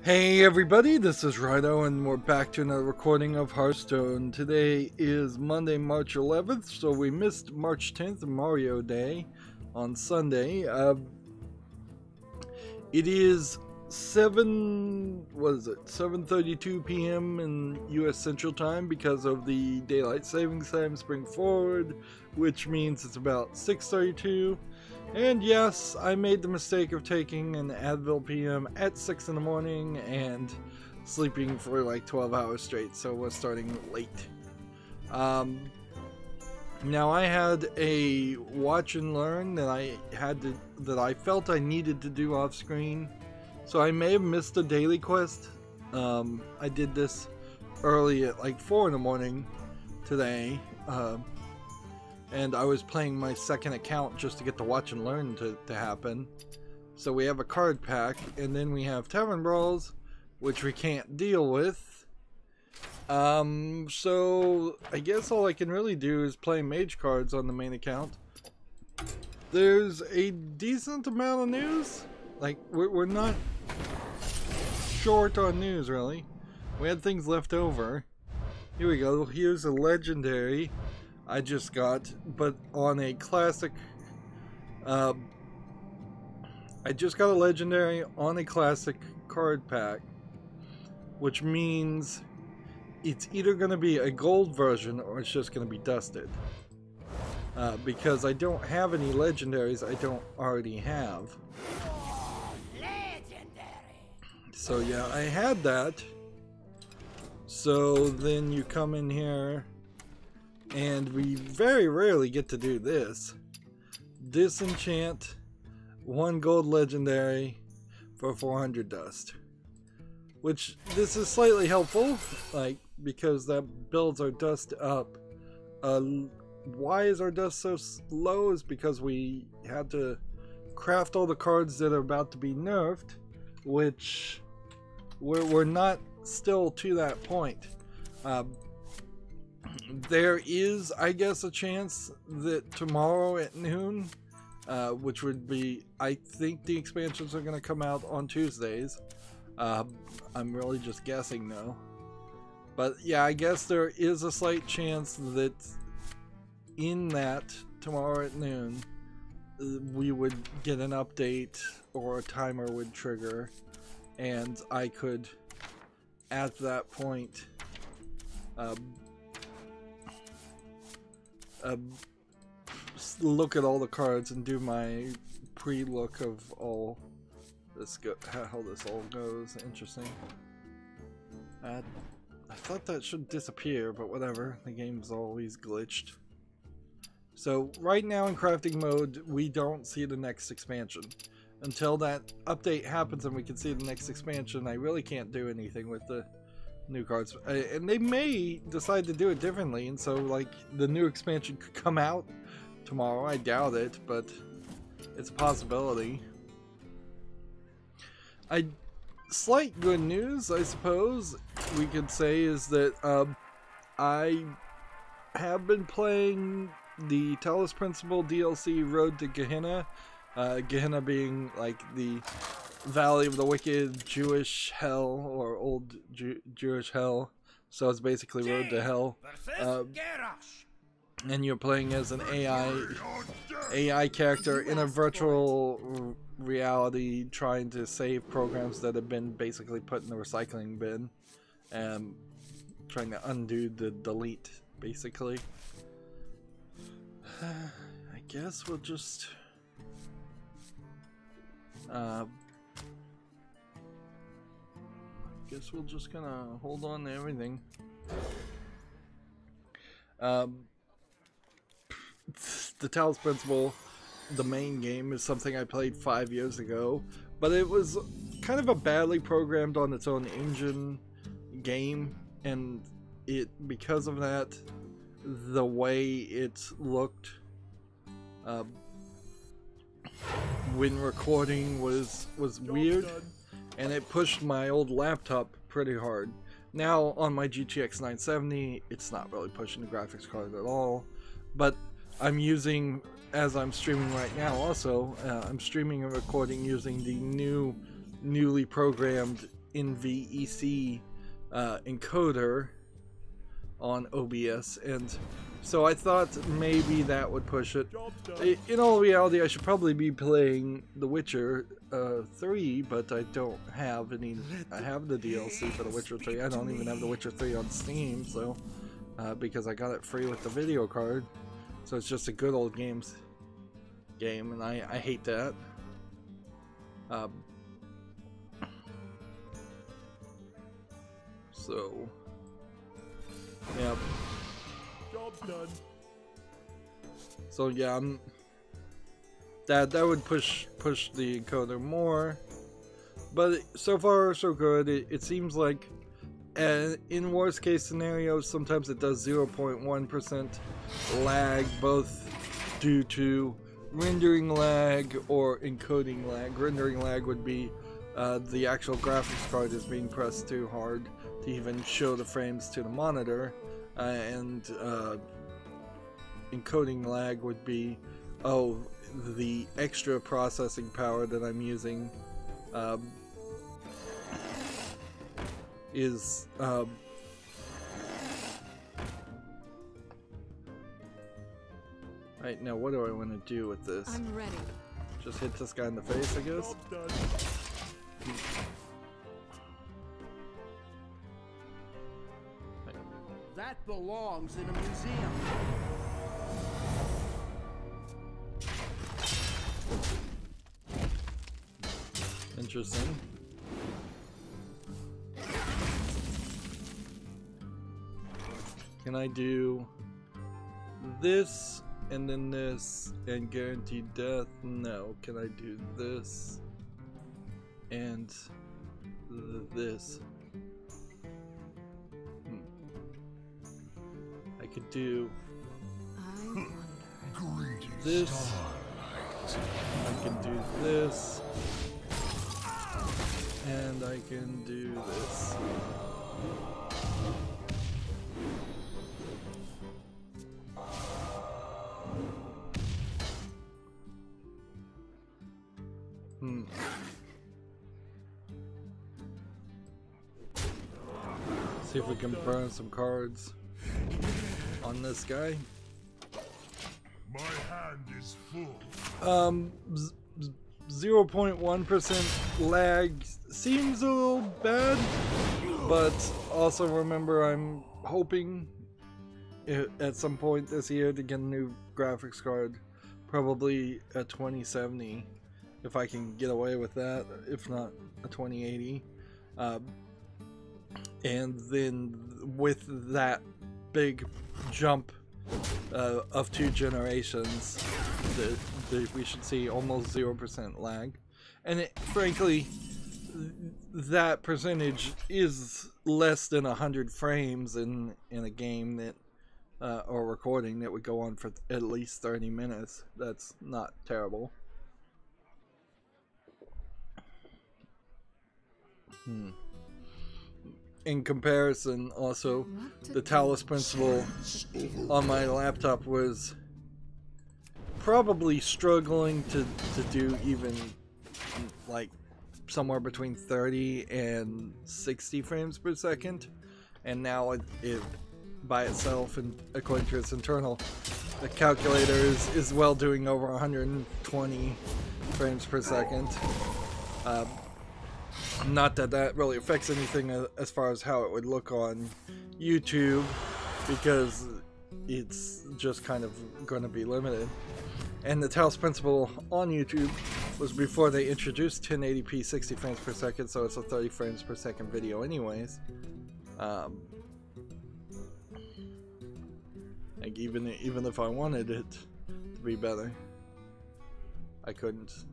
Hey everybody, this is Rydo and we're back to another recording of Hearthstone. Today is Monday, March 11th, so we missed March 10th, Mario Day, on Sunday. It is 7:32 p.m. in U.S. Central Time because of the Daylight Savings Time spring forward, which means it's about 6:32. And yes, I made the mistake of taking an Advil PM at 6 in the morning and sleeping for like 12 hours straight, so we're starting late. Now I had a watch and learn that I felt I needed to do off screen, so I may have missed a daily quest. I did this early at like 4 in the morning today. And I was playing my second account just to get the watch and learn to happen. So we have a card pack, and then we have Tavern Brawls, which we can't deal with. So I guess all I can really do is play mage cards on the main account. There's a decent amount of news. Like, we're not short on news, really. We had things left over. Here we go. Here's a legendary I just got, but on a classic. I just got a legendary on a classic card pack, which means it's either going to be a gold version or it's just going to be dusted. Because I don't have any legendaries I don't already have. So yeah, I had that. So then you come in here, and we very rarely get to do this. Disenchant 1 gold legendary for 400 dust. Which, this is slightly helpful, like, because that builds our dust up. Why is our dust so low? Is because we had to craft all the cards that are about to be nerfed, which we're not still to that point. There is, I guess, a chance that tomorrow at noon, which would be, I think the expansions are going to come out on Tuesdays. I'm really just guessing though. But yeah, I guess there is a slight chance that in that tomorrow at noon, we would get an update or a timer would trigger, and I could, at that point, look at all the cards and do my pre-look of all this, how this all goes. Interesting. I thought that should disappear, but whatever. The game's always glitched. So right now in crafting mode, we don't see the next expansion. Until that update happens and we can see the next expansion, I really can't do anything with the new cards. And they may decide to do it differently, and so like the new expansion could come out tomorrow. I doubt it, but it's a possibility. Slight good news, I suppose we could say, is that I have been playing the Talos Principle DLC Road to Gehenna. Gehenna being like the Valley of the Wicked, Jewish hell, or old Jewish hell. So it's basically Road to Hell. And you're playing as an AI character in a virtual reality, trying to save programs that have been basically put in the recycling bin, and trying to undo the delete, basically. I guess we'll just gonna hold on to everything. The Talos Principle, the main game, is something I played 5 years ago, but it was kind of a badly programmed on its own engine game, and because of that, the way it looked when recording was weird, and it pushed my old laptop pretty hard. Now on my GTX 970, it's not really pushing the graphics card at all, but I'm using, as I'm streaming right now also, I'm streaming and recording using the newly programmed NVEC encoder on OBS, and so I thought maybe that would push it. In all reality, I should probably be playing The Witcher 3, but I don't have any. I have the DLC for The Witcher 3. I don't even have The Witcher 3 on Steam, so because I got it free with the video card, so it's just a good old game, and I hate that. So, yeah. Job's done. So yeah, that would push the encoder more, but so far so good. It seems like, in worst case scenarios, sometimes it does 0.1% lag, both due to rendering lag or encoding lag. Rendering lag would be the actual graphics card is being pressed too hard to even show the frames to the monitor, and encoding lag would be, oh, the extra processing power that I'm using is right now. What do I want to do with this? I'm ready. Just hit this guy in the face, I guess. That belongs in a museum. Interesting. Can I do this and then this and guaranteed death? No. Can I do this and this? I could do this. I can do this. And I can do this. See if we can burn some cards on this guy. My hand is full. 0.1% lag seems a little bad, but also remember I'm hoping at some point this year to get a new graphics card, probably a 2070 if I can get away with that, if not a 2080. And then with that big jump of 2 generations, we should see almost 0% lag. And frankly, that percentage is less than 100 frames in a game that or recording that would go on for at least 30 minutes. That's not terrible. In comparison, also, the Talos principle on my laptop was probably struggling to do even like somewhere between 30 and 60 frames per second, and now it by itself, and according to its internal the calculator, is well doing over 120 frames per second. Not that that really affects anything as far as how it would look on YouTube, because it's just kind of going to be limited. And the Talos principle on YouTube was before they introduced 1080p 60 frames per second, so it's a 30 frames per second video anyways. Like even if I wanted it to be better, I couldn't.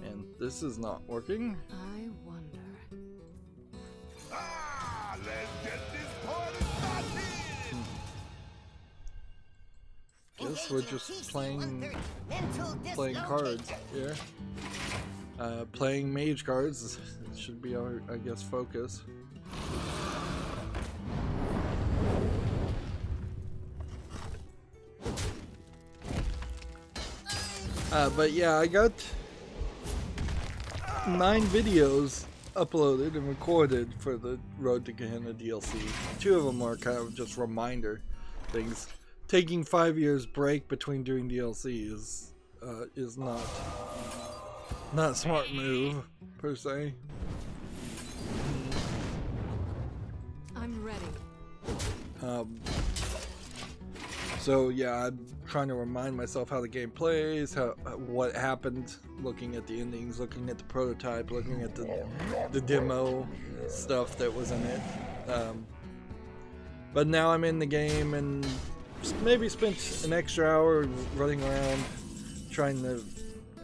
And this is not working. I wonder. Ah, let's get this party started. Guess we're just playing cards here. Playing mage cards should be our, I guess, focus. But yeah, I got 9 videos uploaded and recorded for the Road to Gehenna DLC. 2 of them are kind of just reminder things. Taking 5 years break between doing DLC is not a smart move per se. I'm ready. So yeah, I'm trying to remind myself how the game plays, what happened, looking at the endings, looking at the prototype, looking at the demo stuff that was in it. But now I'm in the game and maybe spent an extra hour running around trying to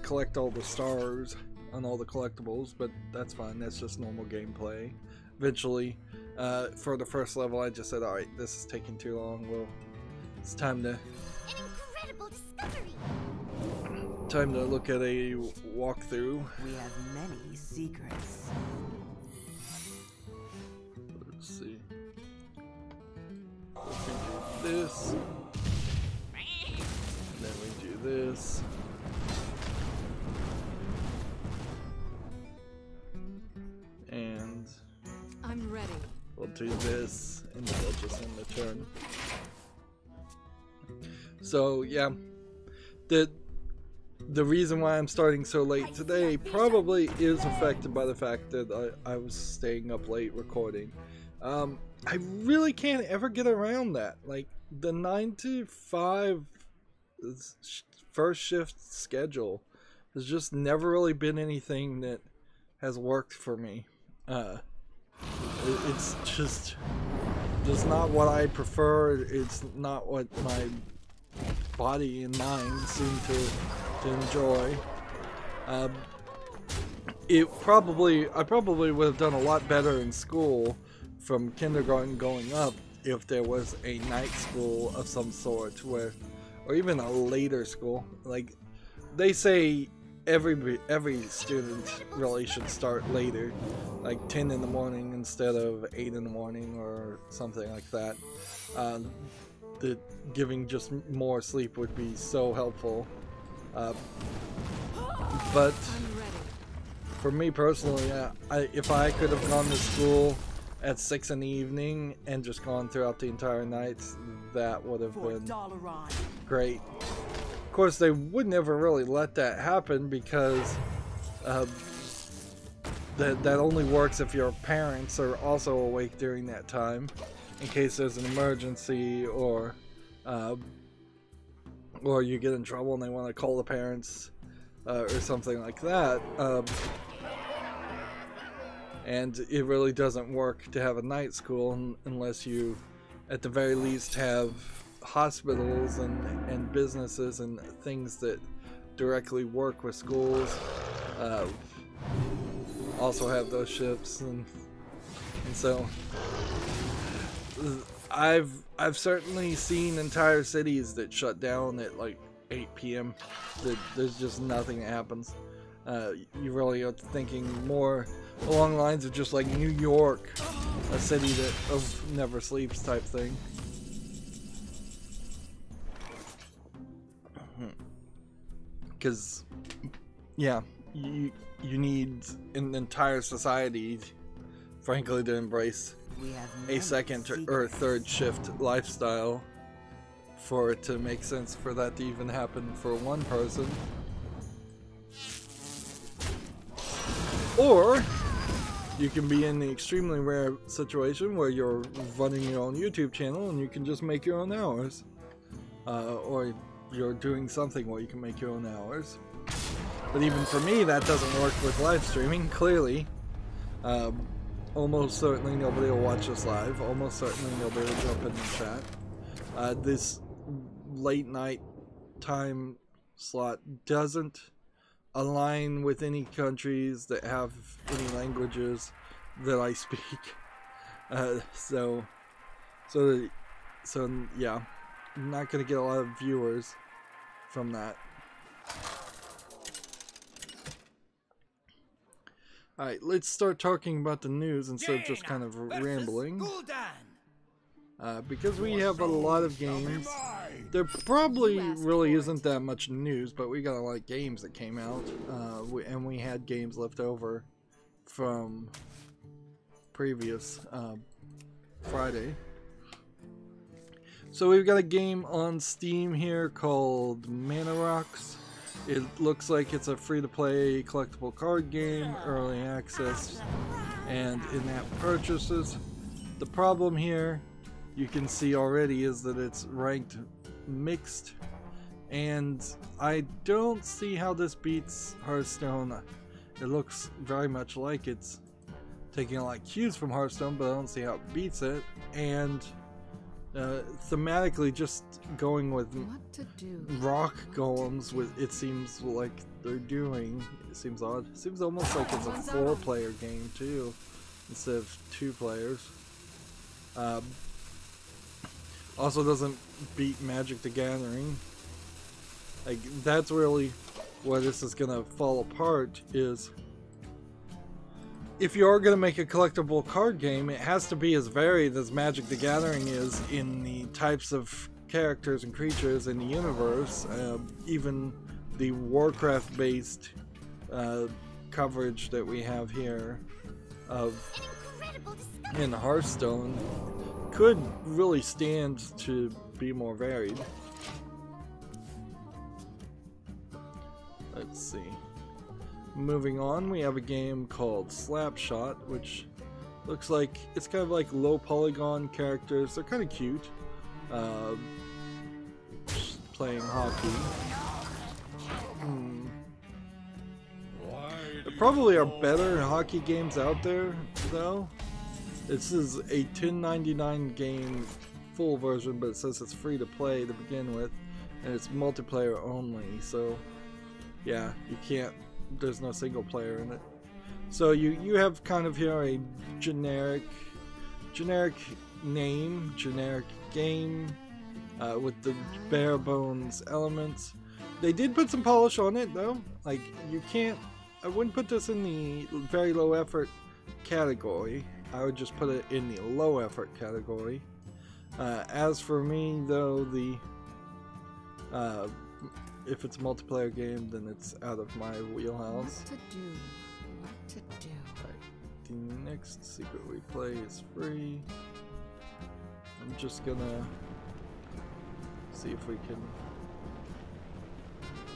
collect all the stars on all the collectibles, but that's fine, that's just normal gameplay. Eventually, for the first level, I just said, alright, this is taking too long, well, it's time to... An incredible discovery! Time to look at a walkthrough. We have many secrets. Let's see. We do this. And then we do this. And I'm ready. we'll do this, and then we'll just end the turn. So yeah, the reason why I'm starting so late today probably is affected by the fact that I was staying up late recording. I really can't ever get around that. Like the 9 to 5 first shift schedule has just never really been anything that has worked for me. It's just not what I prefer. It's not what my body and mind seem to enjoy. I probably would have done a lot better in school from kindergarten going up if there was a night school of some sort, or even a later school. Like they say every student really should start later, like 10 in the morning instead of 8 in the morning or something like that. That giving just more sleep would be so helpful. But for me personally, if I could have gone to school at 6 in the evening and just gone throughout the entire night, that would have been great. Of course, they would never really let that happen because that only works if your parents are also awake during that time, in case there's an emergency or you get in trouble and they want to call the parents or something like that. And it really doesn't work to have a night school unless you, at the very least, have hospitals and businesses and things that directly work with schools also have those shifts, and so I've certainly seen entire cities that shut down at like 8 p.m. There's just nothing that happens. You really are thinking more along the lines of just like New York, a city that never sleeps type thing. Because, yeah, you need an entire society, frankly, to embrace a second or third shift lifestyle for it to make sense for that to even happen for one person. Or you can be in the extremely rare situation where you're running your own YouTube channel and you can just make your own hours, or you're doing something where you can make your own hours. But even for me, that doesn't work with live streaming, clearly. Almost certainly nobody will watch us live. Almost certainly nobody will jump in the chat. This late night time slot doesn't align with any countries that have any languages that I speak. So yeah, I'm not gonna get a lot of viewers from that. Alright, let's start talking about the news instead of just kind of rambling. Because we have a lot of games there probably really isn't that much news, but we got a lot of games that came out, and we had games left over from previous Friday. So we've got a game on Steam here called Mana Rocks. It looks like it's a free-to-play collectible card game, early access, and in-app purchases. The problem here, you can see already, is that it's ranked mixed, and I don't see how this beats Hearthstone. It looks very much like it's taking a lot of cues from Hearthstone, but I don't see how it beats it. And thematically, just going with rock golems, with it seems like they're doing. It seems odd. It seems almost like it's a 4-player game too, instead of 2 players. Also doesn't beat Magic the Gathering. Like, that's really where this is gonna fall apart, is if you are gonna make a collectible card game, it has to be as varied as Magic the Gathering is in the types of characters and creatures in the universe. Even the Warcraft based coverage that we have here of in Hearthstone could really stand to be more varied. Let's see. Moving on, we have a game called Slapshot, which looks like it's kind of like low polygon characters. They're kind of cute. Playing hockey. There probably are better hockey games out there, though. This is a $10.99 game full version, but it says it's free to play to begin with, and it's multiplayer only. So, yeah, you can't. There's no single player in it. So you have kind of here a generic name, generic game with the bare bones elements. They did put some polish on it though. Like, you can't. I wouldn't put this in the very low effort category. I would just put it in the low effort category. As for me though, the if it's a multiplayer game, then it's out of my wheelhouse. What to do? Right. The next secret we play is free. I'm just gonna see if we can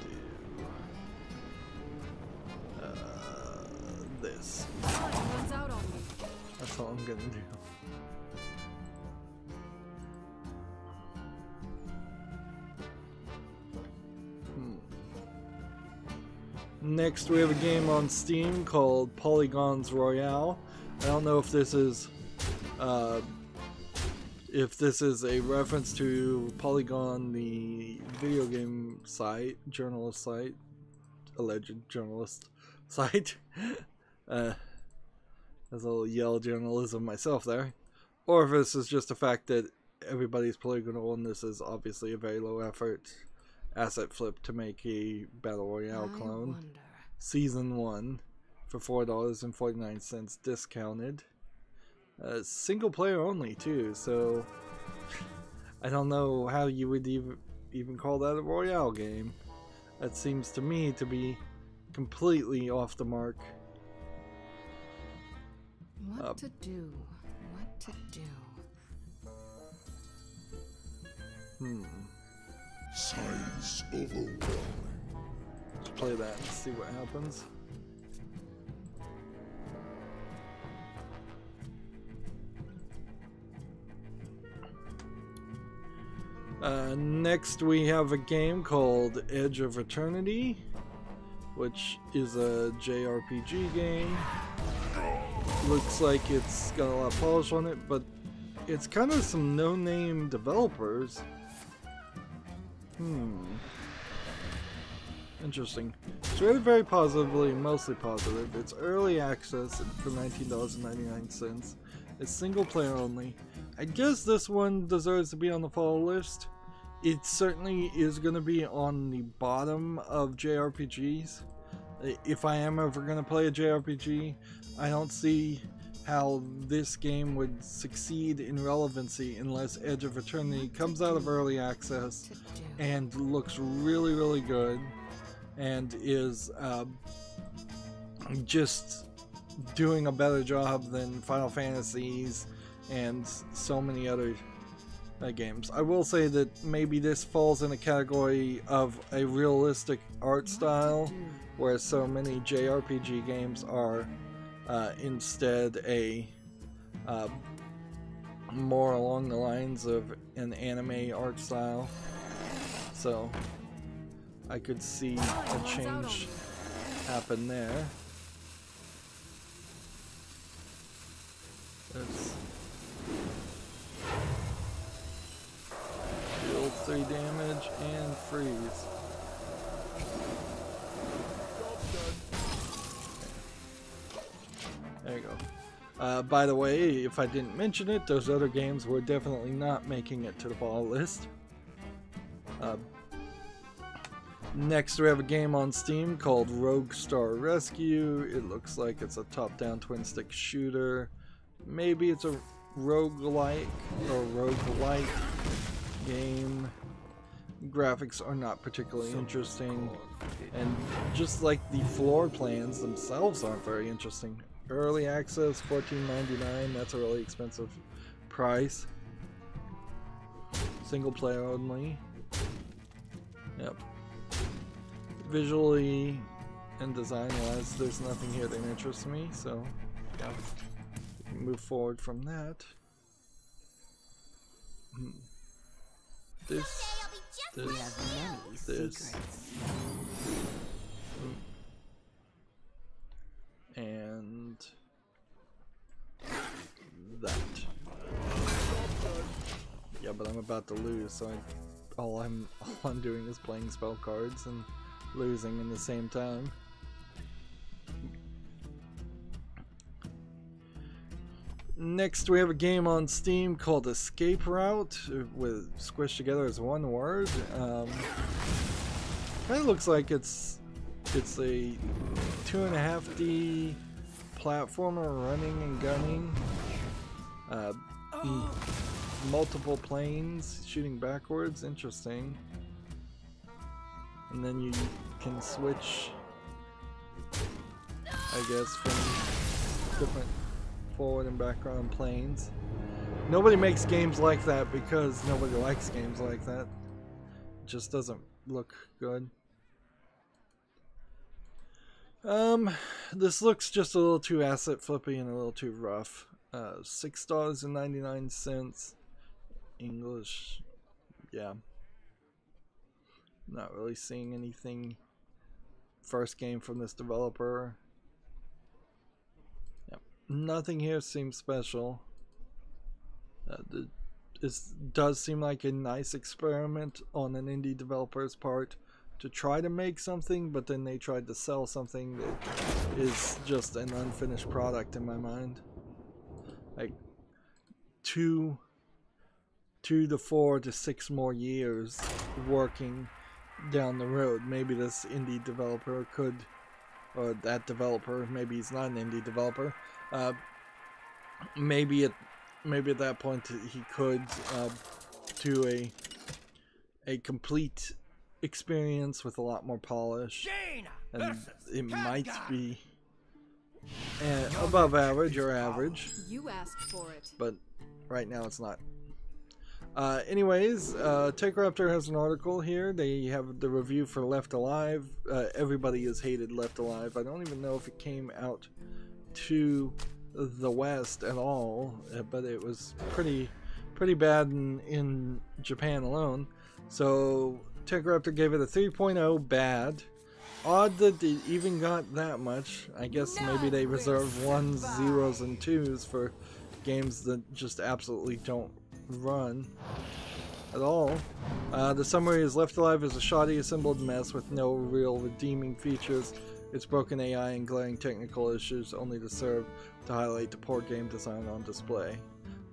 do this. That's all I'm gonna do. Next, we have a game on Steam called Polygons Royale. I don't know if this is a reference to Polygon, the video game site, journalist site, alleged journalist site. There's a little yell journalism myself there. Or if this is just the fact that everybody's polygonal and this is obviously a very low effort asset flip to make a Battle Royale clone. Season 1 for $4.49 discounted. Single player only too, so I don't know how you would even call that a Royale game. That seems to me to be completely off the mark. What to do? Science overwhelming. Let's play that and see what happens. Next we have a game called Edge of Eternity, which is a JRPG game. Looks like it's got a lot of polish on it, but it's kind of some no-name developers. Interesting. It's rated very positively, mostly positive. It's early access for $19.99. It's single player only. I guess this one deserves to be on the fall list. It certainly is going to be on the bottom of JRPGs. If I am ever going to play a JRPG, I don't see how this game would succeed in relevancy unless Edge of Eternity comes out of early access and looks really, really good and is just doing a better job than Final Fantasies and so many other games. I will say that maybe this falls in a category of a realistic art style, where so many JRPG games are instead a more along the lines of an anime art style. So I could see a change happen there. Let's deal 3 damage and freeze. There you go. By the way, if I didn't mention it, those other games were definitely not making it to the ball list. Next we have a game on Steam called Rogue Star Rescue. It looks like it's a top-down twin-stick shooter. Maybe it's a roguelike or roguelite game. Graphics are not particularly interesting, and just like the floor plans themselves aren't very interesting. Early access, $14.99, that's a really expensive price. Single player only. Yep. Visually and design wise, there's nothing here that interests me, so yeah, move forward from that. This. And that. Yeah, but I'm about to lose, so all I'm doing is playing spell cards and losing in the same time. Next we have a game on Steam called Escape Route, with squished together as one word. Kind of looks like it's a 2.5D platformer running and gunning. Multiple planes shooting backwards, interesting. And then you can switch, I guess, from different forward and background planes. Nobody makes games like that because nobody likes games like that. It just doesn't look good. This looks just a little too asset flippy and a little too rough. $6.99 English. Yeah. Not really seeing anything. First game from this developer. Yep. Nothing here seems special. This does seem like a nice experiment on an indie developer's part to try to make something, but then they tried to sell something that is just an unfinished product in my mind. Like 2 to 4 to 6 more years working down the road. Maybe this indie developer could, or that developer, maybe he's not an indie developer, maybe at that point he could do a complete experience with a lot more polish, and it might be above average or average. You asked for it. But right now it's not. Anyways, TechRaptor has an article here. They have the review for Left Alive. Everybody has hated Left Alive. I don't even know if it came out to the West at all, but it was pretty bad in Japan alone. So TechRaptor gave it a 3.0 bad. Odd that it even got that much. I guess maybe they reserve 1s, 0s, and 2s for games that just absolutely don't run at all. The summary is: Left Alive is a shoddy assembled mess with no real redeeming features. Its broken AI and glaring technical issues only to serve to highlight the poor game design on display.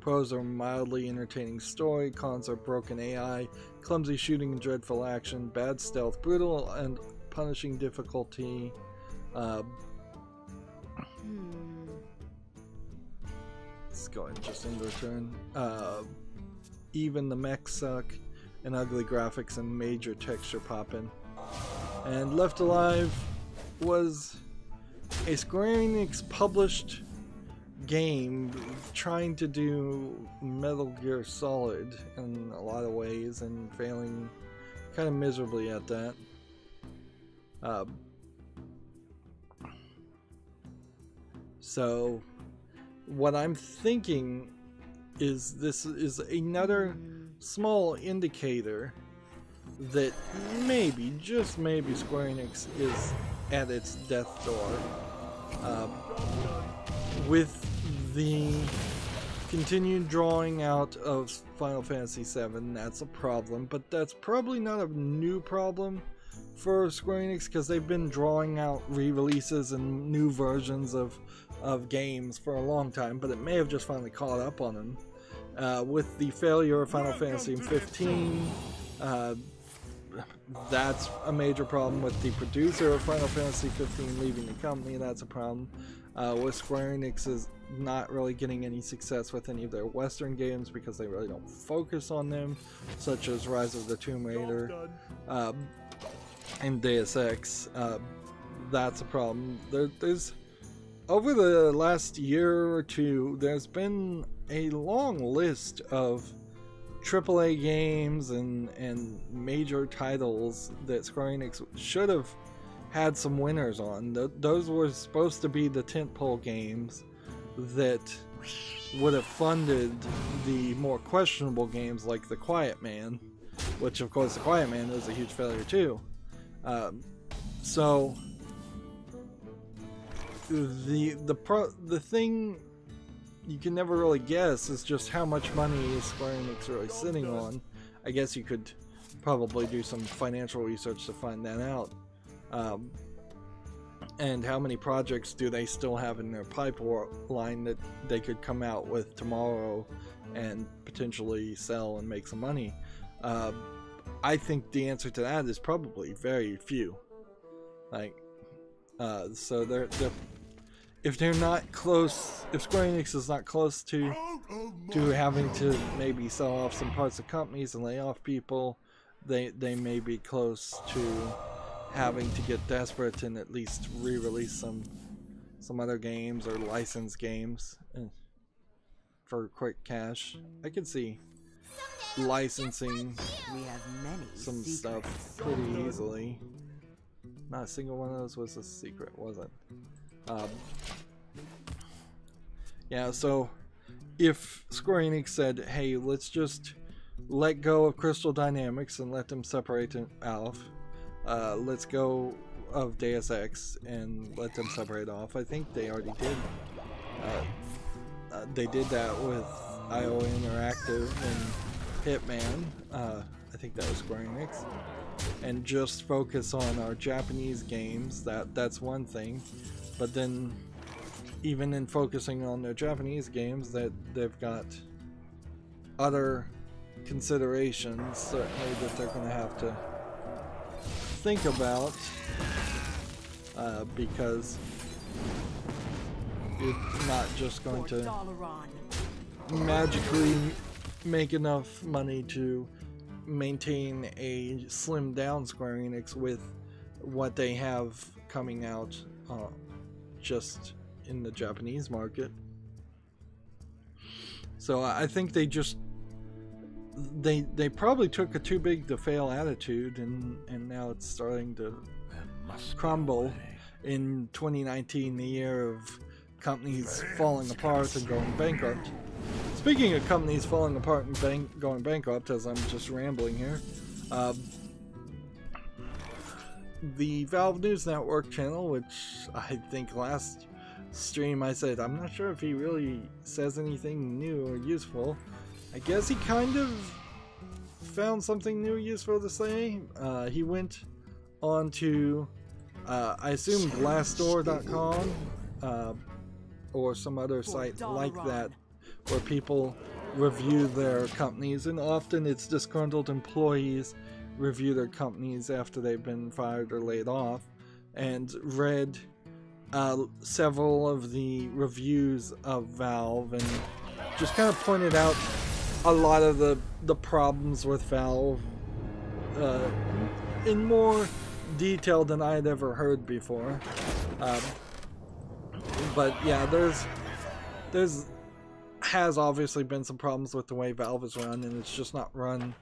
Pros are mildly entertaining story, cons are broken AI, clumsy shooting and dreadful action, bad stealth, brutal and punishing difficulty. let's go and just end our turn. Even the mechs suck, and ugly graphics and major texture popping. And Left Alive was a Square Enix published game trying to do Metal Gear Solid in a lot of ways and failing kind of miserably at that. So what I'm thinking is this is another small indicator that maybe, just maybe, Square Enix is at its death door. With the continued drawing out of Final Fantasy VII, that's a problem, but that's probably not a new problem for Square Enix because they've been drawing out re-releases and new versions of games for a long time, but it may have just finally caught up on them. With the failure of Final Fantasy XV, that's a major problem. With the producer of Final Fantasy XV leaving the company, that's a problem. With Square Enix is not really getting any success with any of their Western games because they really don't focus on them, such as Rise of the Tomb Raider and Deus Ex. That's a problem. There's over the last year or two, there's been a long list of AAA games and major titles that Square Enix should have had some winners on. Those were supposed to be the tentpole games that would have funded the more questionable games like The Quiet Man, which of course The Quiet Man was a huge failure too. So the thing you can never really guess is just how much money is Square Enix really sitting on. I guess you could probably do some financial research to find that out. And how many projects do they still have in their pipeline that they could come out with tomorrow and potentially sell and make some money? I think the answer to that is probably very few. So they're if they're not close, if Square Enix is not close to having to maybe sell off some parts of companies and lay off people, they may be close to having to get desperate and at least re-release some other games or license games for quick cash. I could see licensing some stuff pretty easily. Not a single one of those was a secret, was it? Yeah, so if Square Enix said, hey, let's just let go of Crystal Dynamics and let them separate it off, let's go of Deus Ex and let them separate off. I think they already did. They did that with IO Interactive and Hitman. I think that was Square Enix. And just focus on our Japanese games. That's one thing. But then, even in focusing on their Japanese games, that they've got other considerations certainly that they're going to have to think about, because it's not just going to magically make enough money to maintain a slimmed down Square Enix with what they have coming out just in the Japanese market. So I think they probably took a too big to fail attitude, and now it's starting to crumble in 2019, the year of companies falling apart and going bankrupt. Speaking of companies falling apart and going bankrupt, as I'm just rambling here, the Valve News Network channel, which I think last stream I said I'm not sure if he really says anything new or useful. I guess he kind of found something new useful to say. He went on to I assume Glassdoor.com or some other site like that, where people review their companies, and often it's disgruntled employees review their companies after they've been fired or laid off, and read several of the reviews of Valve, and just kind of pointed out a lot of the problems with Valve in more detail than I had ever heard before. But yeah, there's has obviously been some problems with the way Valve is run, and it's just not run.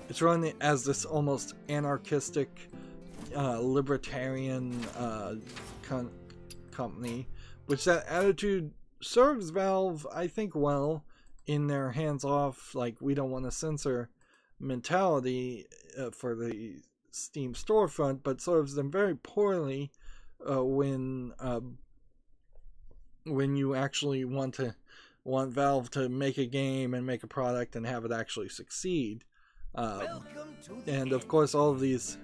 It's run as this almost anarchistic, libertarian company, which that attitude serves Valve, I think, well in their hands-off, like we don't want to censor mentality for the Steam storefront, but serves them very poorly when you actually want Valve to make a game and make a product and have it actually succeed. And of course, all of these,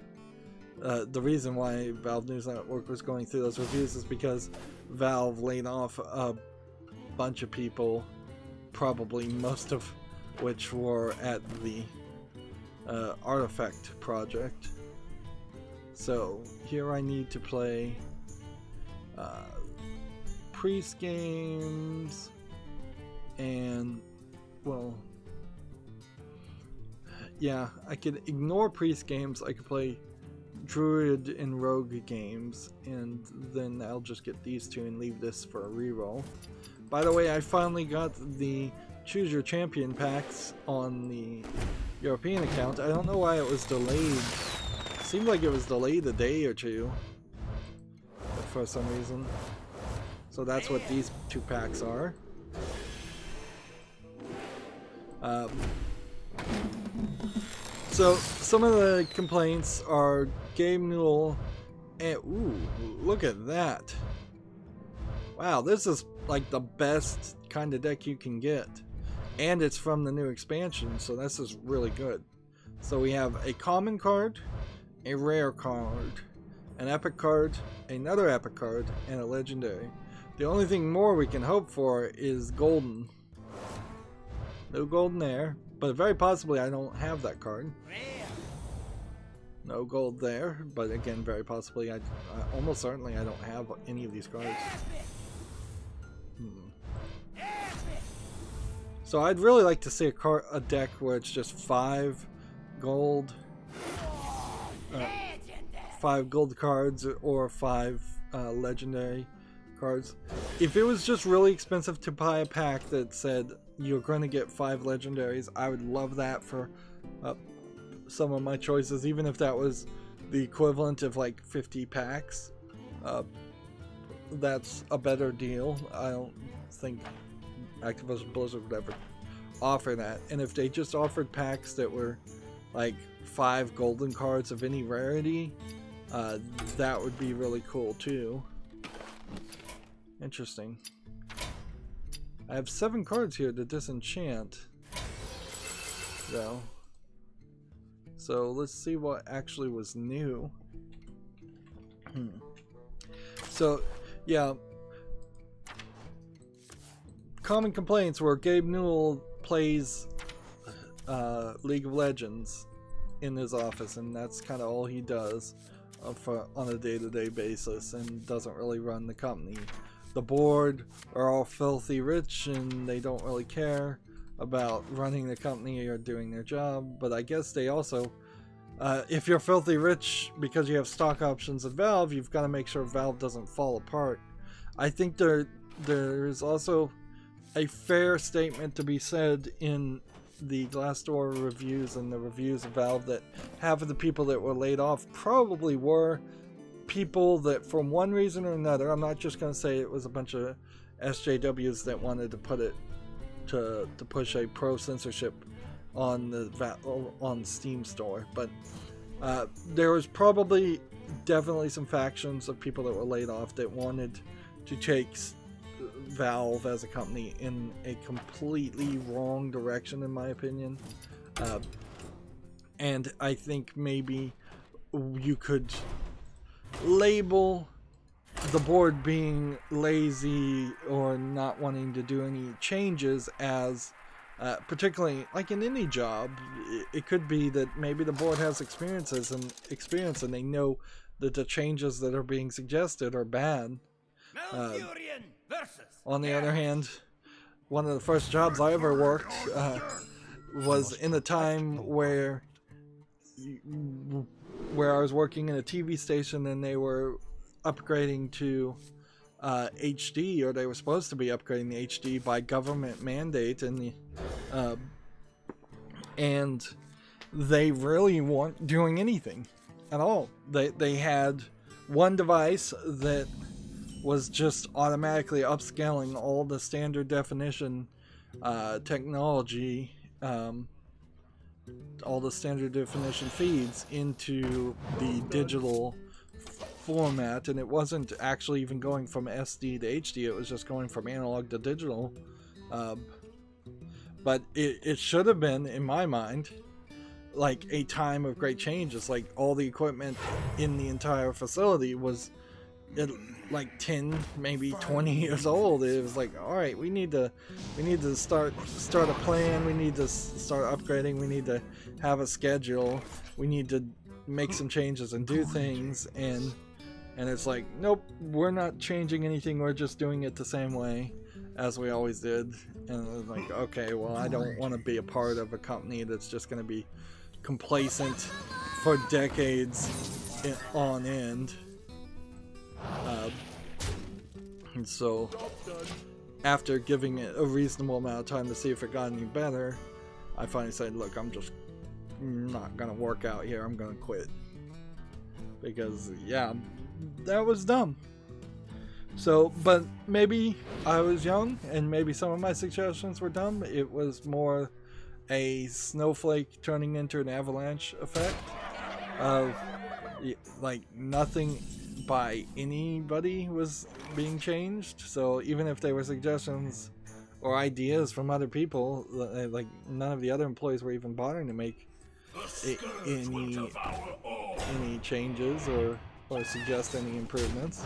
the reason why Valve News Network was going through those reviews is because Valve laid off a bunch of people, probably most of which were at the Artifact project. So here I need to play Priest games, and well, yeah, I could ignore Priest games. I could play Druid and Rogue games, and then I'll just get these two and leave this for a reroll. By the way, I finally got the Choose Your Champion packs on the European account. I don't know why it was delayed. It seemed like it was delayed a day or two for some reason. So that's what these two packs are. So some of the complaints are Gabe Newell and ooh, look at that. Wow, this is like the best kind of deck you can get. And it's from the new expansion, so this is really good. So we have a common card, a rare card, an epic card, another epic card, and a legendary. The only thing more we can hope for is golden. No golden there, but very possibly I don't have that card. No gold there, but again, very possibly almost certainly I don't have any of these cards. So I'd really like to see a deck where it's just 5 gold, 5 gold cards or 5 legendary cards. If it was just really expensive to buy a pack that said you're going to get 5 legendaries, I would love that for some of my choices, even if that was the equivalent of like 50 packs. That's a better deal. I don't think Activision Blizzard would ever offer that. And if they just offered packs that were like 5 golden cards of any rarity, that would be really cool too. Interesting. I have 7 cards here to disenchant, though. So let's see what actually was new. So, yeah. Common complaints were Gabe Newell plays League of Legends in his office, and that's kind of all he does on a day-to-day basis, and doesn't really run the company. The board are all filthy rich, and they don't really care about running the company or doing their job. But I guess they also, if you're filthy rich because you have stock options at Valve, you've got to make sure Valve doesn't fall apart. I think there's also a fair statement to be said in the Glassdoor reviews and the reviews of Valve that half of the people that were laid off probably were people that, from one reason or another, I'm not just going to say it was a bunch of SJWs that wanted to put it to push a pro censorship on the Steam store, but there was probably definitely some factions of people that were laid off that wanted to take Valve as a company in a completely wrong direction, in my opinion. And I think maybe you could label the board being lazy or not wanting to do any changes as particularly like in any job. It could be that maybe the board has experience and they know that the changes that are being suggested are bad. On the other hand, one of the first jobs I ever worked was in a time where I was working in a TV station and they were upgrading to HD, or they were supposed to be upgrading the HD by government mandate, and they really weren't doing anything at all. They had one device that was just automatically upscaling all the standard definition technology, all the standard definition feeds into the digital format, and it wasn't actually even going from SD to HD, it was just going from analog to digital. But it should have been, in my mind, like a time of great change. It's like all the equipment in the entire facility was like 10, maybe 20 years old. It was like, all right, we need to start a plan. We need to start upgrading. We need to have a schedule. We need to make some changes and do things. And it's like, nope, we're not changing anything. We're just doing it the same way as we always did. And it was like, okay, well, I don't want to be a part of a company that's just going to be complacent for decades on end. And so, after giving it a reasonable amount of time to see if it got any better, I finally said, look, I'm just not gonna work out here. I'm gonna quit. Because, yeah, that was dumb. So, but maybe I was young, and maybe some of my suggestions were dumb. It was more a snowflake turning into an avalanche effect of, like, nothing by anybody was being changed. So even if they were suggestions or ideas from other people, like, none of the other employees were even bothering to make any changes or suggest any improvements.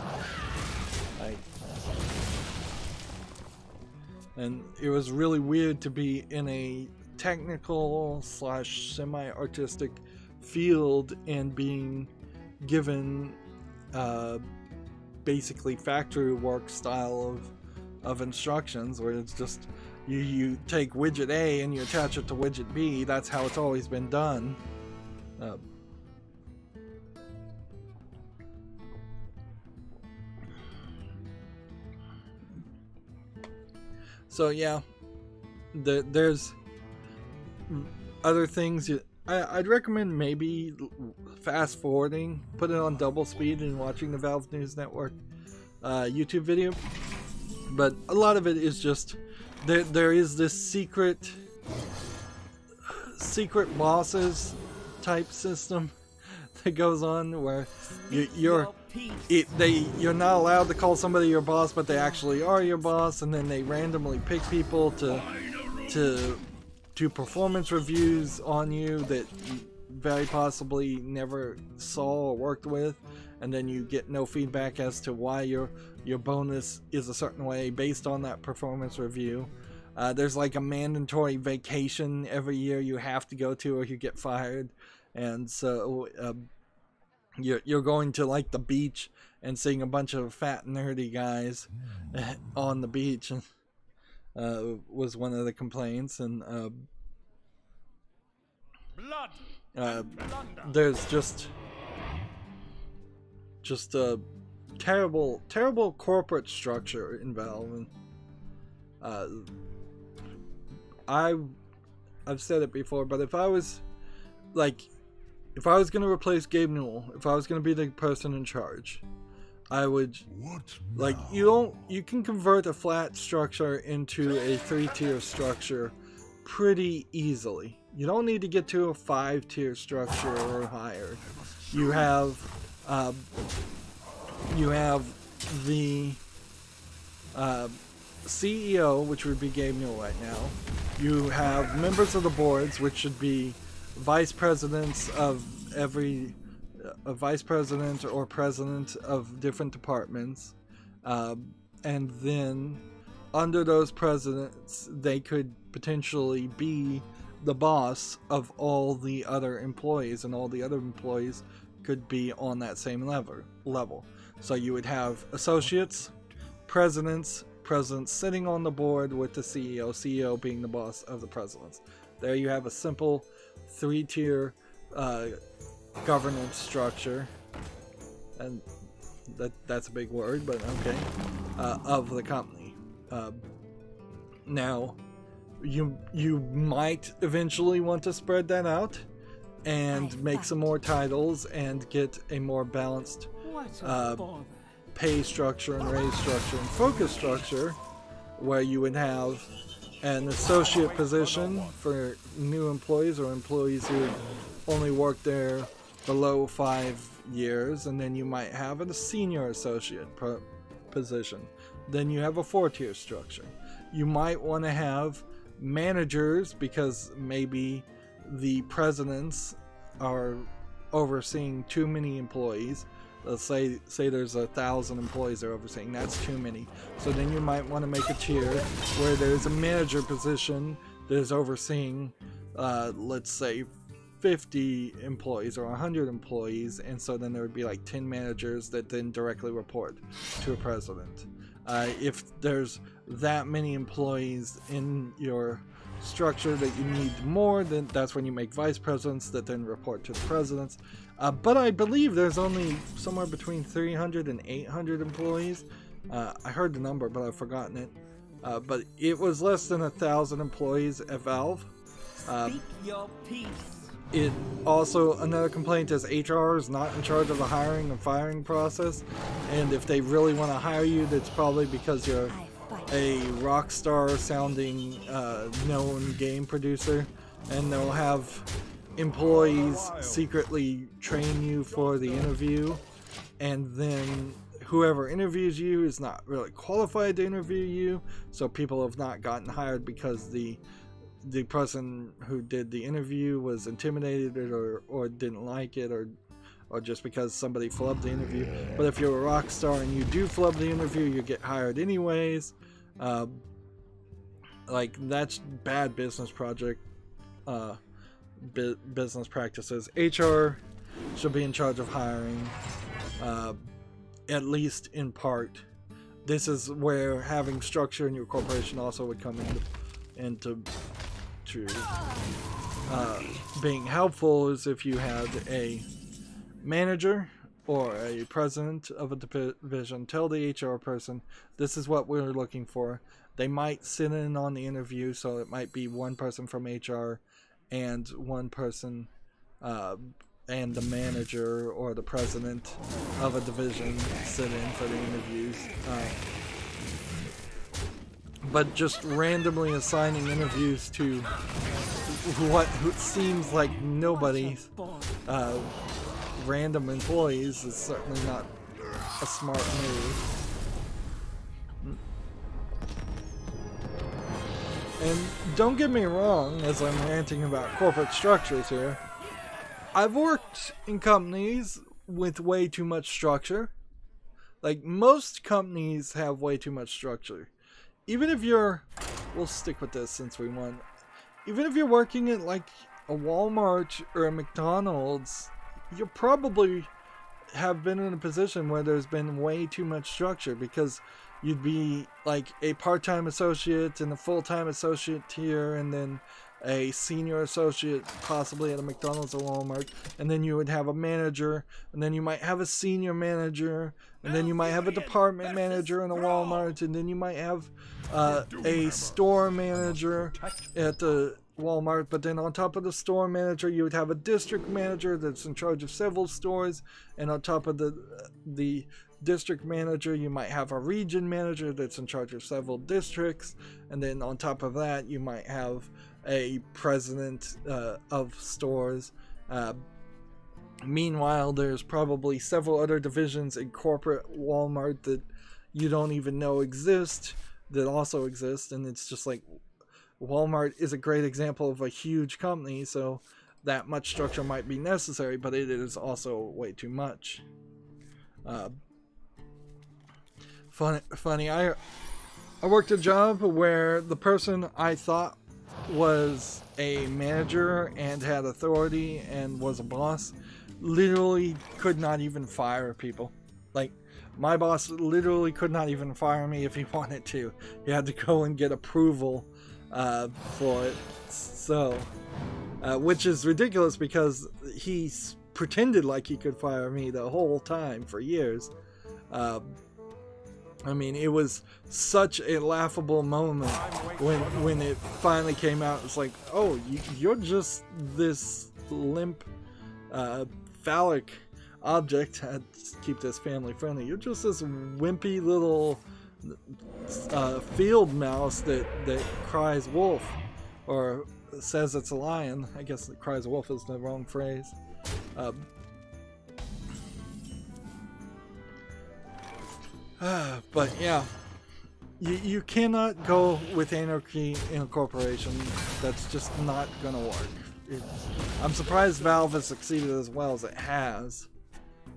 And it was really weird to be in a technical / semi-artistic field and being given basically factory work style of instructions, where it's just you take widget A and you attach it to widget B. That's how it's always been done. So yeah, there's other things. I'd recommend maybe fast forwarding, put it on double speed and watching the Valve News Network YouTube video. But a lot of it is just there is this secret bosses type system that goes on where you're not allowed to call somebody your boss, but they actually are your boss, and then they randomly pick people to do performance reviews on you that you very possibly never saw or worked with, and then you get no feedback as to why your bonus is a certain way based on that performance review. There's like a mandatory vacation every year you have to go to or you get fired, and so you're going to like the beach and seeing a bunch of fat nerdy guys on the beach. Was one of the complaints, and there's just a terrible corporate structure in Valve, and I've said it before, but if I was going to replace Gabe Newell, if I was going to be the person in charge, I would, like, you can convert a flat structure into a 3-tier structure pretty easily. You don't need to get to a 5-tier structure or higher. You have the CEO, which would be Gabe Newell right now. You have members of the boards, which should be vice presidents of every a vice president or president of different departments, and then under those presidents they could potentially be the boss of all the other employees, and all the other employees could be on that same level. So you would have associates, presidents, president sitting on the board with the CEO, CEO being the boss of the presidents. There you have a simple 3-tier governance structure, and that's a big word, but okay, of the company. Now, you might eventually want to spread that out and make some more titles and get a more balanced pay structure and raise structure and focus structure, where you would have an associate position for new employees or employees who only work there below 5 years, and then you might have a senior associate position. Then you have a 4-tier structure. You might want to have managers, because maybe the presidents are overseeing too many employees. Let's say there's 1,000 employees they're overseeing. That's too many. So then you might want to make a tier where there's a manager position that is overseeing, let's say, 50 employees or 100 employees, and so then there would be like 10 managers that then directly report to a president. If there's that many employees in your structure that you need more, then that's when you make vice presidents that then report to the presidents. But I believe there's only somewhere between 300 and 800 employees. I heard the number, but I've forgotten it. But it was less than 1,000 employees at Valve. Speak your peace. It also, another complaint is HR is not in charge of the hiring and firing process, and if they really want to hire you, that's probably because you're a rock star sounding known game producer, and they'll have employees secretly train you for the interview, and then whoever interviews you is not really qualified to interview you, so people have not gotten hired because the person who did the interview was intimidated or didn't like it, or just because somebody flubbed the interview. But if you're a rock star and you do flub the interview, you get hired anyways. Like, that's bad business business practices. HR should be in charge of hiring, at least in part. This is where having structure in your corporation also would come into being helpful, is if you had a manager or a president of a division tell the HR person, this is what we're looking for. They might sit in on the interview, so it might be one person from HR and one person and the manager or the president of a division sit in for the interviews. But just randomly assigning interviews to what seems like nobody's random employees is certainly not a smart move. And don't get me wrong, as I'm ranting about corporate structures here, I've worked in companies with way too much structure. Like, most companies have way too much structure. Even if we'll stick with this since we won. Even if you're working at like a Walmart or a McDonald's, you probably have been in a position where there's been way too much structure, because you'd be like a part-time associate and a full-time associate tier, and then a senior associate possibly at a McDonald's or Walmart, and then you would have a manager, and then you might have a senior manager, and then you might have a department manager in a Walmart, and then you might have a store manager at the Walmart. But then on top of the store manager, you would have a district manager that's in charge of several stores, and on top of the district manager, you might have a region manager that's in charge of several districts, and then on top of that, you might have a president of stores. Meanwhile, there's probably several other divisions in corporate Walmart that you don't even know exist that also exist, and it's just like, Walmart is a great example of a huge company, so that much structure might be necessary, but it is also way too much. Funny, I worked a job where the person I thought was a manager and had authority and was a boss literally could not even fire people. Like, My boss literally could not even fire me if he wanted to. He had to go and get approval for it. So, which is ridiculous because he pretended like he could fire me the whole time for years. I mean, it was such a laughable moment when it finally came out. It's like, oh, you're just this limp, phallic object. To keep this family friendly. You're just this wimpy little field mouse that cries wolf, or says it's a lion. I guess that cries wolf is the wrong phrase. But yeah, you cannot go with anarchy in a corporation. That's just not gonna work. I'm surprised Valve has succeeded as well as it has.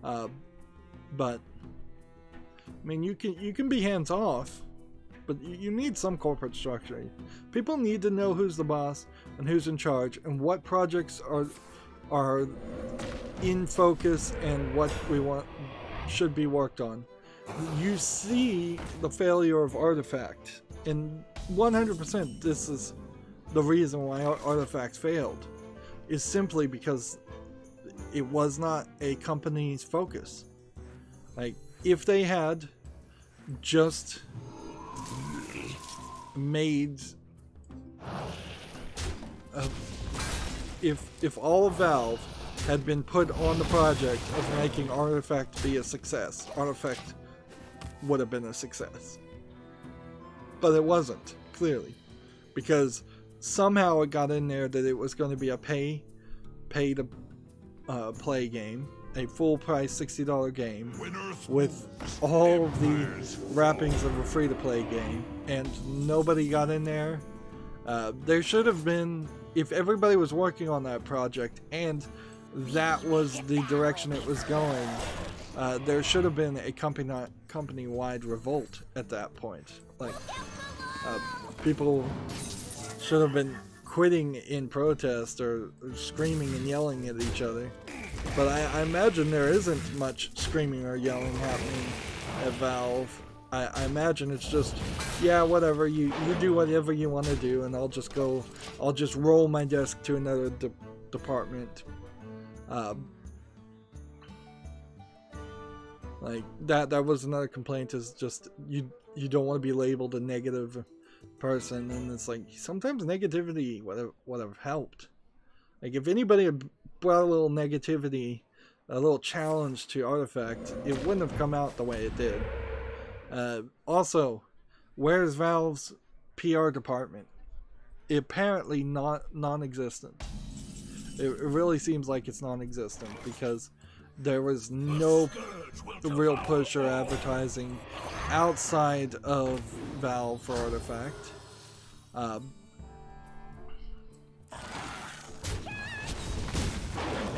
But I mean, you can be hands off, but you need some corporate structure. People need to know who's the boss and who's in charge and what projects are in focus and what we want should be worked on. You see the failure of Artifact, and 100% this is the reason why Artifact failed, is simply because it was not a company's focus. Like, if they had just made if all of Valve had been put on the project of making Artifact be a success, Artifact would have been a success. But it wasn't, clearly, because somehow it got in there that it was going to be a pay to play game, a full price $60 game with all of the wrappings of a free to play game, and nobody got in there. There should have been, if everybody was working on that project and that was the direction it was going, there should have been a company-wide revolt at that point. Like, people should have been quitting in protest or screaming and yelling at each other. But I imagine there isn't much screaming or yelling happening at Valve. I imagine it's just, yeah, whatever, you do whatever you want to do, and I'll just roll my desk to another department. Like, that was another complaint, is just, you don't want to be labeled a negative person, and it's like, sometimes negativity would have helped. Like, if anybody had brought a little negativity, a little challenge to Artifact, it wouldn't have come out the way it did. Also, where's Valve's PR department? Apparently non-existent. It really seems like it's non-existent, because there was no real push or advertising outside of Valve for Artifact.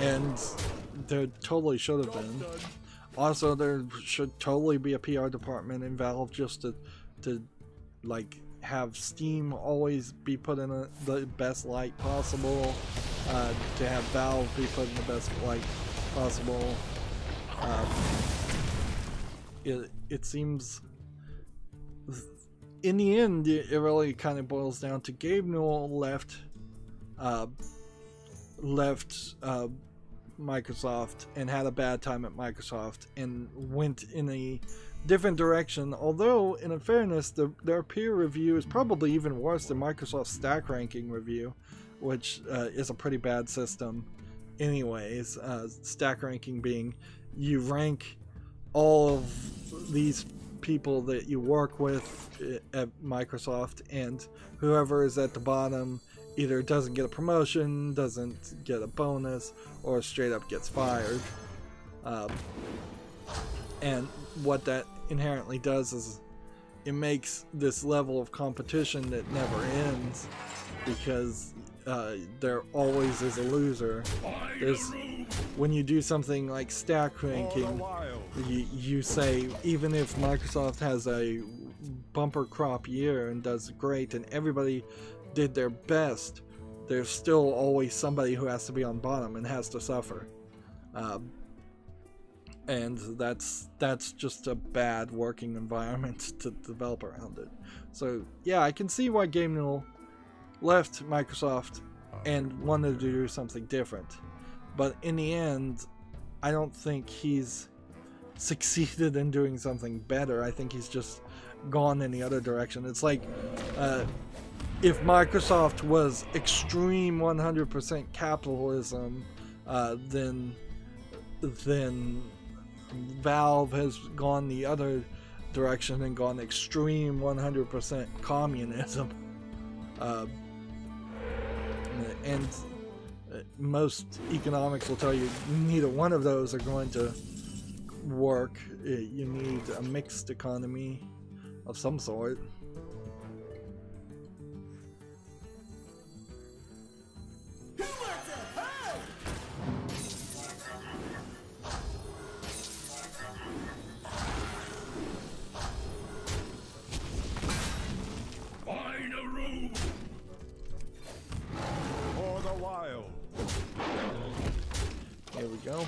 And there totally should have been. Also, there should totally be a PR department in Valve, just to like have Steam always be put in the best light possible, to have Valve be put in the best light possible. It seems, in the end, it really kind of boils down to Gabe Newell left Microsoft and had a bad time at Microsoft and went in a different direction, although in fairness their peer review is probably even worse than Microsoft's stack ranking review, which is a pretty bad system anyways. Stack ranking being you rank all of these people that you work with at Microsoft, and whoever is at the bottom either doesn't get a promotion, doesn't get a bonus, or straight up gets fired. And what that inherently does is it makes this level of competition that never ends, because there always is a loser. When you do something like stack ranking, you say, even if Microsoft has a bumper crop year and does great and everybody did their best, there's still always somebody who has to be on bottom and has to suffer. and that's just a bad working environment to develop around it. So yeah, I can see why Gabe Newell left Microsoft and wanted to do something different, but in the end, I don't think he's succeeded in doing something better. I think he's just gone in the other direction. It's like if Microsoft was extreme 100% capitalism, then Valve has gone the other direction and gone extreme 100% communism. And most economics will tell you neither one of those are going to work. You need a mixed economy of some sort. Here we go.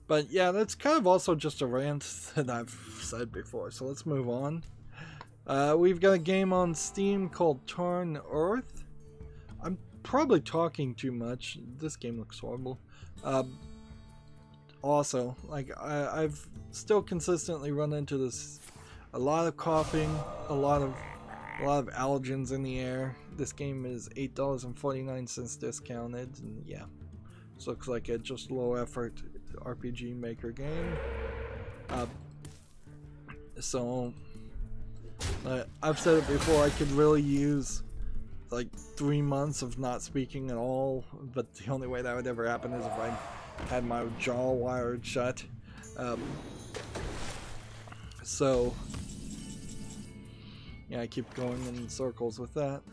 But yeah, that's kind of also just a rant that I've said before, so let's move on. We've got a game on Steam called Turn Earth. I'm probably talking too much. This game looks horrible. Also, like I've still consistently run into this, a lot of coughing, a lot of allergens in the air. This game is $8.49 discounted, and yeah, this looks like a just low effort RPG maker game. So I've said it before, I could really use like 3 months of not speaking at all, but the only way that would ever happen is if I had my jaw wired shut. So yeah, I keep going in circles with that.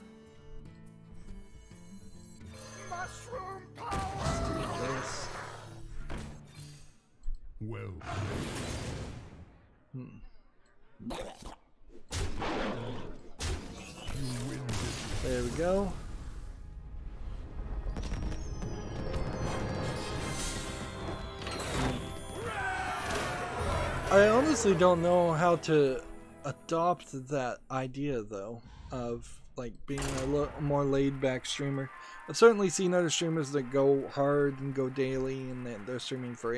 Mushroom power. This. Well. There we go. I honestly don't know how to adopt that idea though, of like being a little more laid back streamer. I've certainly seen other streamers that go hard and go daily and they're streaming for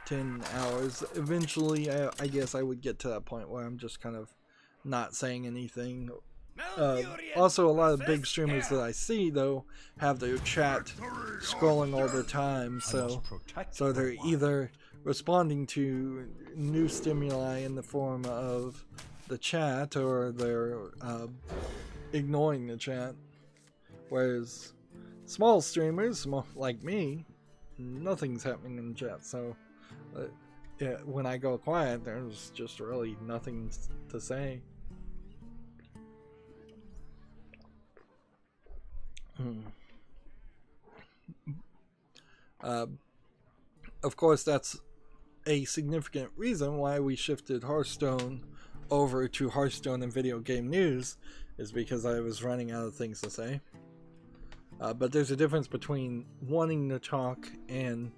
8-10 hours. Eventually I guess I would get to that point where I'm just kind of not saying anything. Also, a lot of big streamers that I see though have their chat scrolling all the time, so they're either responding to new stimuli in the form of the chat, or they're ignoring the chat. Whereas small streamers like me, nothing's happening in the chat, so yeah, when I go quiet, there's just really nothing to say. Of course, that's a significant reason why we shifted Hearthstone over to Hearthstone and Video Game News, is because I was running out of things to say. But there's a difference between wanting to talk and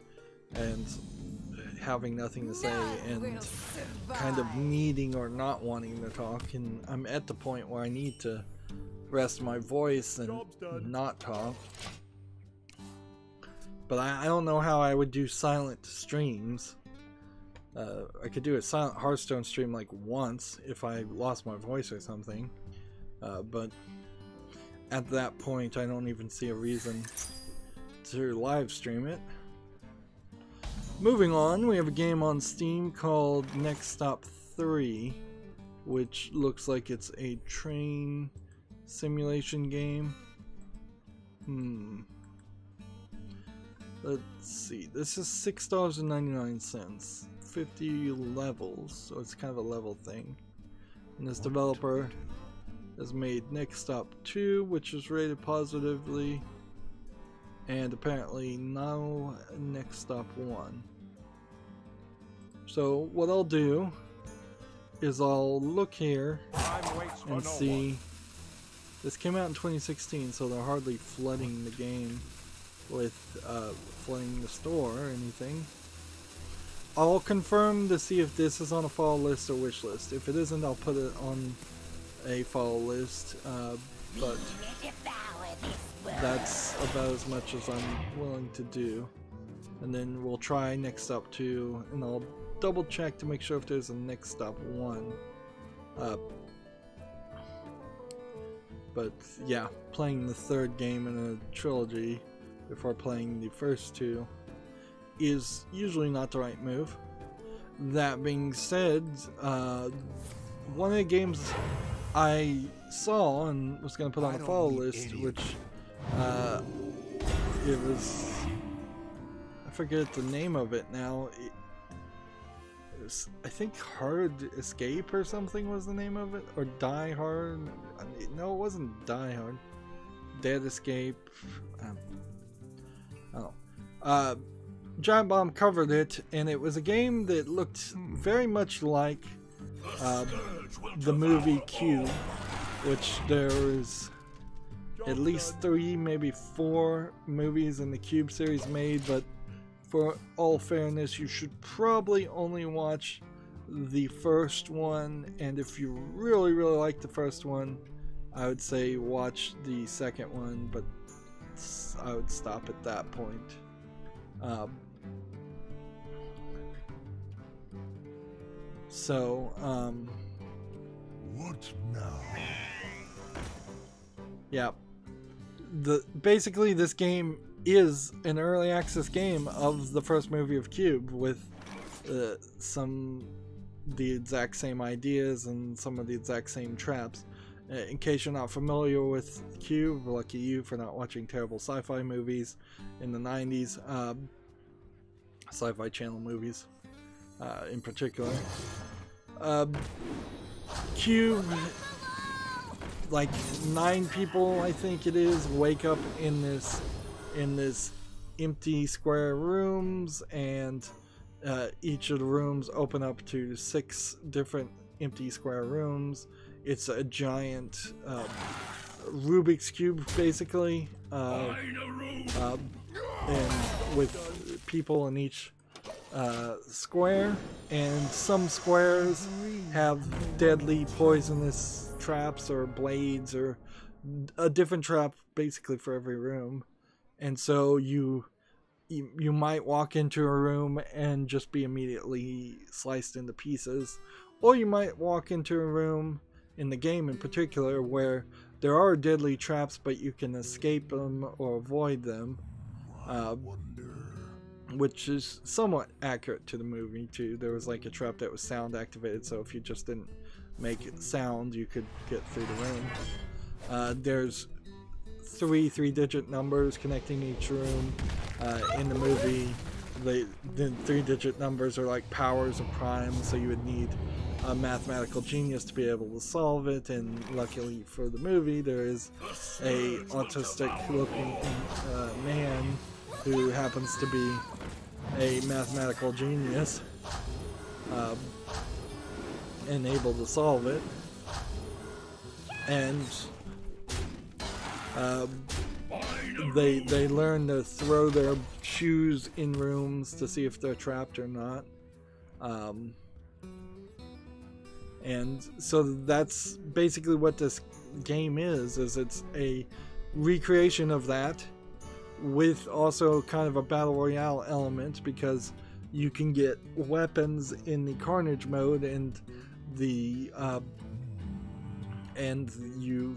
having nothing to say, and kind of needing or not wanting to talk. And I'm at the point where I need to rest my voice and not talk. But I don't know how I would do silent streams. I could do a silent Hearthstone stream like once if I lost my voice or something, but at that point I don't even see a reason to live stream it. Moving on, we have a game on Steam called Next Stop 3, which looks like it's a train simulation game. Let's see, this is $6.99, 50 levels, so it's kind of a level thing. And this developer has made Next Stop 2, which is rated positively, and apparently now Next Stop 1. So what I'll do is I'll look here and see. This came out in 2016, so they're hardly flooding the game with flooding the store or anything. I'll confirm to see if this is on a follow list or wish list. If it isn't, I'll put it on a follow list, but that's about as much as I'm willing to do. And then we'll try Next Up 2, and I'll double check to make sure if there's a Next Up 1. But yeah, playing the third game in a trilogy before playing the first two is usually not the right move. That being said, one of the games I saw and was going to put on a follow list, which it was, I forget the name of it now. It was, I think, Hard Escape or something was the name of it, or Die Hard. No, it wasn't Die Hard. Dead Escape. I don't know. Giant Bomb covered it, and it was a game that looked very much like the movie Cube, which there is at least 3, maybe 4 movies in the Cube series made, but for all fairness, you should probably only watch the first one, and if you really like the first one, I would say watch the second one, but I would stop at that point. What now? Yeah. Basically this game is an early access game of the first movie of Cube, with the exact same ideas and some of the exact same traps. In case you're not familiar with Cube, lucky you for not watching terrible sci-fi movies in the 90s, Sci-Fi Channel movies in particular. Cube, like 9 people, I think it is, wake up in this empty square rooms, and each of the rooms open up to 6 different empty square rooms. It's a giant Rubik's Cube, basically, and with people in each square, and some squares have deadly poisonous traps or blades, or a different trap basically for every room. And so you might walk into a room and just be immediately sliced into pieces, or you might walk into a room in the game in particular where there are deadly traps, but you can escape them or avoid them, which is somewhat accurate to the movie too. There was like a trap that was sound activated, so if you just didn't make it sound, you could get through the room. There's 3 3-digit numbers connecting each room. In the movie, the 3-digit numbers are like powers of prime, so you would need a mathematical genius to be able to solve it, and luckily for the movie, there is a autistic looking man who happens to be a mathematical genius and able to solve it. And they learn to throw their shoes in rooms to see if they're trapped or not. And so that's basically what this game is it's a recreation of that, with also kind of a battle royale element, because you can get weapons in the Carnage mode, and you're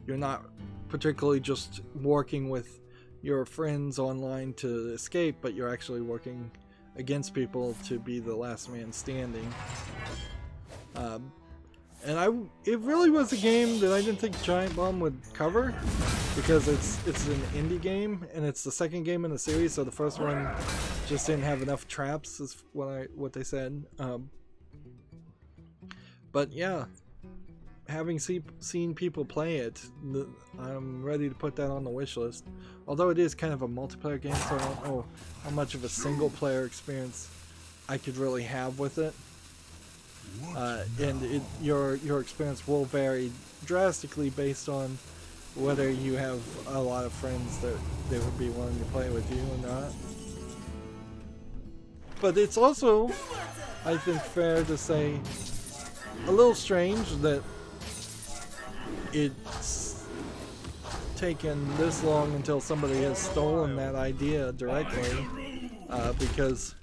not particularly just working with your friends online to escape, but you're actually working against people to be the last man standing. And it really was a game that I didn't think Giant Bomb would cover, because it's an indie game, and it's the second game in the series, so the first one just didn't have enough traps, is what they said. But yeah, having seen people play it, I'm ready to put that on the wish list. Although it is kind of a multiplayer game, so I don't know how much of a single player experience I could really have with it. And your experience will vary drastically based on whether you have a lot of friends that they would be willing to play with you or not. But it's also, I think, fair to say, a little strange that it's taken this long until somebody has stolen that idea directly, because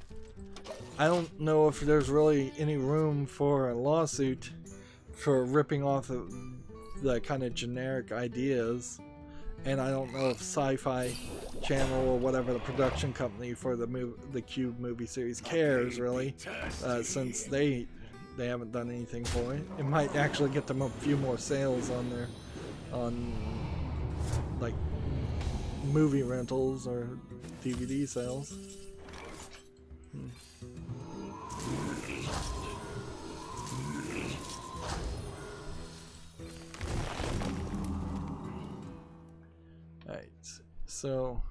I don't know if there's really any room for a lawsuit for ripping off the kind of generic ideas, and I don't know if Sci-Fi Channel or whatever the production company for the Cube movie series cares really, since they haven't done anything for it. It might actually get them a few more sales on like movie rentals or DVD sales. Alright, so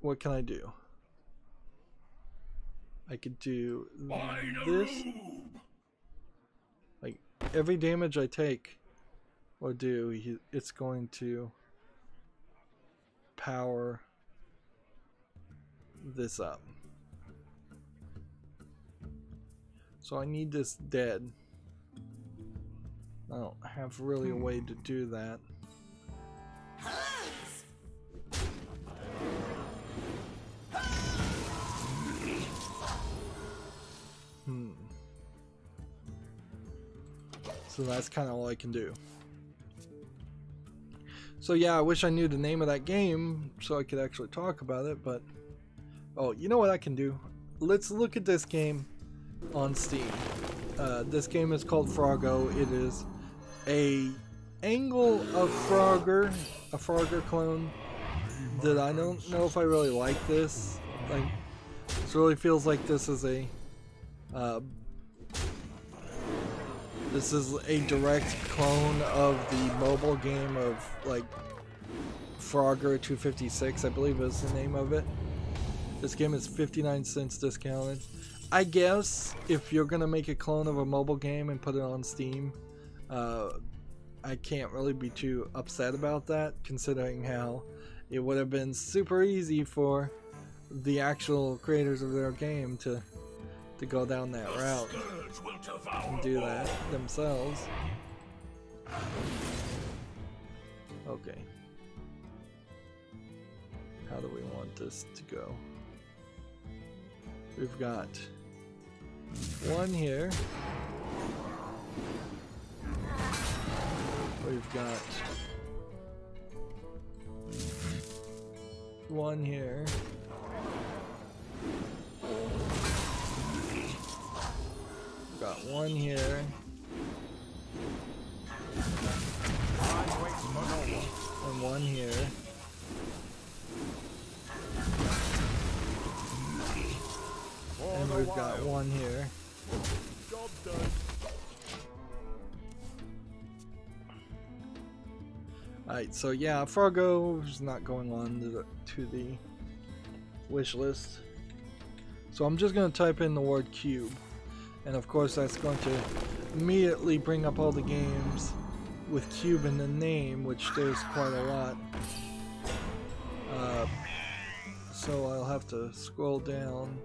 what can I do? I could do this. Like, every damage I take or do, it's going to power this up. So I need this dead. I don't have really a way to do that. So that's kind of all I can do. So yeah, I wish I knew the name of that game so I could actually talk about it, but oh, you know what I can do? Let's look at this game on Steam. This game is called Froggo. It is a angle of Frogger, a Frogger clone that I don't know if I really like this. Like, this really feels like this is a direct clone of the mobile game of like Frogger 256, I believe is the name of it. This game is 59 cents discounted. I guess if you're gonna make a clone of a mobile game and put it on Steam, I can't really be too upset about that, considering how it would have been super easy for the actual creators of their game to go down that route and do that themselves. Okay. How do we want this to go? We've got one here. We've got one here. We've got one here. And one here. And we've got one here. Job done. Alright, so yeah, Froggo is not going on to the wish list. So I'm just going to type in the word cube. And of course that's going to immediately bring up all the games with cube in the name, which there's quite a lot. So I'll have to scroll down.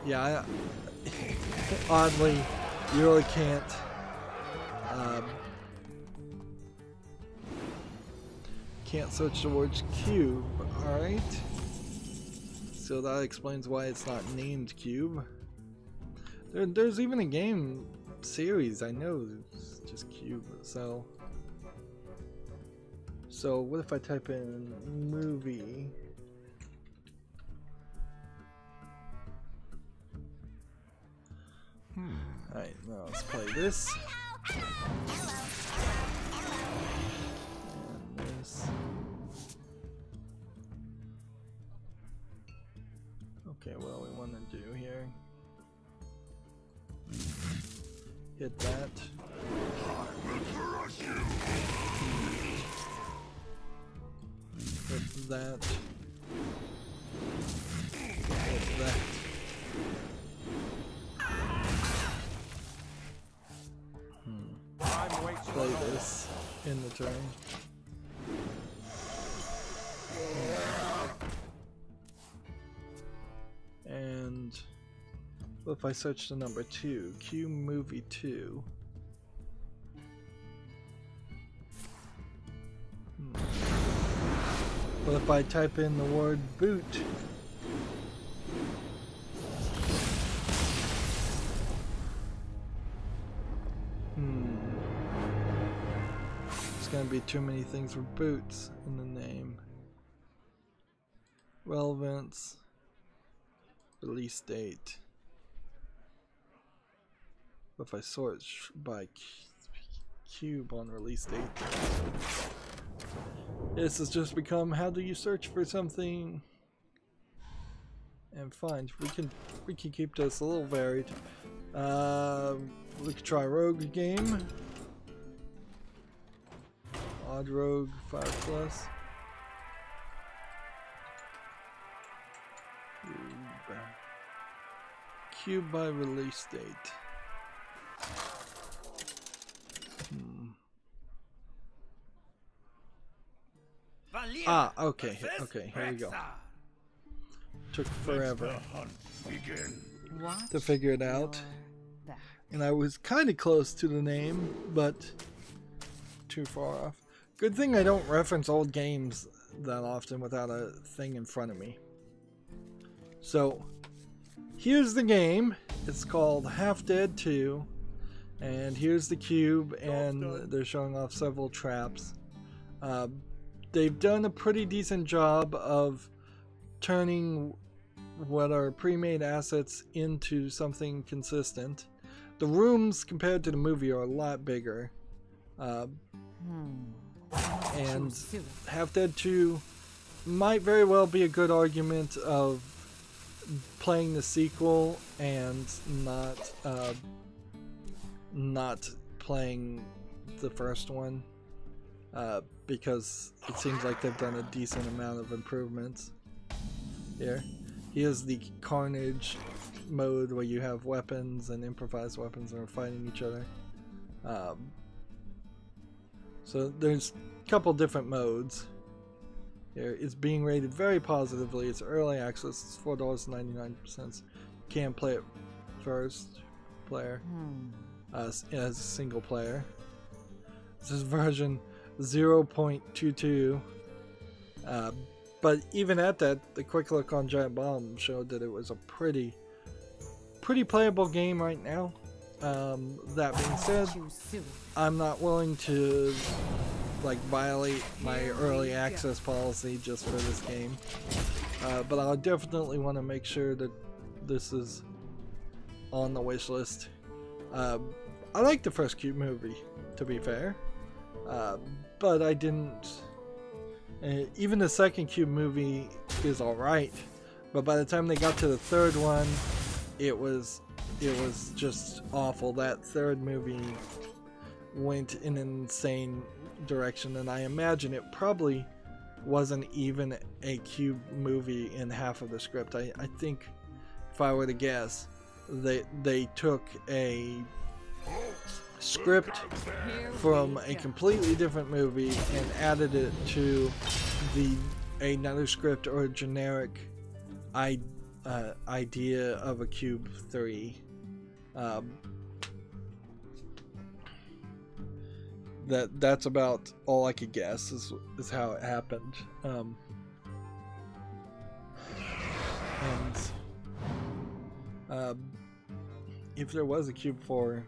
Yeah, oddly, you really can't search the words cube. Alright, so that explains why it's not named cube. There's even a game series I know it's just cube. So what if I type in movie? Alright, now let's play this. And this. Okay, what do we want to do here? Hit that. Hit that. Hit that. Play this. this in the turn. And what if I search the number 2? Q movie 2. What if I type in the word boot? There's gonna be too many things with boots in the name. Relevance. Release date. If I search by cube on release date, this has just become how do you search for something? And fine, we can keep this a little varied. We could try rogue game. Odd rogue 5+. Cube by release date. Ah, okay, here we go. Took forever to figure it out. And I was kind of close to the name, but too far off. Good thing I don't reference old games that often without a thing in front of me. So, here's the game. It's called Half Dead 2. And here's the cube, and they're showing off several traps. They've done a pretty decent job of turning what are pre-made assets into something consistent. The rooms compared to the movie are a lot bigger. And Half Dead 2 might very well be a good argument of playing the sequel and not playing the first one, because it seems like they've done a decent amount of improvements here. Here's the Carnage mode where you have weapons and improvised weapons and are fighting each other. So there's a couple different modes. Here it's being rated very positively. It's early access. It's $4.99. Can't play it first player as a single player. This is version 0.22. But even at that, the quick look on Giant Bomb showed that it was a pretty playable game right now. That being said, I'm not willing to violate my early access policy just for this game. But I definitely want to make sure that this is on the wish list. I like the first Cube movie, to be fair, but I didn't. Even the second Cube movie is alright, but by the time they got to the third one, it was just awful. That third movie went in an insane direction, and I imagine it probably wasn't even a Cube movie in half of the script. I think, if I were to guess, they took a script from a completely different movie and added it to another script or a generic idea of a Cube 3. That's about all I could guess is how it happened. If there was a Cube 4,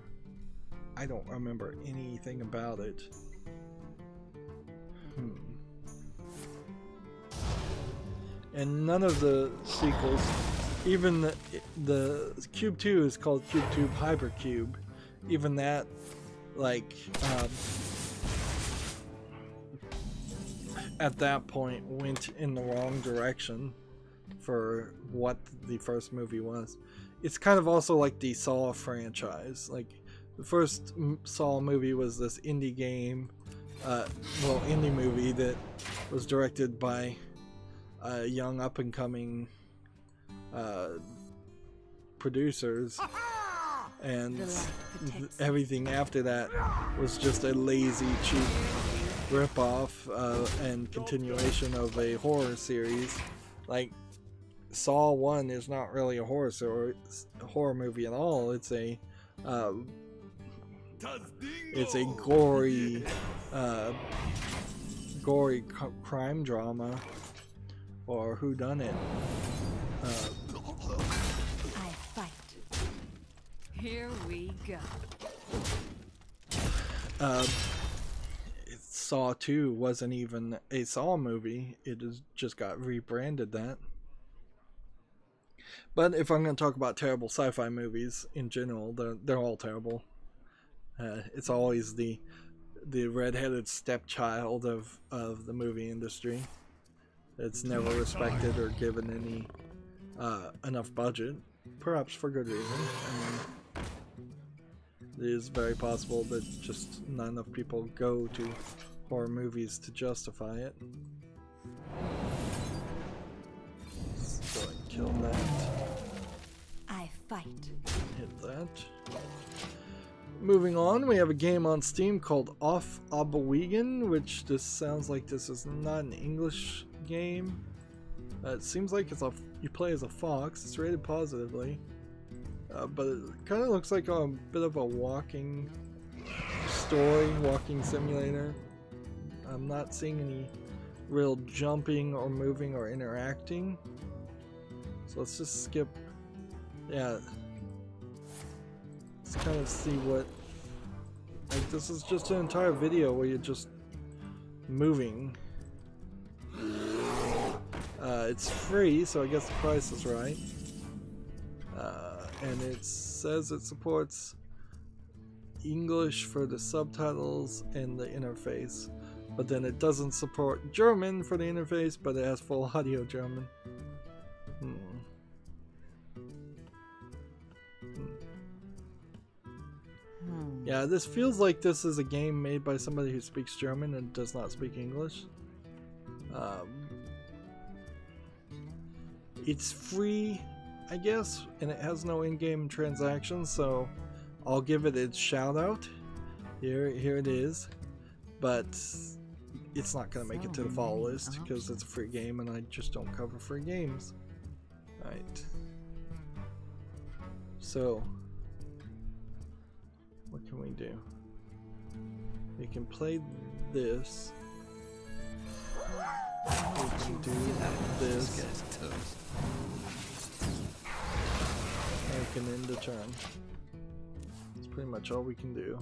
I don't remember anything about it. And none of the sequels, even the Cube 2 is called Cube 2 Hypercube. Even that, at that point, went in the wrong direction for what the first movie was. It's kind of also like the Saw franchise. The first Saw movie was this indie game, indie movie that was directed by young up-and-coming producers, and everything after that was just a lazy, cheap rip-off and continuation of a horror series. Like, Saw 1 is not really a horror movie at all. It's a gory crime drama, or whodunit. I fight. Here we go. Saw 2 wasn't even a Saw movie. It just got rebranded that. But if I'm going to talk about terrible sci-fi movies in general, they're all terrible. It's always the redheaded stepchild of the movie industry. It's never respected or given any enough budget, perhaps for good reason. I mean, it is very possible that just not enough people go to horror movies to justify it. Let's go and kill that. I fight. Hit that. Moving on, we have a game on Steam called Off Oblivion, which just sounds like this is not an English game. It seems like you play as a fox. It's rated positively, but it kind of looks like a bit of a walking simulator. I'm not seeing any real jumping or moving or interacting, so let's just skip. Yeah. Let's kind of see what, like, this is just an entire video where you're just moving. It's free, so I guess the price is right. And it says it supports English for the subtitles and the interface, but then it doesn't support German for the interface, but it has full audio German. Yeah, this feels like this is a game made by somebody who speaks German and does not speak English. It's free, I guess, and it has no in-game transactions, so I'll give it its shout out. Here it is, but it's not going to make it to the fall list because it's a free game and I just don't cover free games. Right. So, what can we do? We can play this. We can do this. And we can end the turn. That's pretty much all we can do.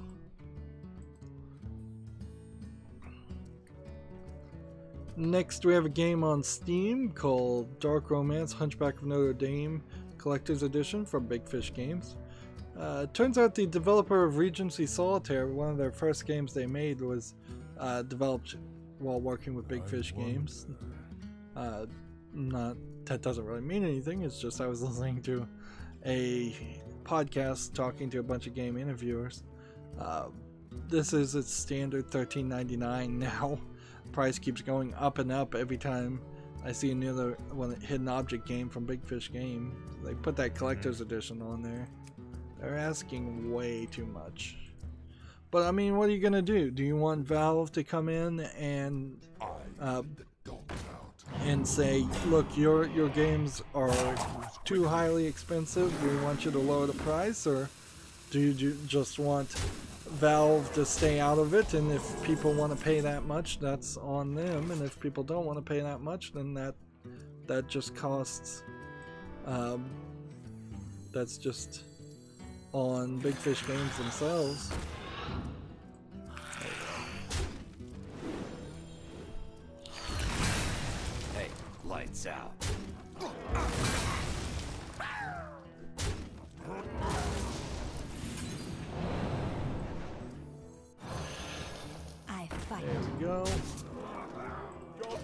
Next, we have a game on Steam called Dark Romance Hunchback of Notre Dame Collector's Edition from Big Fish Games. Turns out the developer of Regency Solitaire, one of their first games they made, was developed while working with Big Fish Games. That doesn't really mean anything, it's just I was listening to a podcast talking to a bunch of game interviewers. This is its standard $13.99 now. Price keeps going up and up every time I see another hidden object game from Big Fish Game. They put that collector's edition on there. They're asking way too much. But I mean, what are you gonna do? Do you want Valve to come in and say, look, your games are too highly expensive, we want you to lower the price? Or do you just want Valve to stay out of it, and if people want to pay that much, that's on them, and if people don't want to pay that much, then that just costs, that's just on Big Fish Games themselves. Hey, lights out. There we go. Job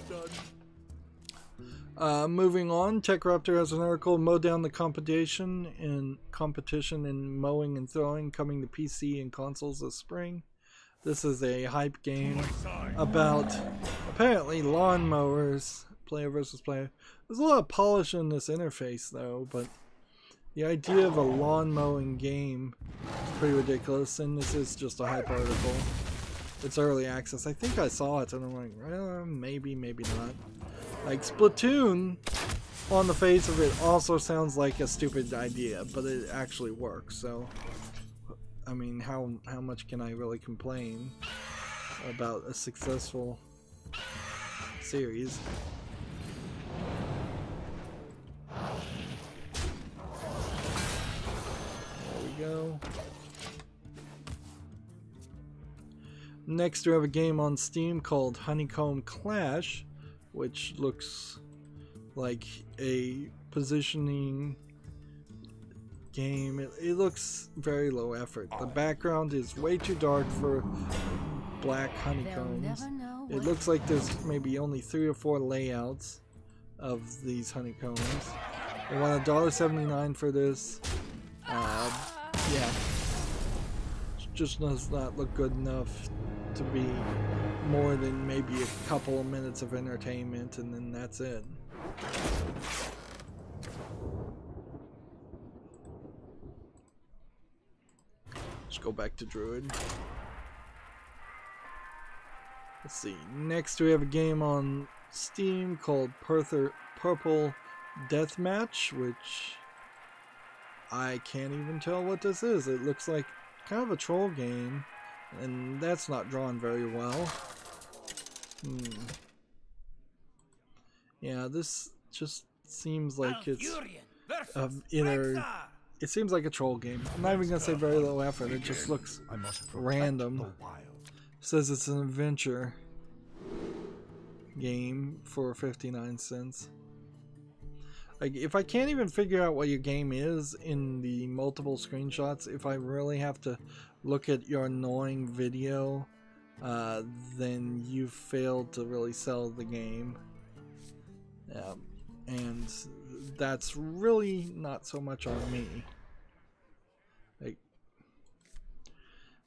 done. Moving on, TechRaptor has an article, Mow Down the Competition in Mowing and Throwing, coming to PC and consoles this spring. This is a hype game about, apparently, lawnmowers, player versus player. There's a lot of polish in this interface though, but the idea of a lawn mowing game pretty ridiculous, and this is just a hype article. It's early access. I think I saw it, and I'm like, well, maybe, maybe not. Like, Splatoon, on the face of it, also sounds like a stupid idea, but it actually works, so... I mean, how much can I really complain about a successful series? There we go. Next we have a game on Steam called Honeycomb Clash, which looks like a positioning game. It looks very low effort. The background is way too dark for black honeycombs. It looks like there's maybe only 3 or 4 layouts of these honeycombs. I want $1.79 for this. Yeah. It just does not look good enough to be more than maybe a couple of minutes of entertainment, and then that's it. Let's go back to Druid. Let's see. Next we have a game on Steam called Purple Deathmatch, which I can't even tell what this is. It looks like kind of a troll game, and that's not drawn very well. Yeah, this just seems like it's either... It seems like a troll game. I'm not even gonna say very low effort, it just looks random. It says it's an adventure game for 59 cents. Like, if I can't even figure out what your game is in the multiple screenshots, if I really have to look at your annoying video, then you've failed to really sell the game. And that's really not so much on me. Like,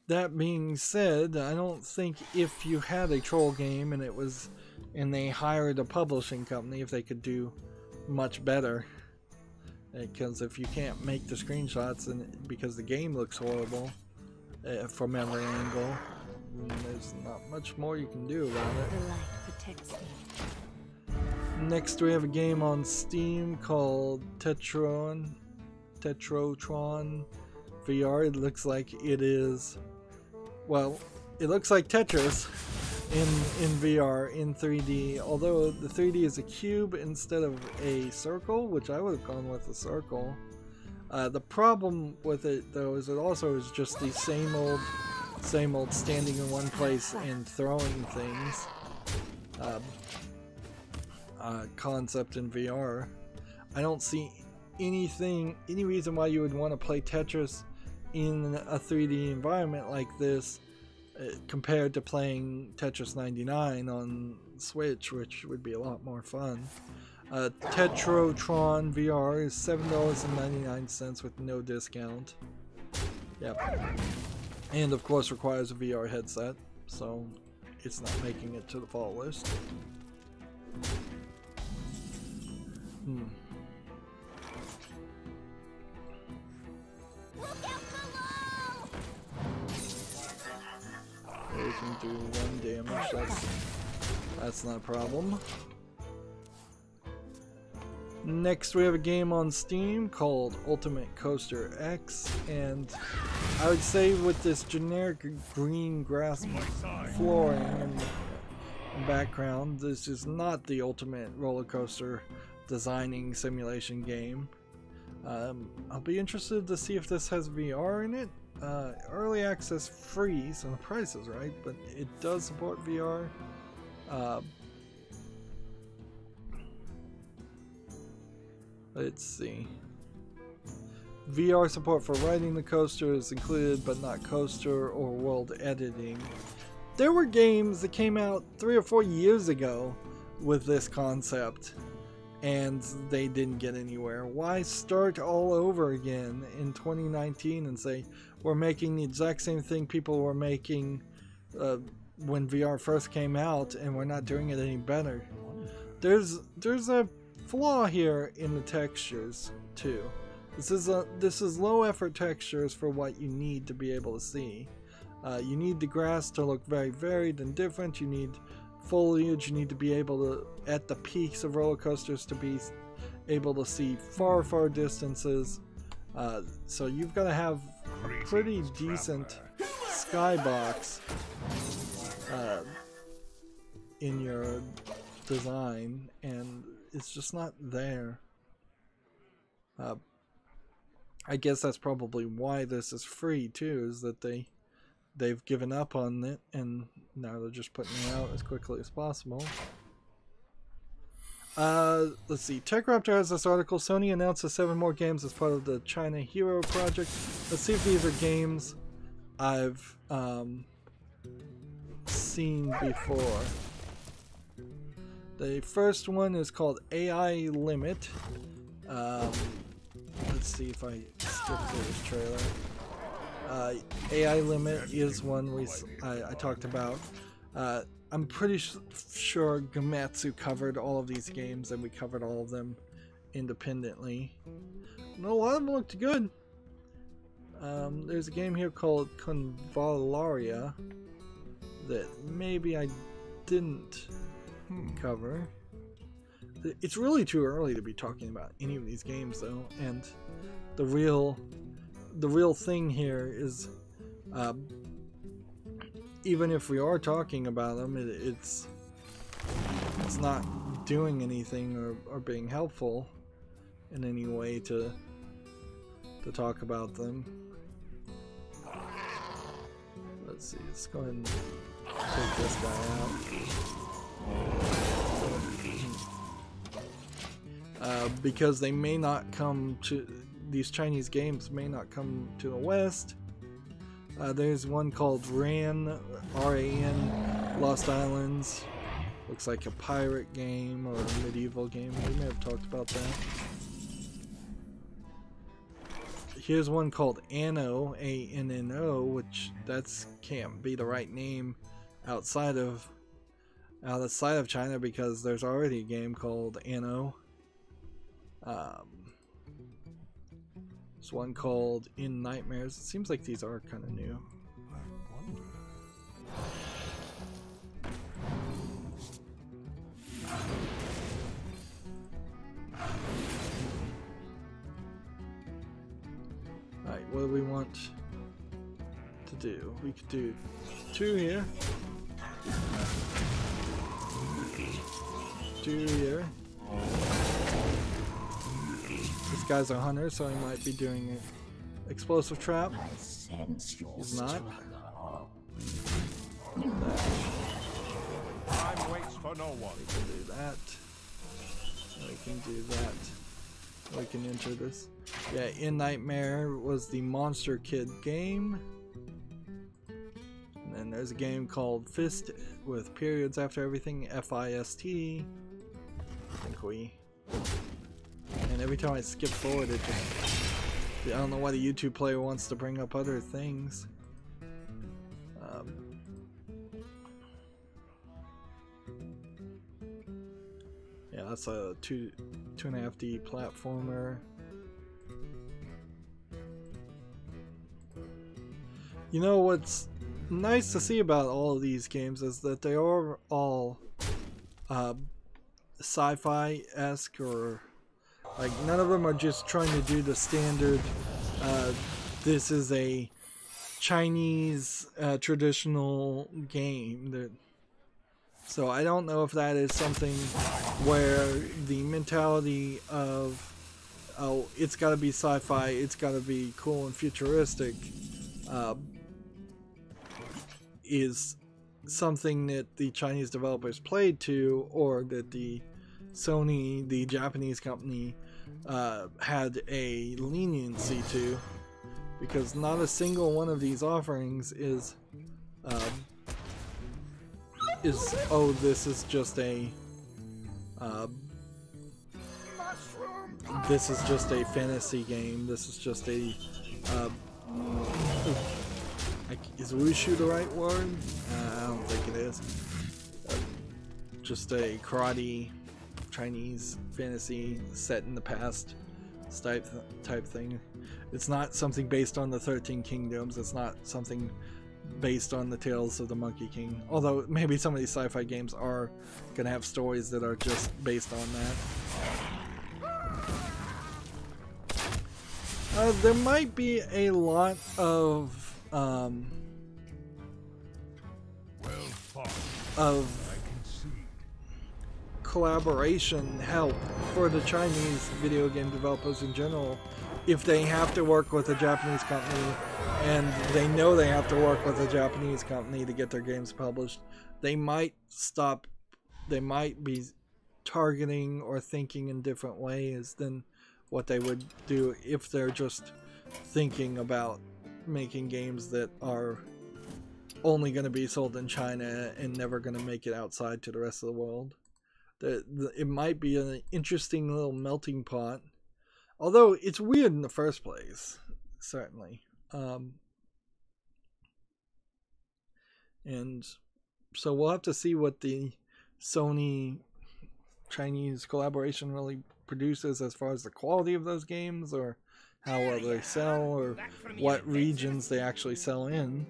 that being said, I don't think if you had a troll game and they hired a publishing company, if they could do much better. Because if you can't make the screenshots because the game looks horrible from every angle, then there's not much more you can do about it. The light protects me. Next we have a game on Steam called Tetrotron VR. It looks like it is, well, it looks like Tetris in VR in 3D, although the 3D is a cube instead of a circle, which I would have gone with a circle. The problem with it though is it also is just the same old standing in one place and throwing things concept in VR. I don't see any reason why you would want to play Tetris in a 3D environment like this compared to playing Tetris 99 on Switch, which would be a lot more fun. Tetrotron VR is $7.99 with no discount. Yep. And of course requires a VR headset, so it's not making it to the fall list. Look out below! We can do 1 damage, that's not a problem. Next we have a game on Steam called Ultimate Coaster X, and I would say with this generic green grass flooring and background, this is not the ultimate roller coaster designing simulation game. I'll be interested to see if this has VR in it. Early access free, so the price is right, but it does support VR. Let's see. VR support for riding the coaster is included, but not coaster or world editing. There were games that came out 3 or 4 years ago with this concept, and they didn't get anywhere. Why start all over again in 2019 and say we're making the exact same thing people were making when VR first came out, and we're not doing it any better? There's a flaw here in the textures too. This is low effort textures for what you need to be able to see. You need the grass to look very varied and different. You need foliage. You need to be able to, at the peaks of roller coasters, to be able to see far distances. So you've got to have a pretty decent skybox in your design, and it's just not there. I guess that's probably why this is free too, is that they've given up on it and now they're just putting it out as quickly as possible. Let's see. TechRaptor has this article. Sony announces 7 more games as part of the China Hero project. Let's see if these are games I've seen before. The first one is called AI Limit. Let's see if I skip through this trailer. AI Limit is one I talked about. I'm pretty sure Gamatsu covered all of these games, and we covered all of them independently. And a lot of them looked good. There's a game here called Convalaria that maybe I didn't cover. It's really too early to be talking about any of these games, though, and the real thing here is, even if we are talking about them, it's not doing anything or being helpful in any way to talk about them. Let's see, let's go ahead and take this guy out. Because they may not come to, these Chinese games may not come to the West. There's one called RAN, R-A-N, Lost Islands. Looks like a pirate game or a medieval game. We may have talked about that. Here's one called Anno, A-N-N-O, which can't be the right name outside of China, because there's already a game called Anno. There's one called In Nightmares. It seems like these are kind of new. Alright, what do we want to do? We could do 2 here. 2 here. This guy's a hunter, so he might be doing an explosive trap. He's not. Time waits for no one. We can do that. We can do that. We can enter this. Yeah, In Nightmare was the Monster Kid game. And then there's a game called Fist with periods after everything, F-I-S-T. I think we... And every time I skip forward, it just... I don't know why the YouTube player wants to bring up other things. Yeah, that's a 2.5D platformer. You know what's nice to see about all of these games is that they are all sci-fi-esque, or like none of them are just trying to do the standard this is a Chinese traditional game. So I don't know if that is something where the mentality of, oh, it's got to be sci-fi, it's got to be cool and futuristic, is something that the Chinese developers played to, or that the Sony, the Japanese company, had a leniency to, because not a single one of these offerings is oh, this is just a fantasy game, this is just a is wushu the right word? I don't think it is. Just a karate Chinese fantasy set in the past type thing. It's not something based on the 13 Kingdoms. It's not something based on the Tales of the Monkey King. Although maybe some of these sci-fi games are gonna have stories that are just based on that. There might be a lot of collaboration help for the Chinese video game developers in general if they have to work with a Japanese company and they know they have to work with a Japanese company to get their games published. They might be targeting or thinking in different ways than what they would do if they're just thinking about making games that are only going to be sold in China and never going to make it outside to the rest of the world. It might be an interesting little melting pot, although it's weird in the first place, certainly. And so we'll have to see what the Sony Chinese collaboration really produces as far as the quality of those games, or how well they sell, or what regions they actually sell in.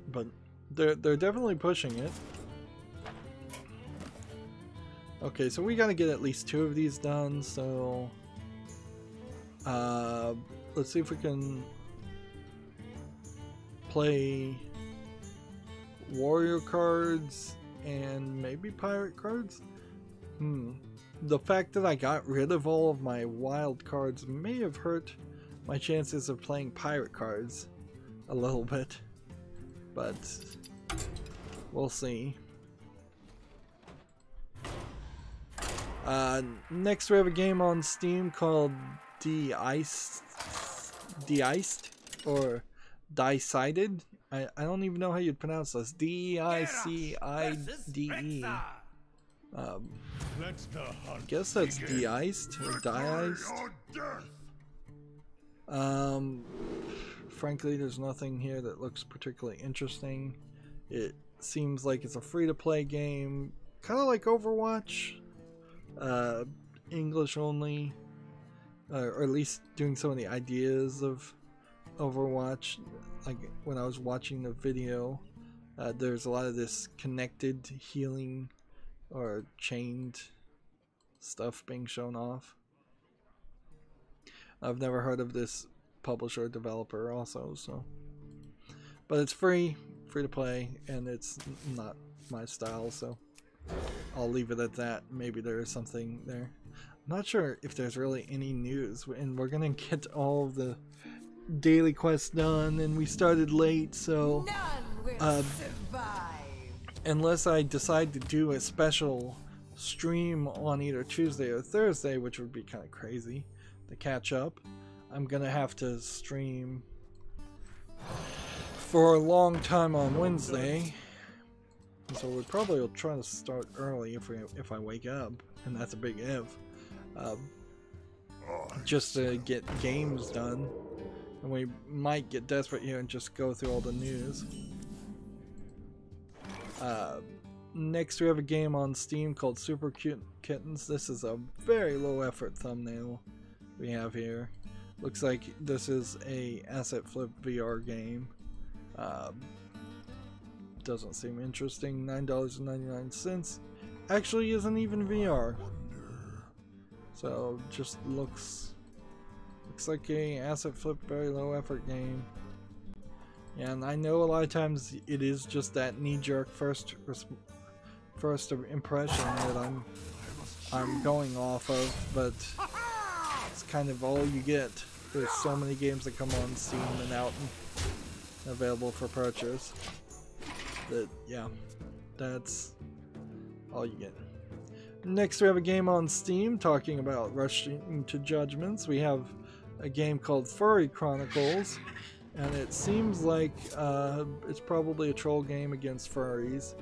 But they're definitely pushing it. Okay, so we gotta get at least 2 of these done, so let's see if we can play warrior cards and maybe pirate cards. The fact that I got rid of all of my wild cards may have hurt my chances of playing pirate cards a little bit, but we'll see. Next we have a game on Steam called De-Iced or Decided. I don't even know how you'd pronounce this. D-I-C-I-D-E. I guess that's de-iced or de-iced. Frankly, there's nothing here that looks particularly interesting. It seems like it's a free-to-play game, kind of like Overwatch, English only, or at least doing some of the ideas of Overwatch. Like when I was watching the video, there's a lot of this connected healing or chained stuff being shown off. I've never heard of this publisher or developer also, so, but it's free to play, and it's not my style, so I'll leave it at that. Maybe there is something there. I'm not sure if there's really any news, and we're gonna get all of the daily quests done, and we started late, so unless I decide to do a special stream on either Tuesday or Thursday, which would be kind of crazy to catch up, I'm gonna have to stream for a long time on Wednesday. So we probably will try to start early if I wake up, and that's a big if. Just to get games done, and we might get desperate here and just go through all the news. Next we have a game on Steam called Super Cute Kittens. This is a very low effort thumbnail we have here. Looks like this is a asset flip VR game. Doesn't seem interesting. $9.99 actually isn't even VR. So just looks like a asset flip, very low effort game. And I know a lot of times it is just that knee-jerk first impression that I'm going off of, but it's kind of all you get. There's so many games that come on Steam and out and available for purchase that, yeah, that's all you get. Next we have a game on Steam talking about rushing to judgments. We have a game called Furry Chronicles, and it seems like it's probably a troll game against furries,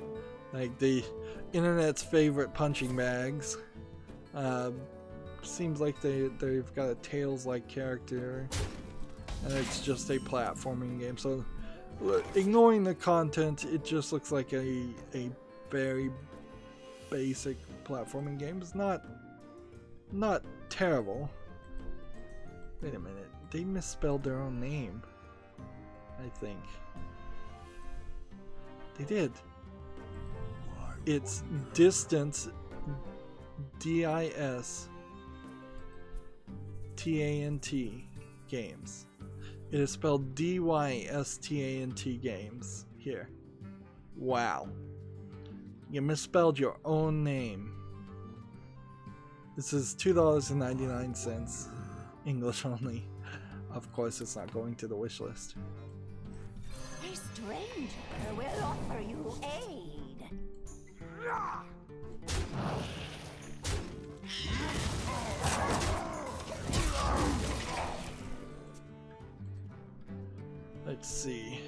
like the internet's favorite punching bags. Seems like they've got a Tails-like character, and it's just a platforming game. So, ignoring the content, it just looks like a very basic platforming game. It's not not terrible. Wait a minute, they misspelled their own name, I think. They did. It's Distance, D-I-S-T-A-N-T Games. It is spelled D-Y-S-T-A-N-T Games here. Wow. You misspelled your own name. This is $2.99, English only. Of course, it's not going to the wish list. A stranger will offer you aid. Let's see.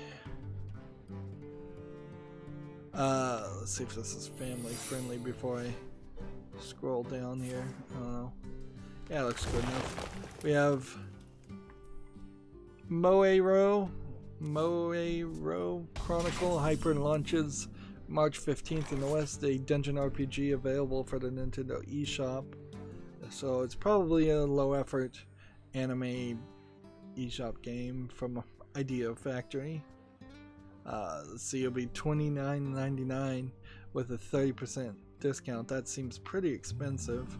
Let's see if this is family friendly before I scroll down here. I don't know. Yeah, it looks good enough. We have Moero Chronicle Hyper launches March 15th in the West, a dungeon RPG available for the Nintendo eShop. So it's probably a low effort anime eShop game from Idea Factory. Let's see, it'll be $29.99 with a 30% discount. That seems pretty expensive.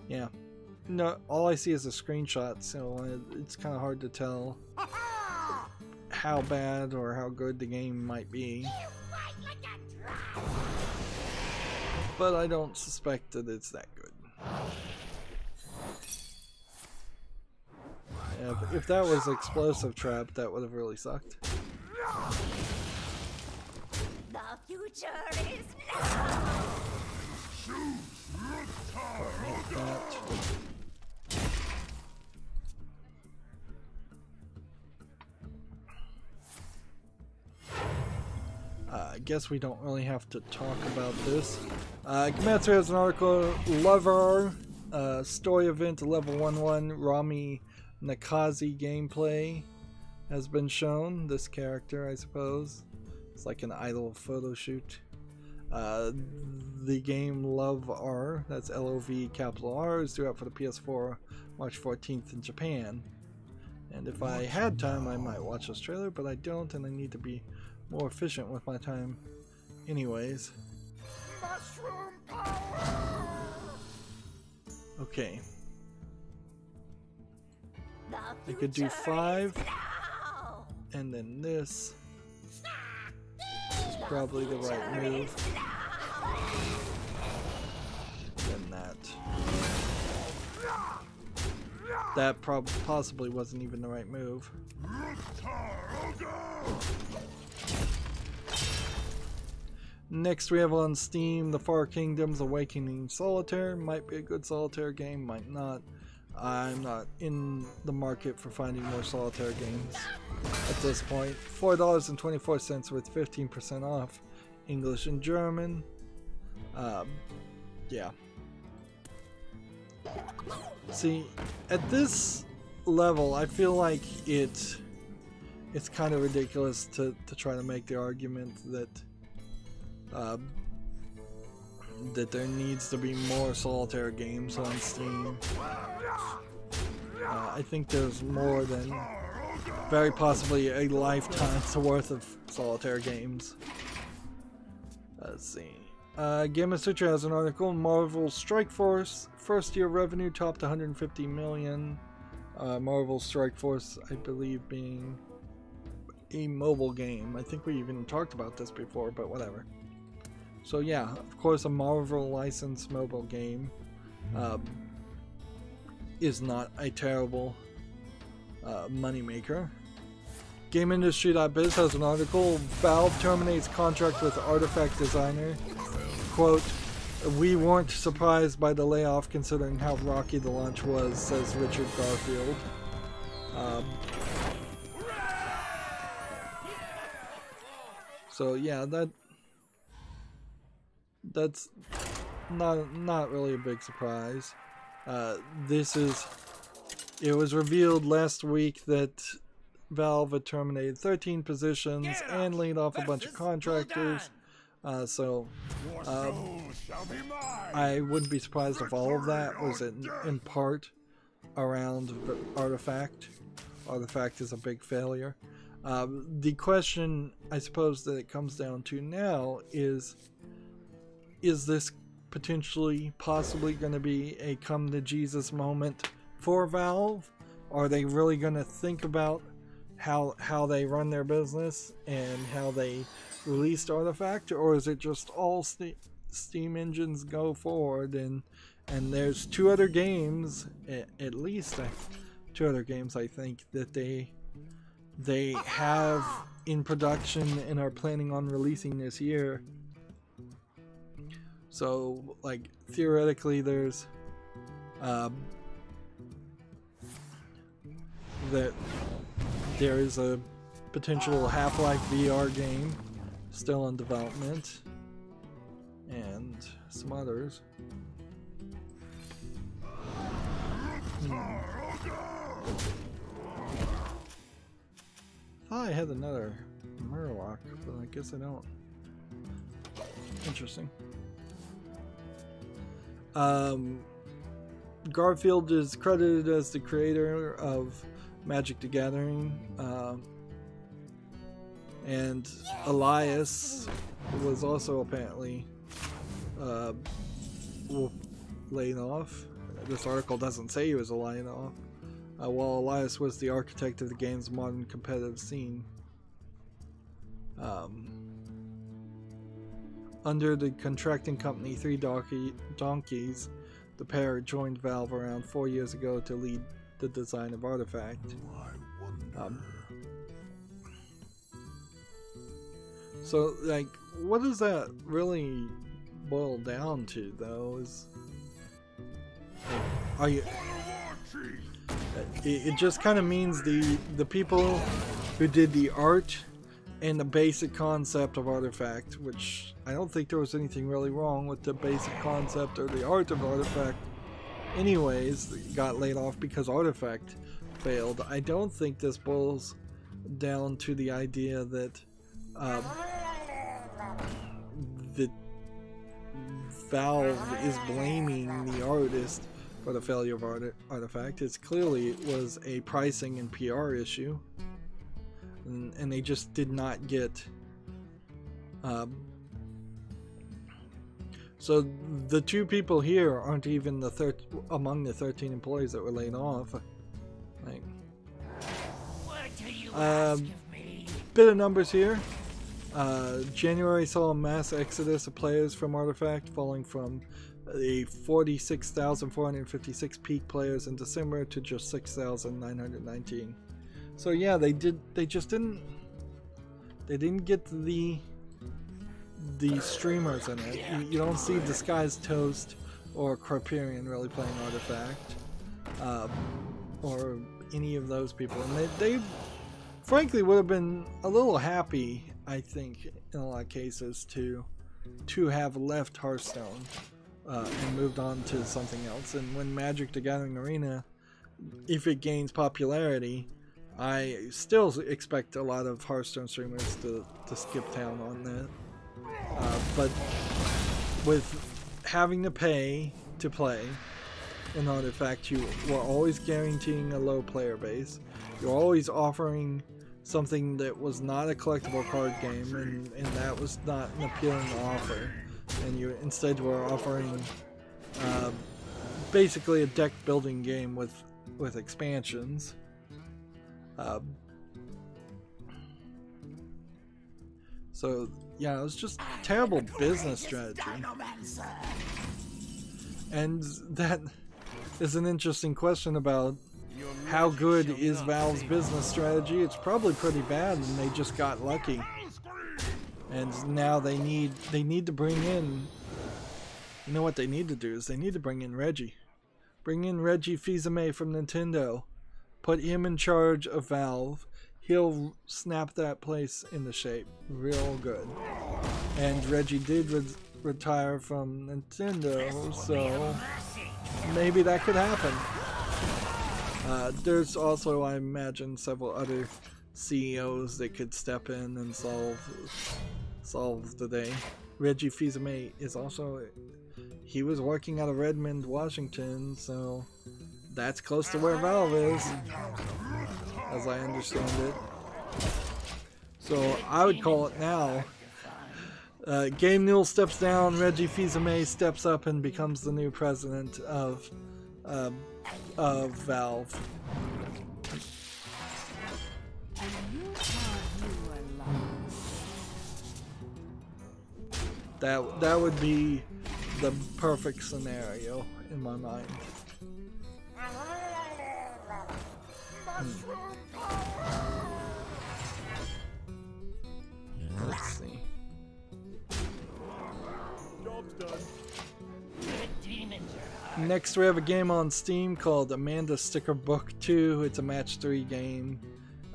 Yeah. No, all I see is a screenshot, so it's kind of hard to tell how bad or how good the game might be. But I don't suspect that it's that good. If that was Explosive Trap, that would have really sucked. The future is now. I guess we don't really have to talk about this. Komatsu has an article, Lover, story event level 1-1, Rami Nakazi gameplay has been shown. This character, I suppose. It's like an idol photo shoot. The game Love R, that's L-O-V capital R, is due out for the PS4 March 14th in Japan. And if I had time, I might watch this trailer, but I don't, and I need to be more efficient with my time anyways. Mushroom power! Okay. The I could do future 5, is now. and then this. This is probably the right move. And that. That possibly wasn't even the right move. Next we have on Steam The Far Kingdoms Awakening Solitaire. Might be a good solitaire game, might not. I'm not in the market for finding more solitaire games at this point. $4.24 with 15% off. English and German. Yeah. See, at this level, I feel like it's kind of ridiculous to try to make the argument that that there needs to be more solitaire games on Steam. I think there's more than very possibly a lifetime's worth of solitaire games. Let's see. Gamma Sutra has an article. Marvel Strike Force first year revenue topped 150 million. Marvel Strike Force, I believe, being a mobile game. I think we even talked about this before, but whatever. So yeah, of course, a Marvel licensed mobile game is not a terrible moneymaker. GameIndustry.biz has an article. Valve terminates contract with Artifact designer. Quote, "We weren't surprised by the layoff considering how rocky the launch was," says Richard Garfield. So yeah, that's not really a big surprise. It was revealed last week that Valve had terminated 13 positions and laid off a bunch of contractors. So I wouldn't be surprised if all of that was in part around the Artifact. Artifact is a big failure. The question I suppose that it comes down to now is this potentially, possibly going to be a come to Jesus moment for Valve? Are they really going to think about how they run their business and how they released Artifact, or is it just all Steam engines go forward and there's two other games, at least two other games I think that they have in production and are planning on releasing this year. So like theoretically there's that there is a potential Half-Life VR game still in development, and some others. Thought I had another Murloc, but I guess I don't. Interesting. Garfield is credited as the creator of Magic the Gathering, and Elias was also apparently laid off. This article doesn't say he was laid off. While Elias was the architect of the game's modern competitive scene. Under the contracting company Three Donkeys, the pair joined Valve around 4 years ago to lead the design of Artifact. So, like, what does that really boil down to, though? Is, like, are you? It just kind of means the people who did the art and the basic concept of Artifact, which I don't think there was anything really wrong with the basic concept or the art of Artifact anyways, got laid off because Artifact failed. I don't think this boils down to the idea that that Valve is blaming the artist for the failure of Artifact. It's clearly it was a pricing and PR issue, and they just did not get. So the two people here aren't even among the 13 employees that were laid off. Like, bit of numbers here. January saw a mass exodus of players from Artifact, falling from a 46,456 peak players in December to just 6,919. So yeah, they just didn't get the streamers in it. You don't see Disguised Toast or Criterion really playing Artifact, or any of those people, and they frankly would have been a little happy, I think, in a lot of cases, to have left Hearthstone and moved on to something else. And when Magic the Gathering Arena, if it gains popularity, I still expect a lot of Hearthstone streamers to skip town on that. But with having to pay to play in Artifact, you were always guaranteeing a low player base. You're always offering something that was not a collectible card game, and that was not an appealing offer. And you instead were offering basically a deck building game with expansions. So yeah, it was just terrible business strategy. And that is an interesting question about how good is Valve's business strategy. It's probably pretty bad, and they just got lucky. And now they need to bring in, you know what they need to do is they need to bring in Reggie. Bring in Reggie Fils-Aimé from Nintendo. Put him in charge of Valve. He'll snap that place into shape real good. And Reggie did retire from Nintendo, so maybe that could happen. There's also, I imagine, several other CEOs that could step in and solve the day. Reggie Fils-Aimé is also, he was working out of Redmond, Washington, so that's close to where Valve is, as I understand it. So I would call it now. Game Newell steps down, Reggie Fils-Aimé steps up and becomes the new president of Valve. That would be the perfect scenario in my mind. Let's see. Job's done. Next we have a game on Steam called Amanda Sticker Book 2. It's a match 3 game.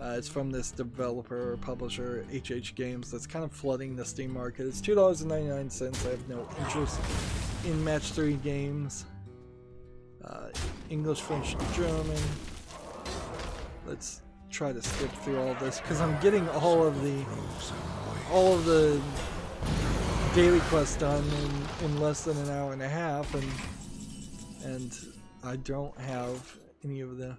It's from this developer or publisher, HH Games, that's kind of flooding the Steam market. It's $2.99. I have no interest in match 3 games. English, French, German. Let's try to skip through all this because I'm getting all of the daily quests done in less than an hour and a half, and I don't have any of the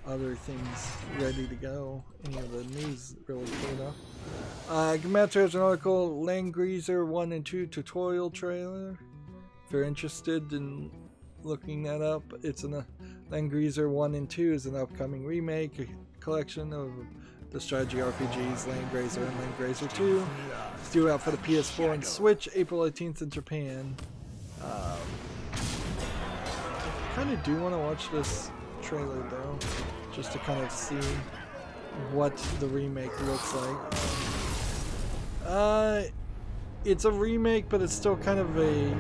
other things ready to go. Any of the news really cleared up. Gamatsu has an article, Landgreaser 1 and 2 tutorial trailer. If you're interested in looking that up, it's an Landgreaser 1 and 2 is an upcoming remake, a collection of the strategy RPGs Landgrazer and Landgrazer 2. It's due out for the PS4 and Switch April 18th in Japan. I kind of do want to watch this trailer though, just to kind of see what the remake looks like. It's a remake, but it's still kind of a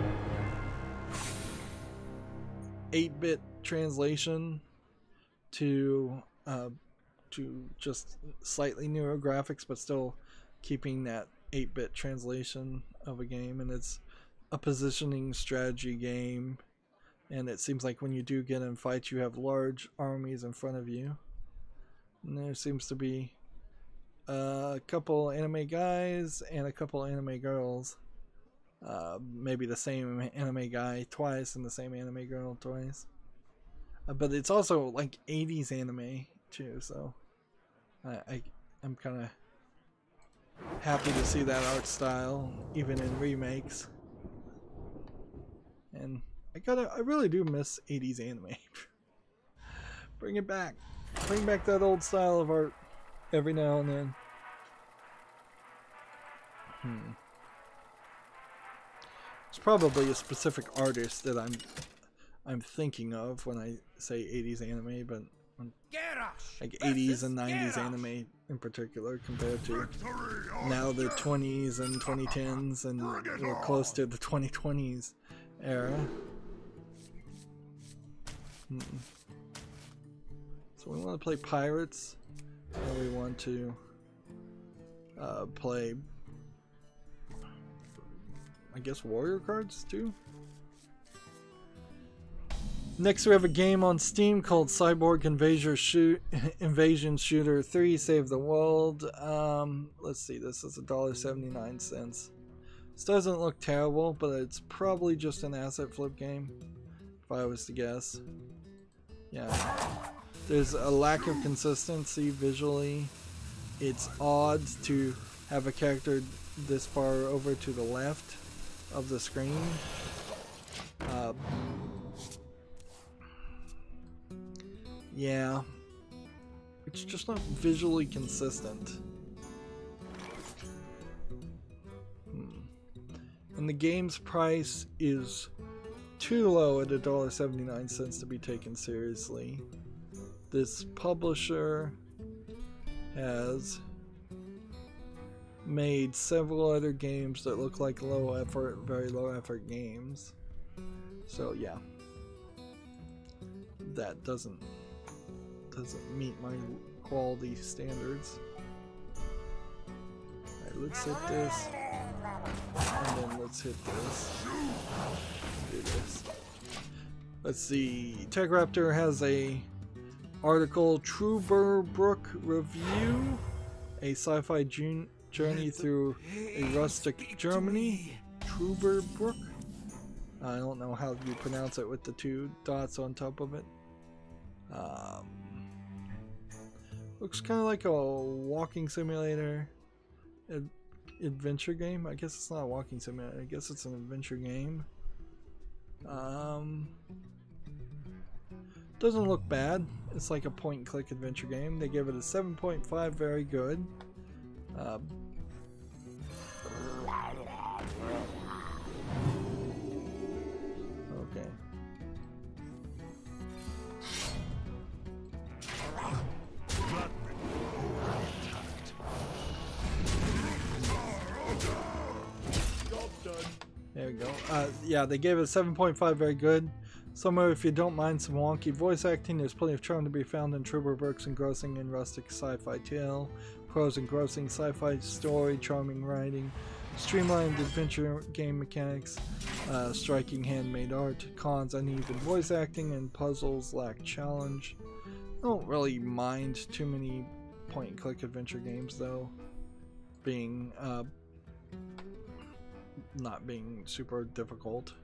8-bit translation to just slightly newer graphics, but still keeping that 8-bit translation of a game, and it's a positioning strategy game. And it seems like when you do get in fights, you have large armies in front of you. And there seems to be a couple anime guys and a couple anime girls. Maybe the same anime guy twice and the same anime girl twice. But it's also like 80s anime too, so I'm kind of happy to see that art style even in remakes. And I really do miss 80s anime. Bring it back. Bring back that old style of art every now and then. It's probably a specific artist that I'm thinking of when I say 80s anime, but like 80s and 90s anime in particular compared to now the 20s and 2010s, and we're close to the 2020s era. So we want to play Pirates, and we want to play, I guess, warrior cards too. Next we have a game on Steam called Cyborg Invasion Shooter 3 Save the World. Let's see, this is $1.79. This doesn't look terrible, but it's probably just an asset flip game, if I was to guess. Yeah. There's a lack of consistency visually. It's odd to have a character this far over to the left of the screen. Yeah. It's just not visually consistent. And the game's price is too low at $1.79 to be taken seriously. This publisher has made several other games that look like low effort, very low effort games. So yeah, that doesn't meet my quality standards. Alright, let's hit this, and then let's hit this. Do this. Let's see. Tech Raptor has a article, Truberbrook Review, a sci-fi journey through a rustic Germany. Truberbrook? I don't know how you pronounce it with the 2 dots on top of it. Looks kind of like a walking simulator adventure game. I guess it's not a walking simulator. I guess it's an adventure game. Doesn't look bad. It's like a point and click adventure game. They gave it a 7.5, very good. Okay. There we go. Yeah, they gave it a 7.5, very good. Somewhere, if you don't mind some wonky voice acting, there's plenty of charm to be found in Truberbrook's engrossing and rustic sci-fi tale. Prose engrossing sci-fi story, charming writing, streamlined adventure game mechanics, striking handmade art. Cons: uneven voice acting and puzzles lack challenge. I don't really mind too many point-and-click adventure games, though, being not being super difficult.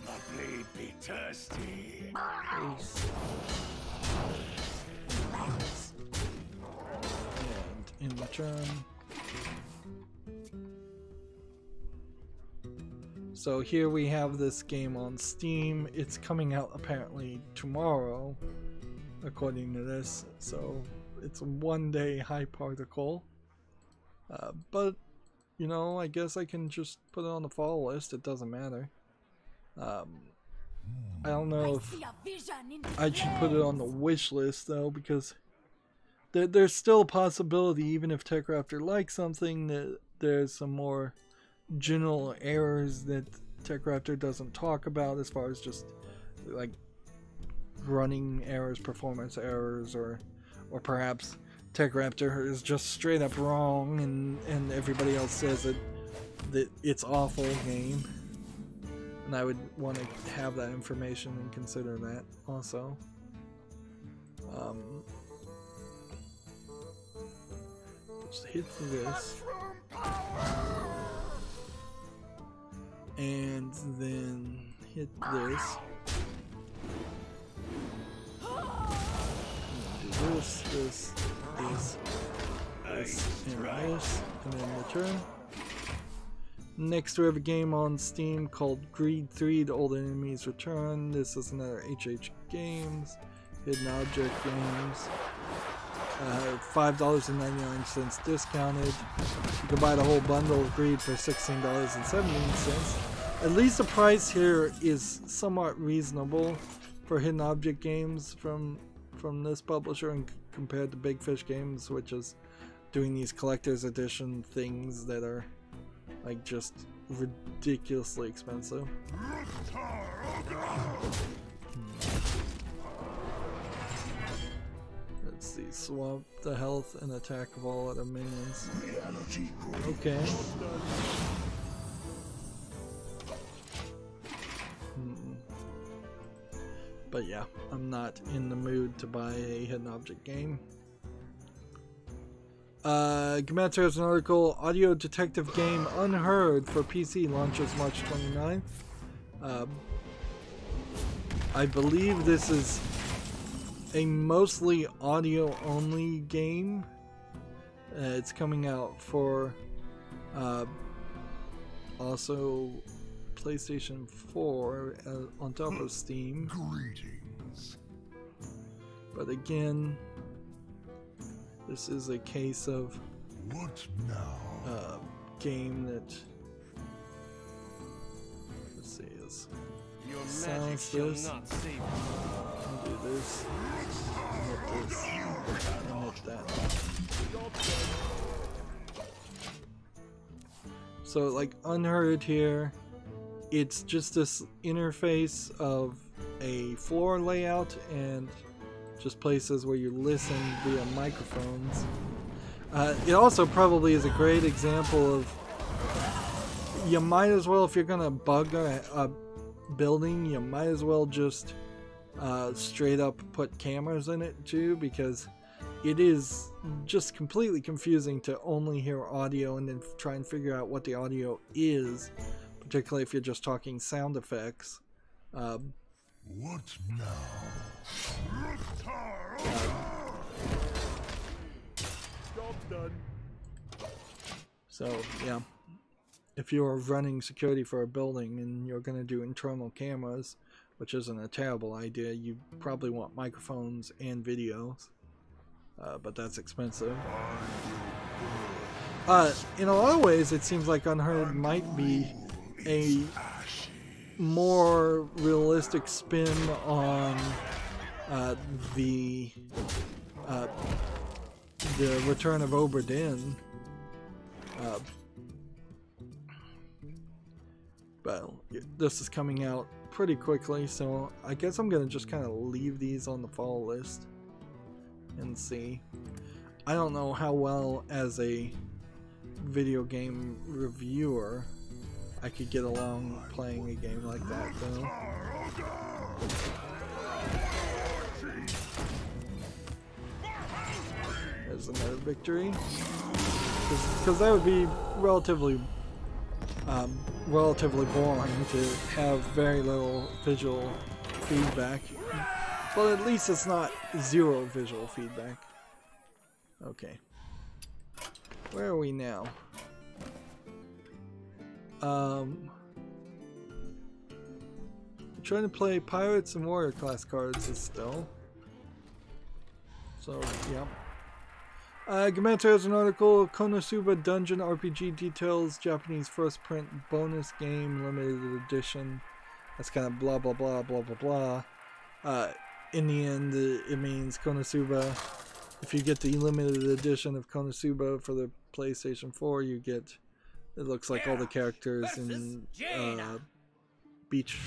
My blade be thirsty. And in return. So here we have this game on Steam. It's coming out apparently tomorrow, according to this. So it's a one-day hype article. But, you know, I guess I can just put it on the fall list. It doesn't matter. I don't know if I should put it on the wish list though, because there's still a possibility, even if TechRaptor likes something, that there's some more general errors that TechRaptor doesn't talk about, as far as just like running errors, performance errors, or perhaps TechRaptor is just straight up wrong and everybody else says that it's awful game. And I would want to have that information and consider that also. Just hit this. And then hit this. And do this, this, this, and this, and then return. Next we have a game on Steam called Greed 3, The Old Enemies Return. This is another HH Games, Hidden Object Games. $5.99 discounted. You can buy the whole bundle of Greed for $16.17. At least the price here is somewhat reasonable for Hidden Object Games from this publisher, and compared to Big Fish Games, which is doing these collector's edition things that are like just ridiculously expensive. Let's see, swap the health and attack of all other minions. Okay. But yeah, I'm not in the mood to buy a hidden object game. Gematsu has an article, audio detective game Unheard for PC launches March 29th. I believe this is a mostly audio only game. It's coming out for also PlayStation 4 on top of Steam. Greetings. But again, this is a case of What now? game that, let's see, is Your magic silence shall this, not save you. and do this, and hit this, and hit that. So like Unheard here, it's just this interface of a floor layout and just places where you listen via microphones. It also probably is a great example of, you might as well, if you're gonna bug a building, you might as well just straight up put cameras in it too, because it is just completely confusing to only hear audio and then try and figure out what the audio is, particularly if you're just talking sound effects. What now? Job's done. So yeah, if you're running security for a building and you're going to do internal cameras, which isn't a terrible idea, you probably want microphones and videos, but that's expensive. In a lot of ways, it seems like Unheard might be a more realistic spin on the return of Obra Dinn. But this is coming out pretty quickly, so I guess I'm gonna just kind of leave these on the fall list and see. I don't know how well as a video game reviewer I could get along playing a game like that though. There's another victory, because that would be relatively boring to have very little visual feedback, but at least it's not zero visual feedback. Okay, where are we now? I'm trying to play Pirates and Warrior class cards still. So, yeah. Gematsu has an article, Konosuba Dungeon RPG Details, Japanese first print bonus game, limited edition. That's kind of blah blah blah blah blah blah. In the end, it means Konosuba. If you get the limited edition of Konosuba for the PlayStation 4, you get, it looks like all the characters in beach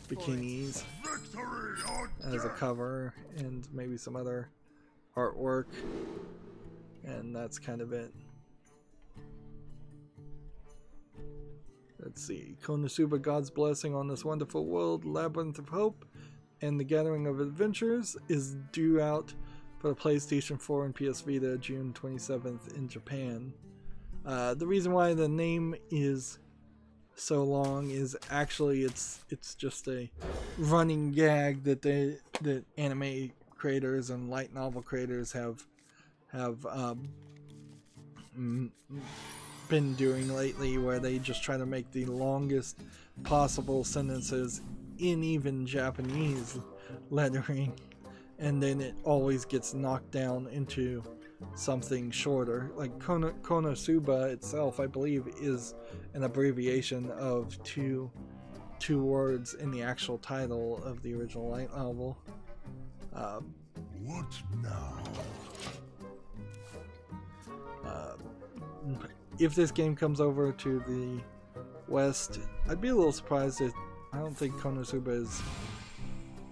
bikinis as a cover, and maybe some other artwork. And that's kind of it. Let's see. Konosuba, God's Blessing on This Wonderful World, Labyrinth of Hope, and The Gathering of Adventures is due out for the PlayStation 4 and PS Vita June 27th in Japan. The reason why the name is so long is actually it's just a running gag that anime creators and light novel creators have been doing lately, where they just try to make the longest possible sentences in even Japanese lettering, and then it always gets knocked down into something shorter. Like Konosuba itself, I believe, is an abbreviation of two words in the actual title of the original light novel. What now? If this game comes over to the West, I'd be a little surprised that I don't think Konosuba is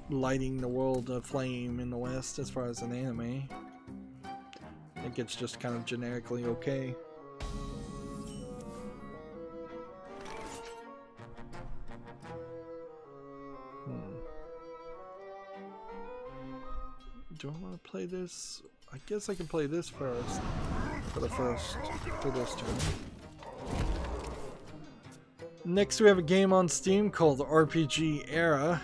lighting the world aflame in the West as far as an anime. I think it's just kind of generically okay. Do I want to play this? I guess I can play this first for this turn. Next we have a game on Steam called RPG Era.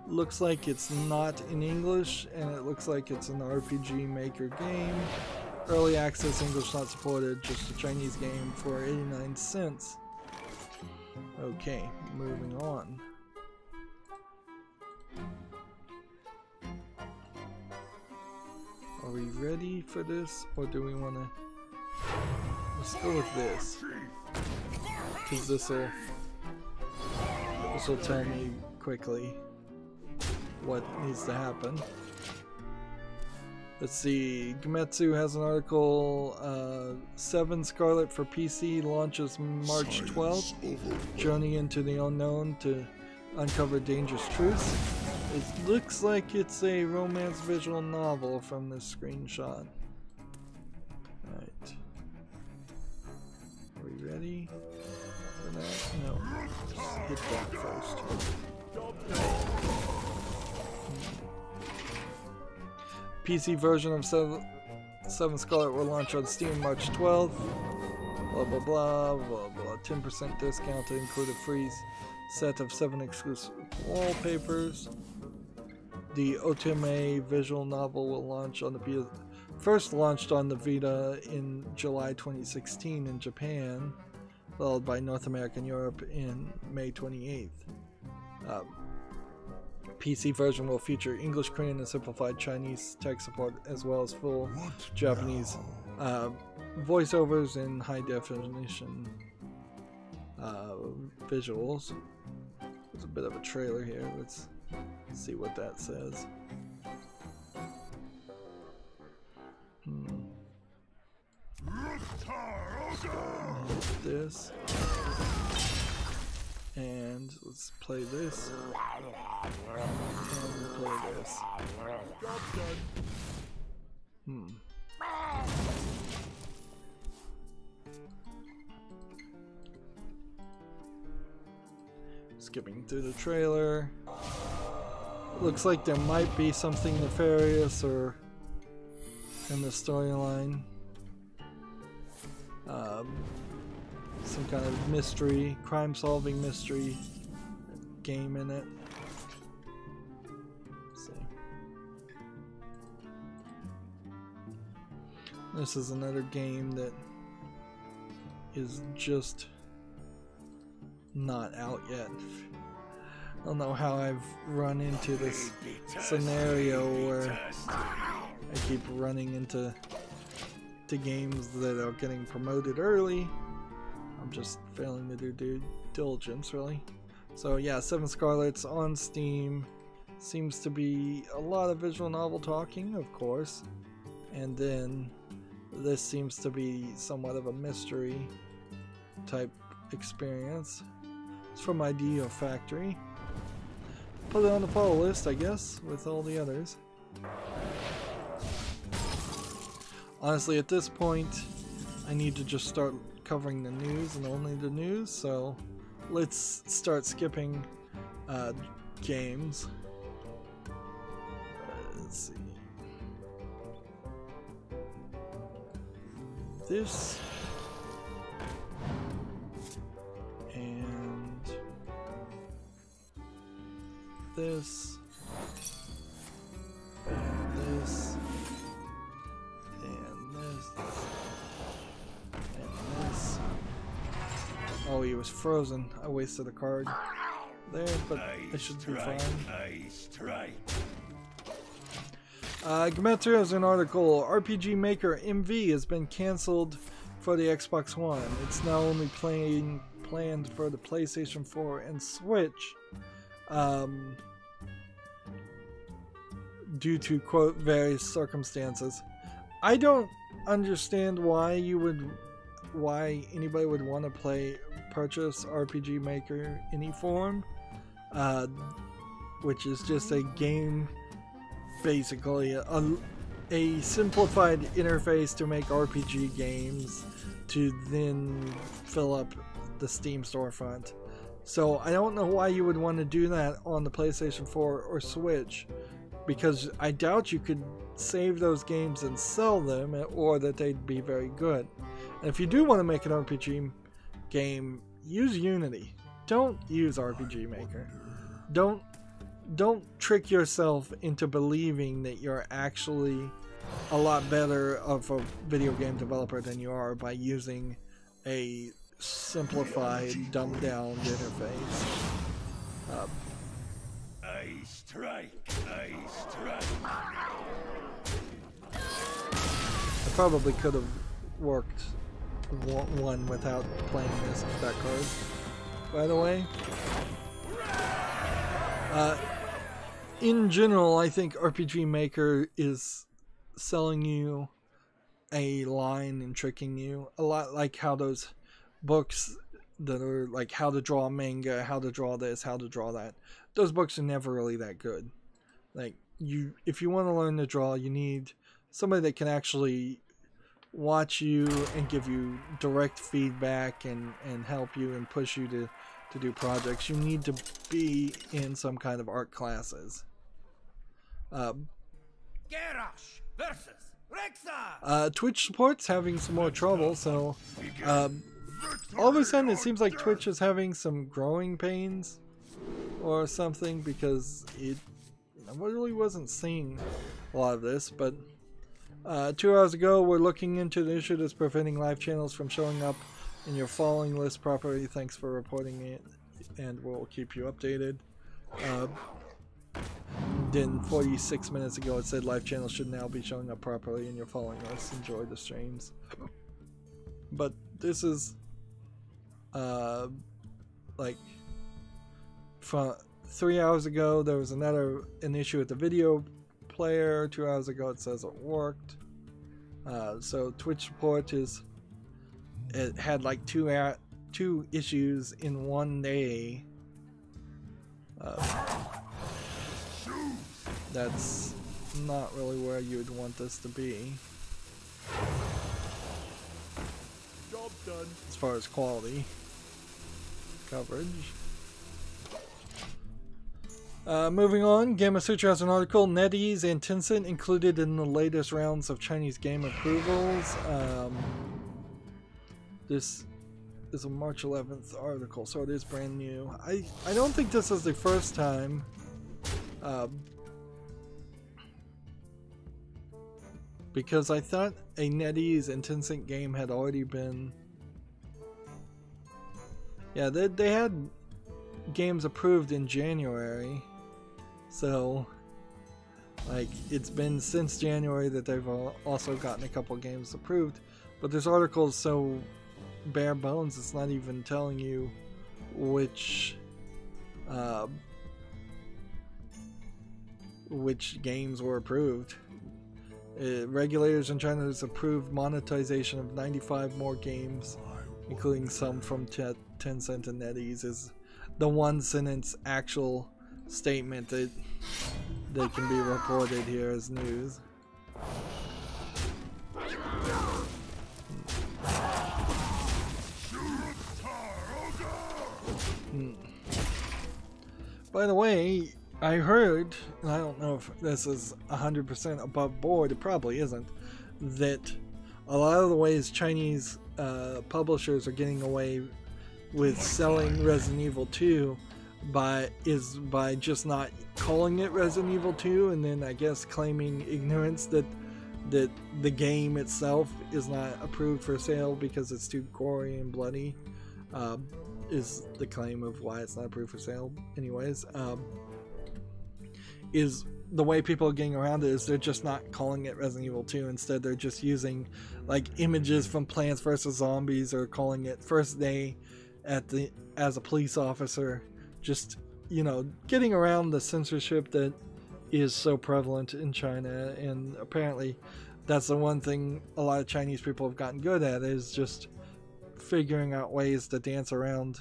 Looks like it's not in English, and it looks like it's an RPG Maker game. Early access, English not supported, just a Chinese game for 89 cents. Okay, moving on. Are we ready for this, or do we want to... Let's go with this, because this will tell me quickly what needs to happen. Let's see, Gematsu has an article, 7 Scarlet for PC launches March 12th. Journey into the unknown to uncover dangerous truths. It looks like it's a romance visual novel from this screenshot. Alright. Are we ready for that? No. Just hit that first. PC version of 7 Scarlet will launch on Steam March 12th. Blah blah blah blah blah. 10% discount to include a free set of 7 exclusive wallpapers. The Otome visual novel will launch on the first launched on the Vita in July 2016 in Japan, followed by North America and Europe in May 28th. PC version will feature English, Korean, and simplified Chinese tech support, as well as full Japanese voiceovers and high definition visuals. There's a bit of a trailer here. Let's see what that says. This. And let's play this. And play this. Skipping through the trailer. Looks like there might be something nefarious or in the storyline. Some kind of mystery, crime-solving mystery game in it. Let's see. This is another game that is just not out yet. I don't know how I've run into this scenario where I keep running into games that are getting promoted early. I'm just failing to do due diligence, really. So yeah, 7 Scarlet's on Steam. Seems to be a lot of visual novel talking, of course. And then this seems to be somewhat of a mystery type experience. It's from Idea Factory. Put it on the follow list, I guess, with all the others. Honestly, at this point, I need to just start covering the news and only the news, so let's start skipping games. Let's see. This and this and this and this and this. Oh, he was frozen. I wasted a card there, but it should be fine. Gematsu has an article. RPG Maker MV has been cancelled for the Xbox One. It's now only planned for the PlayStation 4 and Switch. Due to, quote, various circumstances. I don't understand why anybody would want to purchase RPG Maker any form, which is just a game, basically a simplified interface to make RPG games to then fill up the Steam storefront. So I don't know why you would want to do that on the PlayStation 4 or Switch, because I doubt you could save those games and sell them, or that they'd be very good. And if you do want to make an RPG game, use Unity. Don't use RPG Maker. Don't trick yourself into believing that you're actually a lot better of a video game developer than you are by using a simplified, dumbed down interface. I strike. I probably could have worked one without playing that card, by the way. In general, I think RPG Maker is selling you a line and tricking you a lot, like how those books that are like how to draw manga, how to draw this, how to draw that. Those books are never really that good. Like, if you want to learn to draw, you need somebody that can actually watch you and give you direct feedback and help you and push you to do projects. You need to be in some kind of art classes. Garrosh versus Rexa. Twitch support's having some more trouble, so all of a sudden it seems like Twitch is having some growing pains or something, because I really wasn't seeing a lot of this. But 2 hours ago, we're looking into the issue that's preventing live channels from showing up in your following list properly. Thanks for reporting it, and we'll keep you updated. Then 46 minutes ago, it said live channels should now be showing up properly in your following list. Enjoy the streams. But this is like from 3 hours ago, there was an issue with the video player. 2 hours ago, it says it worked. So Twitch support it had like two issues in one day. That's not really where you'd want this to be. Job done. As far as quality coverage. Moving on, Gamma Sutra has an article, NetEase and Tencent included in the latest rounds of Chinese game approvals. This is a March 11th article, so it is brand new. I don't think this is the first time because I thought a NetEase and Tencent game had already been... Yeah, they had games approved in January. So, like, it's been since January that they've also gotten a couple games approved. But this article is so bare bones, it's not even telling you which games were approved. Regulators in China has approved monetization of 95 more games, including some from Tencent and NetEase. Is the one sentence actual statement that they can be reported here as news. By the way, I heard, and I don't know if this is 100% above board, it probably isn't, that a lot of the ways Chinese publishers are getting away with selling Resident Evil 2 by just not calling it Resident Evil 2, and then I guess claiming ignorance that the game itself is not approved for sale because it's too gory and bloody, is the claim of why it's not approved for sale. Anyways, is the way people are getting around it is they're just not calling it Resident Evil 2. Instead, they're just using like images from Plants vs. Zombies, or calling it First Day as a police officer. Just, you know, getting around the censorship that is so prevalent in China. And apparently that's the one thing a lot of Chinese people have gotten good at, is just figuring out ways to dance around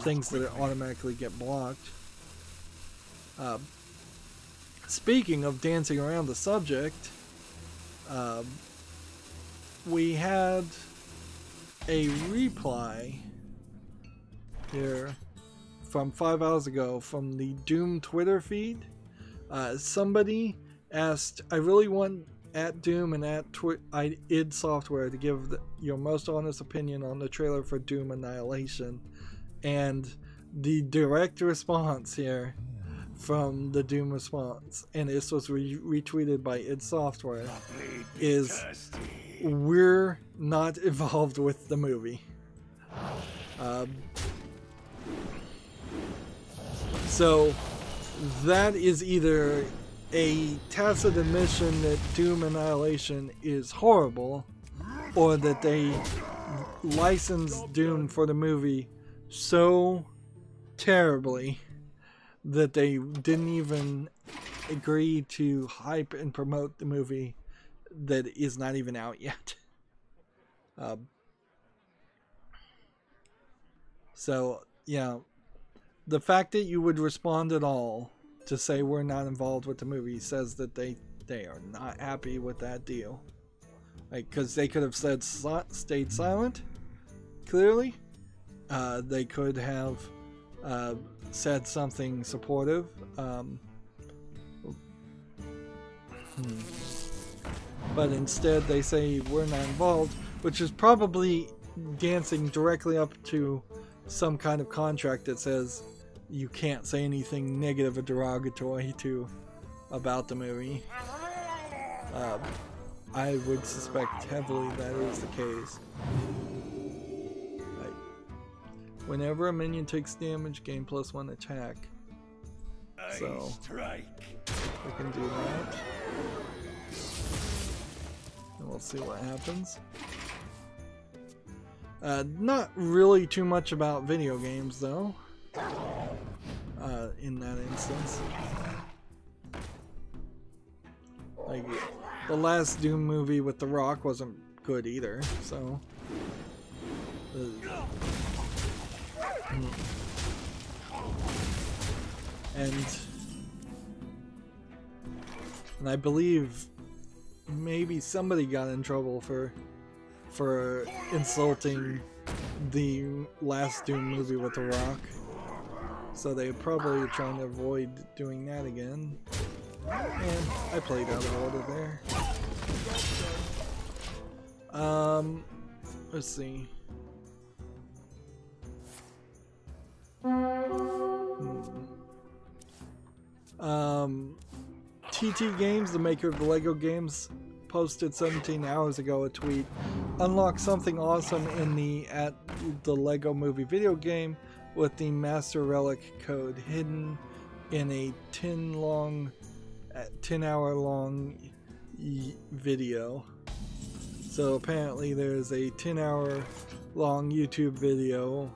things that automatically get blocked. Speaking of dancing around the subject, we had a reply here from 5 hours ago from the Doom Twitter feed. Somebody asked, I really want at Doom and at id Software to give your most honest opinion on the trailer for Doom Annihilation. And the direct response here from the Doom response, and this was retweeted by id Software, is we're not involved with the movie. So that is either a tacit admission that Doom Annihilation is horrible, or that they licensed Doom for the movie so terribly that they didn't even agree to hype and promote the movie that is not even out yet. So, yeah, the fact that you would respond at all to say we're not involved with the movie says that they are not happy with that deal. Like, because they could have said stayed silent, clearly. They could have said something supportive. But instead they say we're not involved, which is probably dancing directly up to some kind of contract that says you can't say anything negative or derogatory about the movie. I would suspect heavily that is the case. Like, whenever a minion takes damage, gain +1 attack. So we can do that. And we'll see what happens. Not really too much about video games though. In that instance. Like, the last Doom movie with The Rock wasn't good either, so... And I believe maybe somebody got in trouble for insulting the last Doom movie with The Rock. So they're probably trying to avoid doing that again. And I played out of order there. Let's see. TT Games, the maker of the Lego games, posted 17 hours ago a tweet. Unlock something awesome at the Lego Movie video game with the Master Relic code hidden in a 10-hour long video. So apparently there's a 10-hour long YouTube video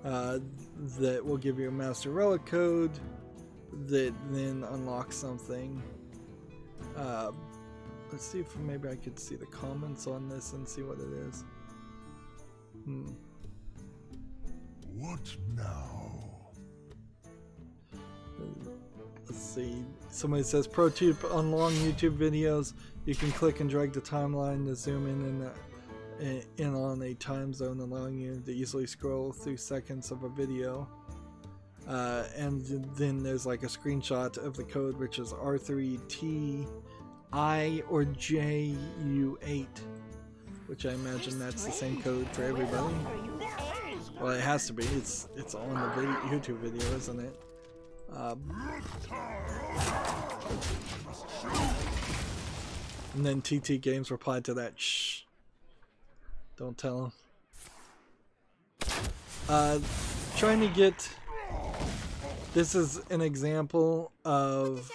that will give you a Master Relic code that then unlocks something. Let's see if maybe I could see the comments on this and see what it is. What now? Let's see. Somebody says, pro tip on long YouTube videos, you can click and drag the timeline to zoom in on a time zone, allowing you to easily scroll through seconds of a video. And then there's like a screenshot of the code, which is R3TI or JU8, which I imagine that's the same code for everybody. Well, it has to be. It's on the YouTube video, isn't it? And then TT Games replied to that. Shh. Don't tell them. Trying to get. This is an example of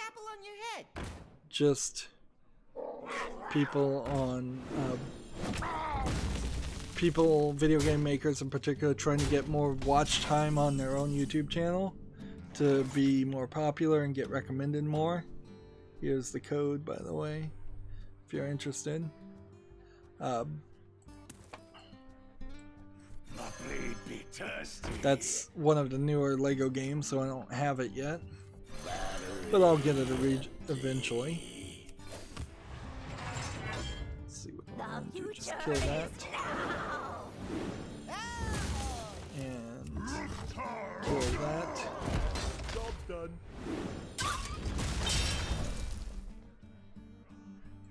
just people on video game makers in particular, trying to get more watch time on their own YouTube channel to be more popular and get recommended more. Here's the code, by the way, if you're interested. That's one of the newer Lego games, so I don't have it yet, but I'll get it eventually. Let's see what I want to do. Just kill that. And kill that. Job done.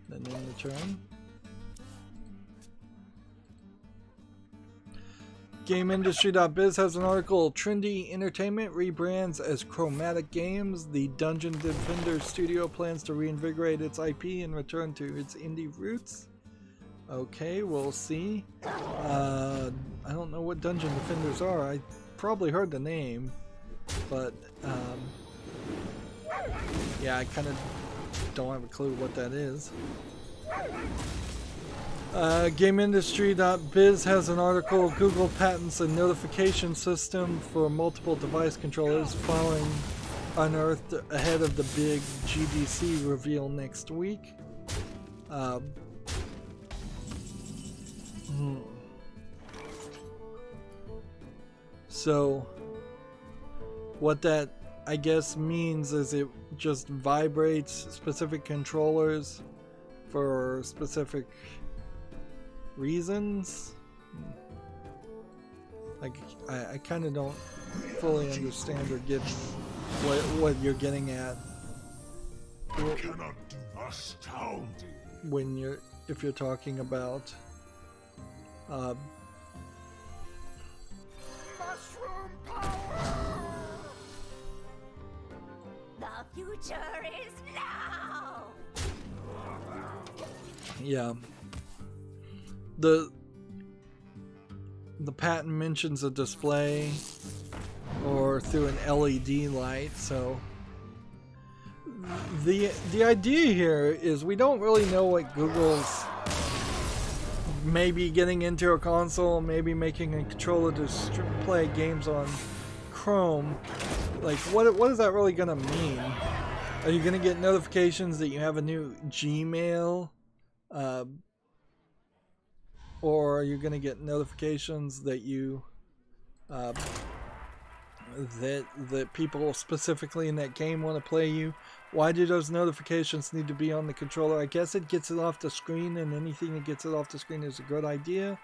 Then end the turn. GameIndustry.biz has an article. Trendy Entertainment rebrands as Chromatic Games. The Dungeon Defender studio plans to reinvigorate its IP and return to its indie roots. Okay, we'll see. I don't know what Dungeon Defenders are. I probably heard the name, but yeah, I kind of don't have a clue what that is. GameIndustry.biz has an article. Google patents a notification system for multiple device controllers following unearthed ahead of the big GDC reveal next week. So what that I guess means is it just vibrates specific controllers for specific reasons. Like I kind of don't fully understand or get what you're getting at. Cannot do astounding. if you're talking about Mushroom power. The future is now. yeah, the patent mentions a display or through an LED light, so the idea here is we don't really know what Google's maybe getting into a console, maybe making a controller to play games on Chrome. Like, what is that really gonna mean? Are you gonna get notifications that you have a new Gmail? Or are you gonna get notifications that you that people specifically in that game want to play you? Why do those notifications need to be on the controller? I guess it gets it off the screen, and anything that gets it off the screen is a good idea.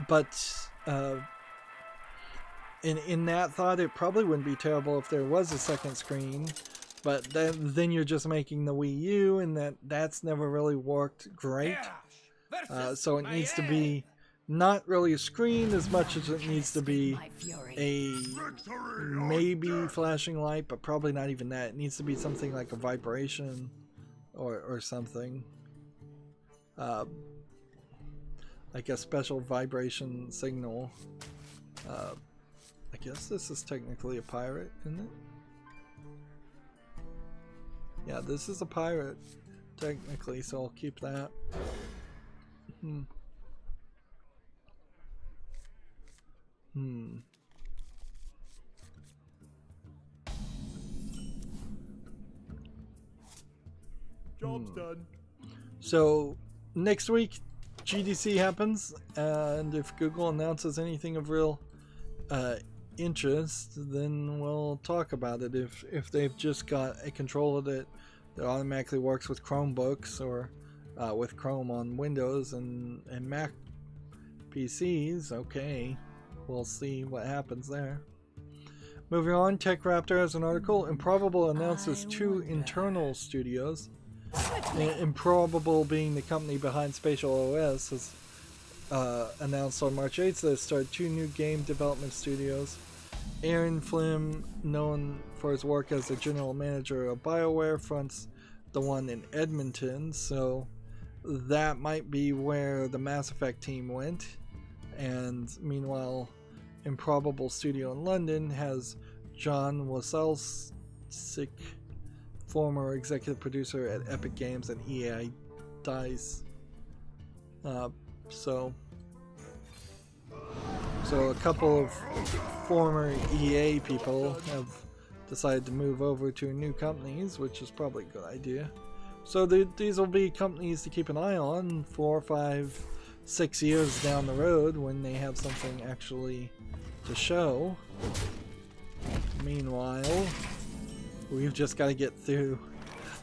But in that thought, it probably wouldn't be terrible if there was a second screen. But then you're just making the Wii U, and that's never really worked great. So it needs to be not really a screen as much as it needs to be a maybe flashing light, but probably not even that. It needs to be something like a vibration or something. Like a special vibration signal. I guess this is technically a pirate, isn't it? Yeah, this is a pirate, technically, so I'll keep that. Job's done. So, next week, GDC happens, and if Google announces anything of real interest, then we'll talk about it. If they've just got a controller that automatically works with Chromebooks or with Chrome on Windows and Mac PCs, okay, we'll see what happens there. Moving on, TechRaptor has an article. Improbable announces 2 internal studios. Improbable being the company behind Spatial OS has announced on March 8th that it started 2 new game development studios. Aaron Flynn, known for his work as the general manager of BioWare, fronts the one in Edmonton, so that might be where the Mass Effect team went. And meanwhile, Improbable Studio in London has John Wasilczyk, former executive producer at Epic Games and EA DICE. So a couple of former EA people have decided to move over to new companies, which is probably a good idea. So these will be companies to keep an eye on 4, 5, 6 years down the road when they have something actually to show. Meanwhile, we've just got to get through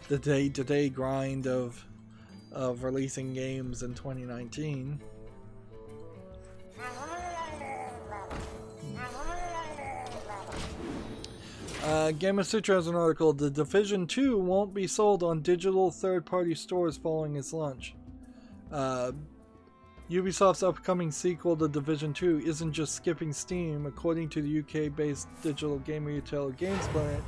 the day-to-day grind of releasing games in 2019. Gamma Sutra has an article. The Division 2 won't be sold on digital third-party stores following its launch. Ubisoft's upcoming sequel to Division 2 isn't just skipping Steam. According to the UK-based digital game retailer GameSplanet,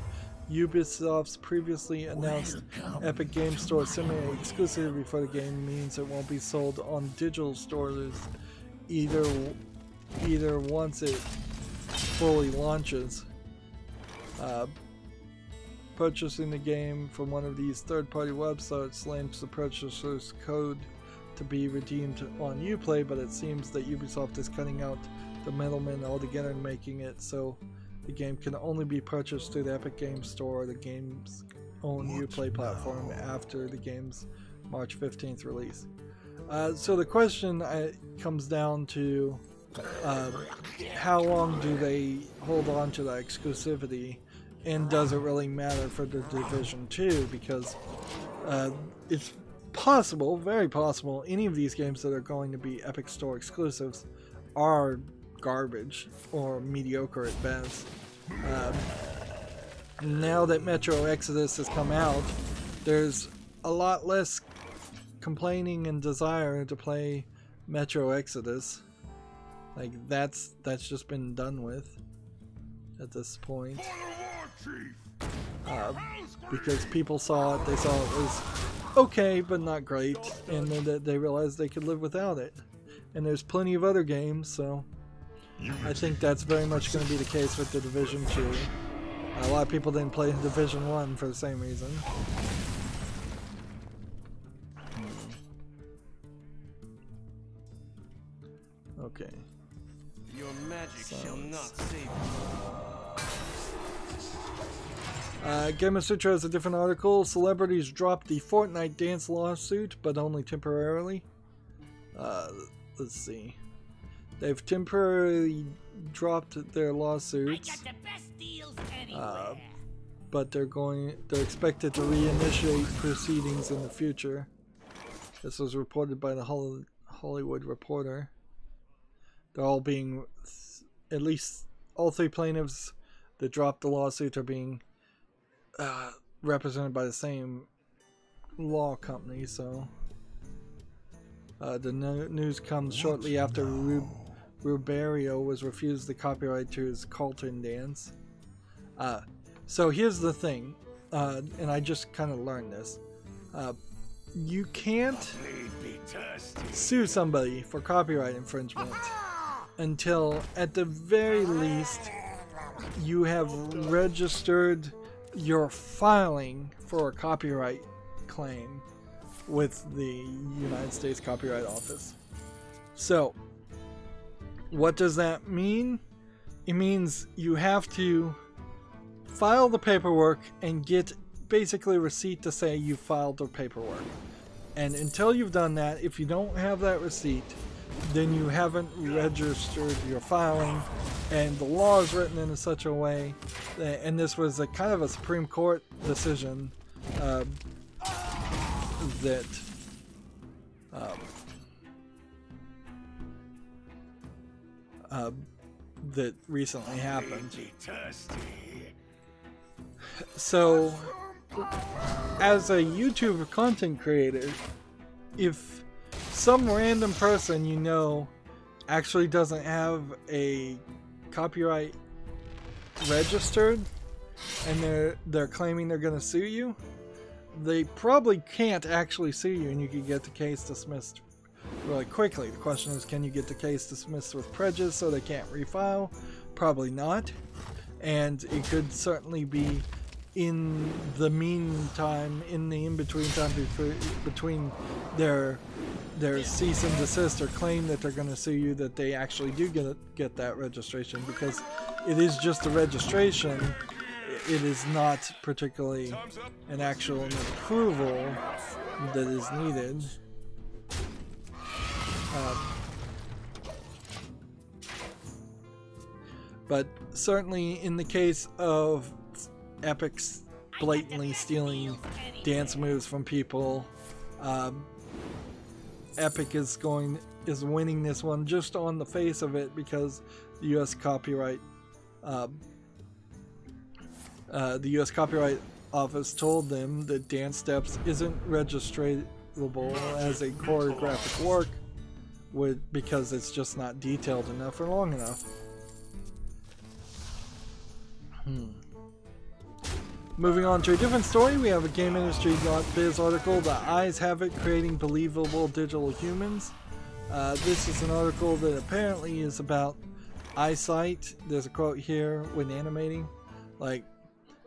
Ubisoft's previously announced Epic Games Store semi exclusivity for the game means it won't be sold on digital stores either once it fully launches. Purchasing the game from one of these third-party websites links the purchaser's code to be redeemed on Uplay, but it seems that Ubisoft is cutting out the middleman altogether and making it so the game can only be purchased through the Epic Games Store or the game's own Uplay platform after the game's March 15th release. So the question comes down to how long do they hold on to that exclusivity, and does it really matter for the Division 2? Because it's possible, very possible, any of these games that are going to be Epic Store exclusives are garbage or mediocre at best. Now that Metro Exodus has come out, there's a lot less complaining and desire to play Metro Exodus. Like that's just been done with at this point. Because people saw it, they saw it was okay, but not great, and then they realized they could live without it. And there's plenty of other games, so I think that's very much going to be the case with the Division 2. A lot of people didn't play Division 1 for the same reason. Okay. Your magic shall not save you. Gamer Sutra has a different article. Celebrities dropped the Fortnite dance lawsuit, but only temporarily. Let's see. They've temporarily dropped their lawsuits, but they're expected to reinitiate proceedings in the future. This was reported by the Hollywood Reporter. They're all being, at least all three plaintiffs that dropped the lawsuit are being represented by the same law company. So the news comes shortly after Ruberio was refused the copyright to his Carlton dance. So here's the thing, and I just kind of learned this. You can't sue somebody for copyright infringement until, at the very least, you have registered your filing for a copyright claim with the United States Copyright Office. So, what does that mean? It means you have to file the paperwork and get basically a receipt to say you filed the paperwork. And until you've done that, if you don't have that receipt, then you haven't registered your filing. And the law is written in such a way that, and this was a kind of a Supreme Court decision that recently happened. So, as a YouTube content creator, if some random person you know actually doesn't have a copyright registered and they're claiming they're going to sue you, they probably can't actually sue you, and you could get the case dismissed really quickly. The question is, can you get the case dismissed with prejudice so they can't refile? Probably not. And it could certainly be in the meantime, in the in-between time between their cease and desist or claim that they're going to sue you, that they actually do get that registration, because it is just a registration. It is not particularly an actual approval that is needed. But certainly in the case of Epic's blatantly stealing dance moves from people, Epic is winning this one just on the face of it, because the U.S. Copyright Office told them that dance steps isn't registratable as a choreographic work because it's just not detailed enough or long enough. Moving on to a different story, we have a GameIndustry.biz article, "The Eyes Have It, Creating Believable Digital Humans." This is an article that apparently is about eyesight. There's a quote here when animating, like,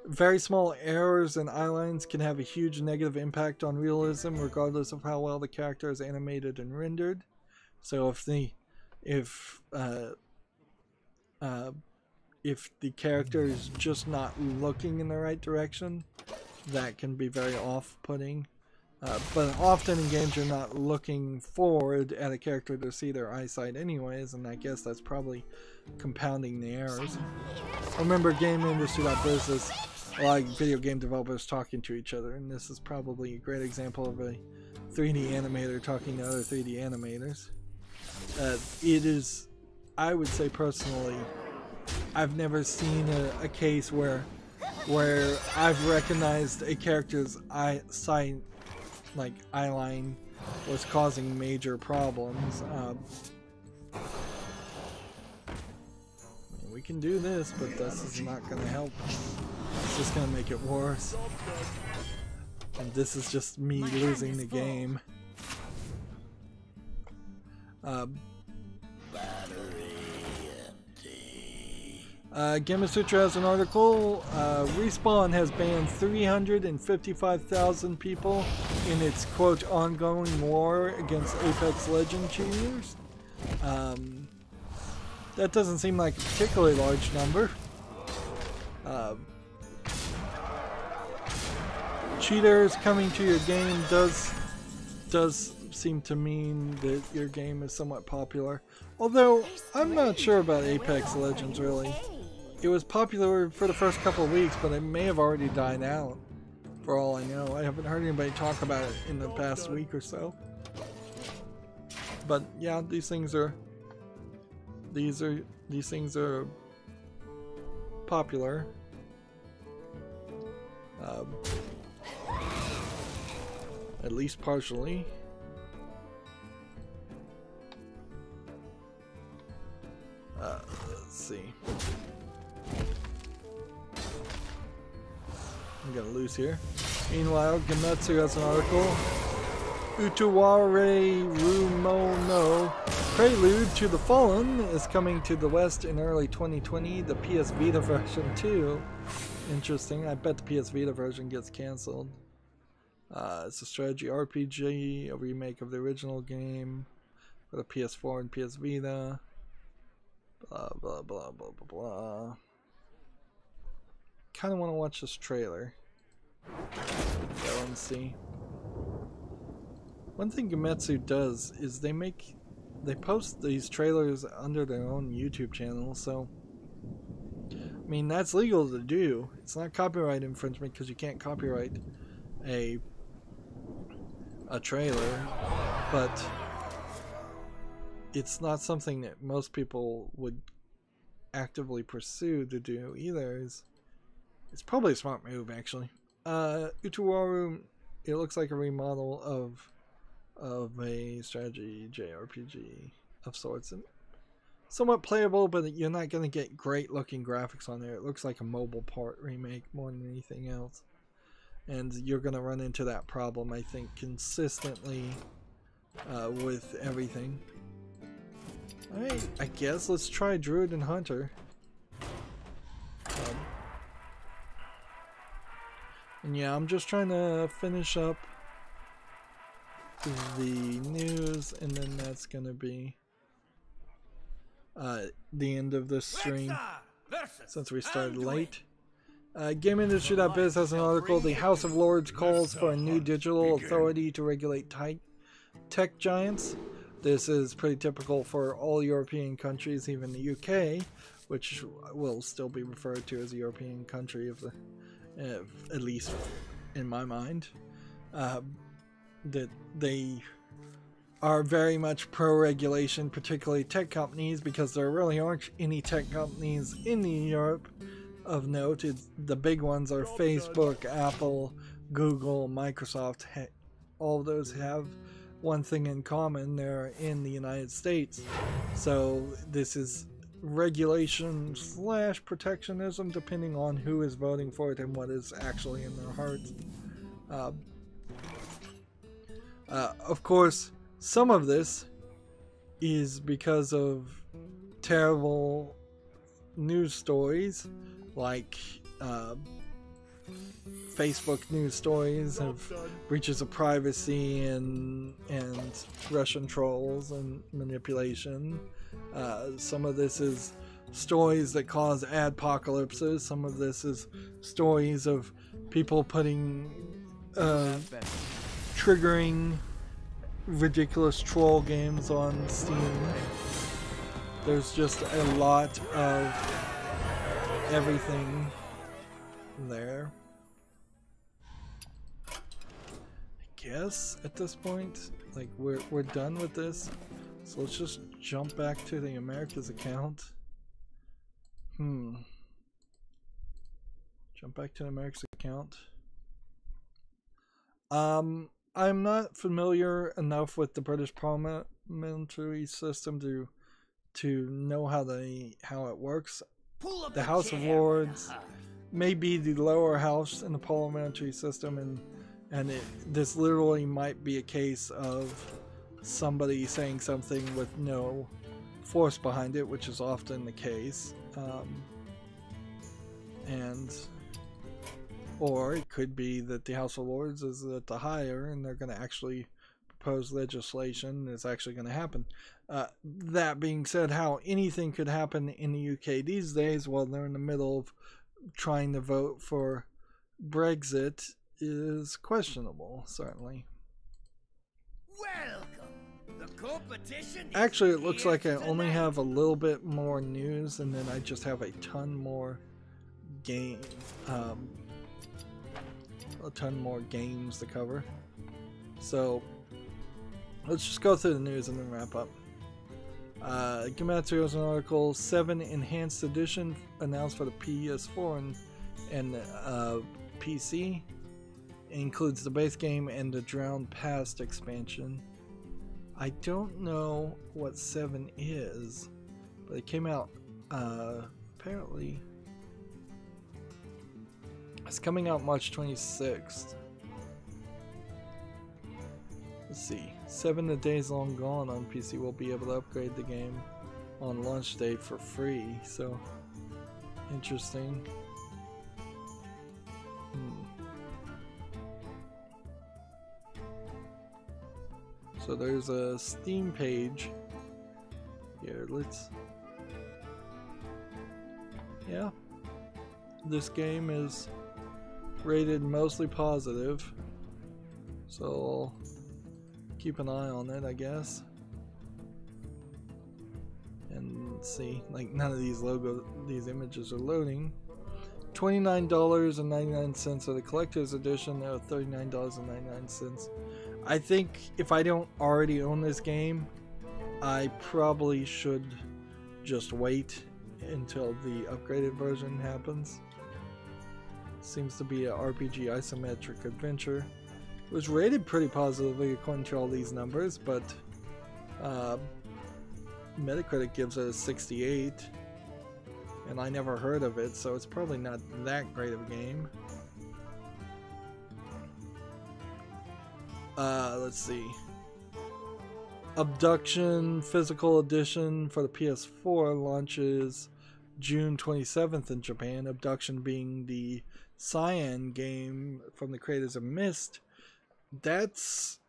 "Very small errors in eye lines can have a huge negative impact on realism, regardless of how well the character is animated and rendered." So if the character is just not looking in the right direction, that can be very off-putting. But often in games you're not looking forward at a character to see their eyesight anyways, and I guess that's probably compounding the errors. Remember, GameIndustry.biz is a lot of video game developers talking to each other, and this is probably a great example of a 3D animator talking to other 3D animators. It is, I would say personally, I've never seen a case where where I've recognized a character's eye line was causing major problems. We can do this, but this is not going to help. It's just going to make it worse. And this is just me losing the game. Gamasutra has an article. Respawn has banned 355,000 people in its quote ongoing war against Apex Legends cheaters. That doesn't seem like a particularly large number. Cheaters coming to your game does seem to mean that your game is somewhat popular. Although I'm not sure about Apex Legends really. It was popular for the first couple of weeks, but it may have already died out. For all I know, I haven't heard anybody talk about it in the past week or so. But yeah, these things are popular. At least partially. Let's see. I'm gonna lose here. Meanwhile, Gametsu has an article. Utaware Rumo no Prelude to the Fallen is coming to the West in early 2020. The PS Vita version too. Interesting. I bet the PS Vita version gets cancelled. It's a strategy RPG, a remake of the original game for the PS4 and PS Vita. Blah blah blah blah blah blah. Kind of want to watch this trailer. Go and see. One thing Gametsu does is they post these trailers under their own YouTube channel, so I mean that's legal to do. It's not copyright infringement because you can't copyright a trailer, but it's not something that most people would actively pursue to do either. It's probably a smart move, actually. Utawaru, it looks like a remodel of a strategy JRPG of sorts, and somewhat playable, but you're not going to get great looking graphics on there. It looks like a mobile port remake more than anything else, and you're going to run into that problem, I think, consistently with everything. Alright, I guess let's try Druid and Hunter. And yeah, I'm just trying to finish up the news, and then that's gonna be the end of this stream since we started late. GameIndustry.biz has an article. The House of Lords calls for a new digital authority to regulate tech giants. This is pretty typical for all European countries, even the UK, which will still be referred to as a European country, at least in my mind. That they are very much pro-regulation, particularly tech companies, because there really aren't any tech companies in Europe of note. The big ones are Facebook, Apple, Google, Microsoft. All of those have one thing in common: they're in the United States. So this is regulation / protectionism, depending on who is voting for it and what is actually in their hearts. Of course, some of this is because of terrible news stories, like Facebook news stories of breaches of privacy and Russian trolls and manipulation. Some of this is stories that cause adpocalypses. Some of this is stories of people putting triggering ridiculous troll games on Steam. There's just a lot of everything there. I guess at this point, like, we're done with this, so let's just jump back to the Americas account. Jump Jump back to the America's account. I'm not familiar enough with the British parliamentary system to know how it works. The House of Lords may be the lower house in the parliamentary system, and this literally might be a case of somebody saying something with no force behind it, which is often the case. Or it could be that the House of Lords is at the higher and they're going to actually propose legislation that's actually going to happen. That being said, how anything could happen in the UK these days while they're in the middle of trying to vote for Brexit is questionable, certainly. Welcome. The competition. Actually, it looks like I only have a little bit more news, and then I just have a ton more games to cover. So let's just go through the news and then wrap up. Gematsu has an article: 7 Enhanced Edition announced for the PS4 and PC. It includes the base game and the Drowned Past expansion. I don't know what 7 is, but it came out apparently. It's coming out March 26th. Let's see. 7 The Days Long Gone on PC will be able to upgrade the game on launch day for free. So, interesting. So there's a Steam page. Here, yeah. This game is rated mostly positive, so I'll keep an eye on it, I guess. And let's see, like, none of these images are loading. $29.99 of the collector's edition, now $39.99. I think if I don't already own this game, I probably should just wait until the upgraded version happens. Seems to be an RPG isometric adventure. It was rated pretty positively according to all these numbers, but Metacritic gives it a 68, and I never heard of it, so it's probably not that great of a game. Let's see. Abduction Physical Edition for the PS4 launches June 27th in Japan. Abduction being the Cyan game from the creators of Myst. That's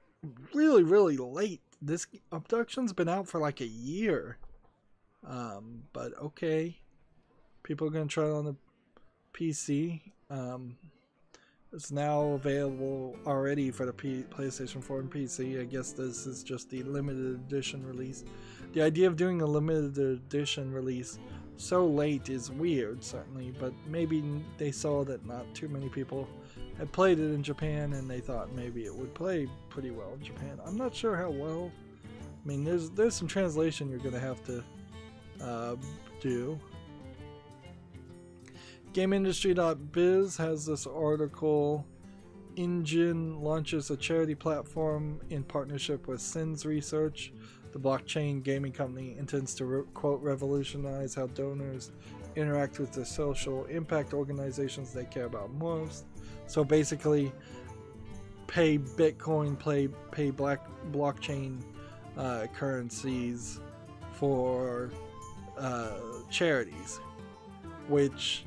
really, really late. This Abduction's been out for like a year. But okay. People are going to try it on the PC. It's now available already for the PlayStation 4 and PC. I guess this is just the limited edition release. The idea of doing a limited edition release so late is weird, certainly, but maybe they saw that not too many people had played it in Japan and they thought maybe it would play pretty well in Japan. I'm not sure how well. I mean, there's some translation you're going to have to do. GameIndustry.biz has this article. Engine launches a charity platform in partnership with Sins Research. The blockchain gaming company intends to, quote, revolutionize how donors interact with the social impact organizations they care about most. So basically, pay Bitcoin, pay blockchain currencies for charities, which,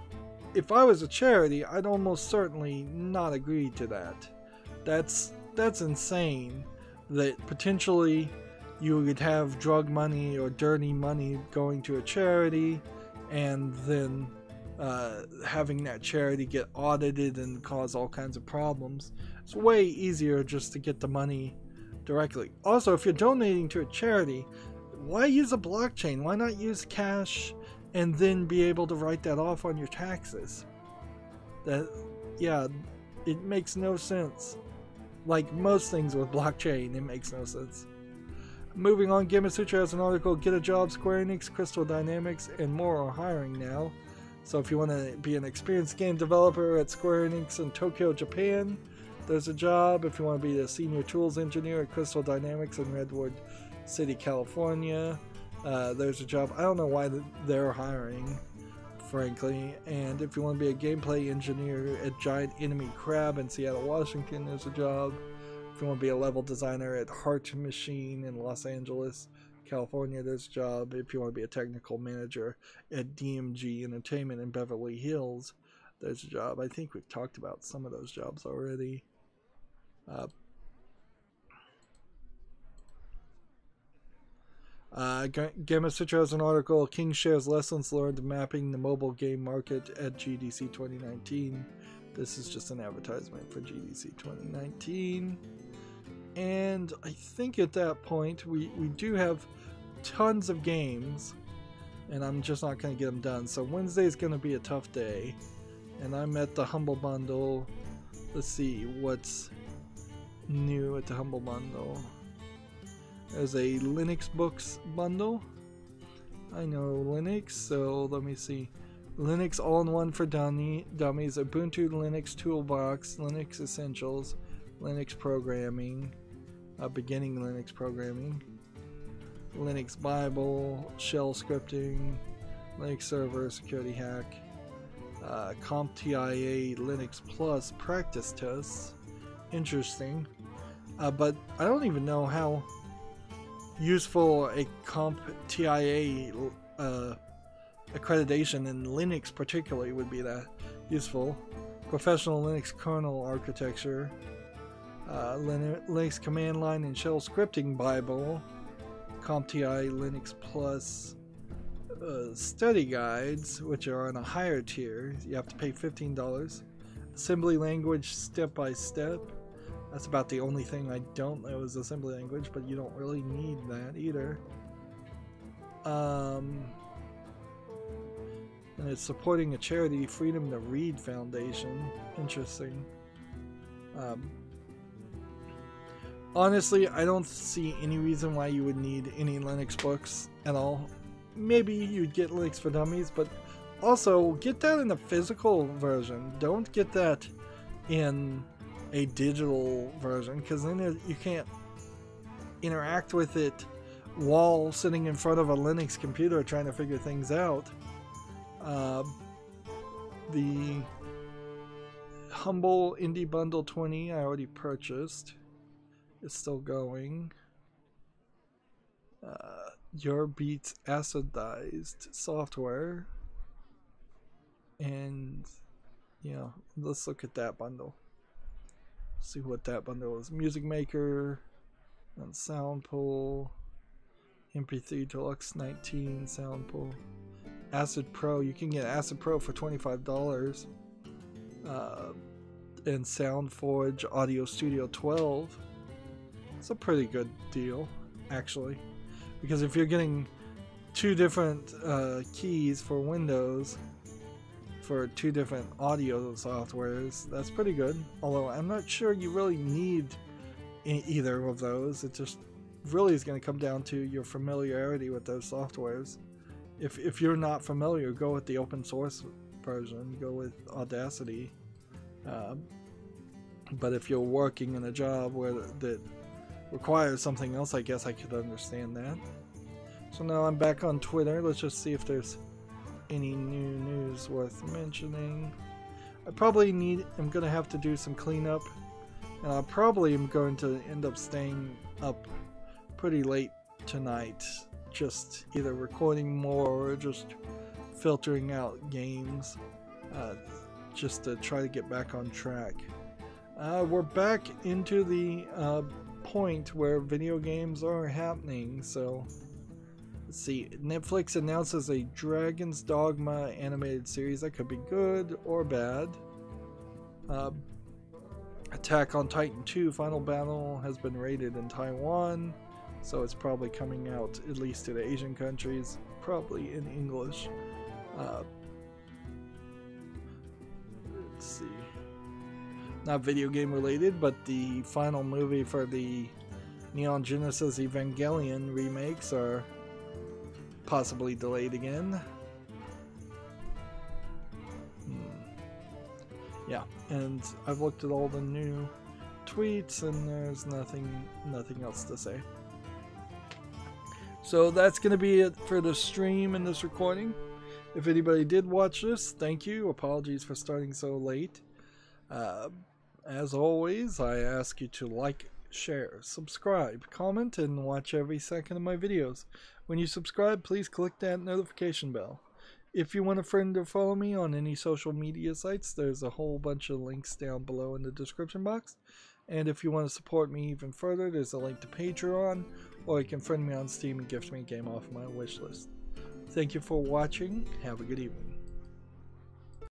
if I was a charity, I'd almost certainly not agree to that. That's insane that potentially you would have drug money or dirty money going to a charity and then having that charity get audited and cause all kinds of problems. It's way easier just to get the money directly. Also, if you're donating to a charity, why use a blockchain? Why not use cash and then be able to write that off on your taxes? Yeah, it makes no sense. Like most things with blockchain, it makes no sense. Moving on, Gamasutra has an article: Get a Job, Square Enix, Crystal Dynamics, and more are hiring now. So if you want to be an experienced game developer at Square Enix in Tokyo, Japan, there's a job. If you want to be a senior tools engineer at Crystal Dynamics in Redwood City, California, there's a job. I don't know why they're hiring, frankly. And if you want to be a gameplay engineer at Giant Enemy Crab in Seattle, Washington, there's a job. If you want to be a level designer at Heart Machine in Los Angeles, California, there's a job. If you want to be a technical manager at DMG Entertainment in Beverly Hills, there's a job. I think we've talked about some of those jobs already. Gamma Sutra has an article, King shares lessons learned mapping the mobile game market at GDC 2019. This is just an advertisement for GDC 2019. And I think at that point we do have tons of games, and I'm just not going to get them done. So Wednesday is going to be a tough day, and I'm at the Humble Bundle. Let's see what's new at the Humble Bundle. There's a Linux books bundle. I know Linux, so let me see. Linux All-in-One for Dummies, Ubuntu Linux Toolbox, Linux Essentials, Linux Programming, Beginning Linux Programming, Linux Bible, Shell Scripting, Linux Server, Security Hack, CompTIA Linux Plus Practice Tests. Interesting. But I don't even know how useful a CompTIA accreditation in Linux particularly would be that useful. Professional Linux kernel architecture, Linux command line and shell scripting Bible, CompTIA Linux Plus study guides, which are on a higher tier. You have to pay $15. Assembly language step by step. That's about the only thing I don't know is assembly language, but you don't really need that either. And it's supporting a charity, Freedom to Read Foundation. Interesting. Honestly, I don't see any reason why you would need any Linux books at all. Maybe you'd get Linux for Dummies, but also get that in a physical version. Don't get that in a digital version, because then you can't interact with it while sitting in front of a Linux computer trying to figure things out. The Humble Indie Bundle 20 I already purchased. It's still going. Your Beats acidized software. And yeah, let's look at that bundle. See what that bundle is. Music Maker and Sound Pool, MP3 Deluxe 19 Sound Pool, Acid Pro. You can get Acid Pro for $25, and SoundForge Audio Studio 12. It's a pretty good deal, actually, because if you're getting two different keys for Windows for two different audio softwares, that's pretty good. Although I'm not sure you really need either of those. It just really is going to come down to your familiarity with those softwares. If you're not familiar, go with the open source version, go with Audacity. But if you're working in a job where that requires something else, I guess I could understand that. So now I'm back on Twitter. Let's just see if there's any new news worth mentioning. I probably am going to have to do some cleanup, and I probably am going to end up staying up pretty late tonight, just either recording more or just filtering out games, just to try to get back on track. We're back into the point where video games are happening, so let's see. Netflix announces a Dragon's Dogma animated series that could be good or bad. Attack on Titan 2 Final Battle has been rated in Taiwan, so it's probably coming out at least to the Asian countries, probably in English. Let's see. Not video game related, but the final movie for the Neon Genesis Evangelion remakes are possibly delayed again. yeah, and I've looked at all the new tweets and there's nothing else to say. So that's going to be it for the stream and this recording. If anybody did watch this, thank you. Apologies for starting so late. As always, I ask you to like, share, subscribe, comment, and watch every second of my videos. When you subscribe, please click that notification bell. If you want a friend to follow me on any social media sites, there's a whole bunch of links down below in the description box. And if you want to support me even further, there's a link to Patreon, or you can friend me on Steam and gift me a game off my wish list. Thank you for watching. Have a good evening.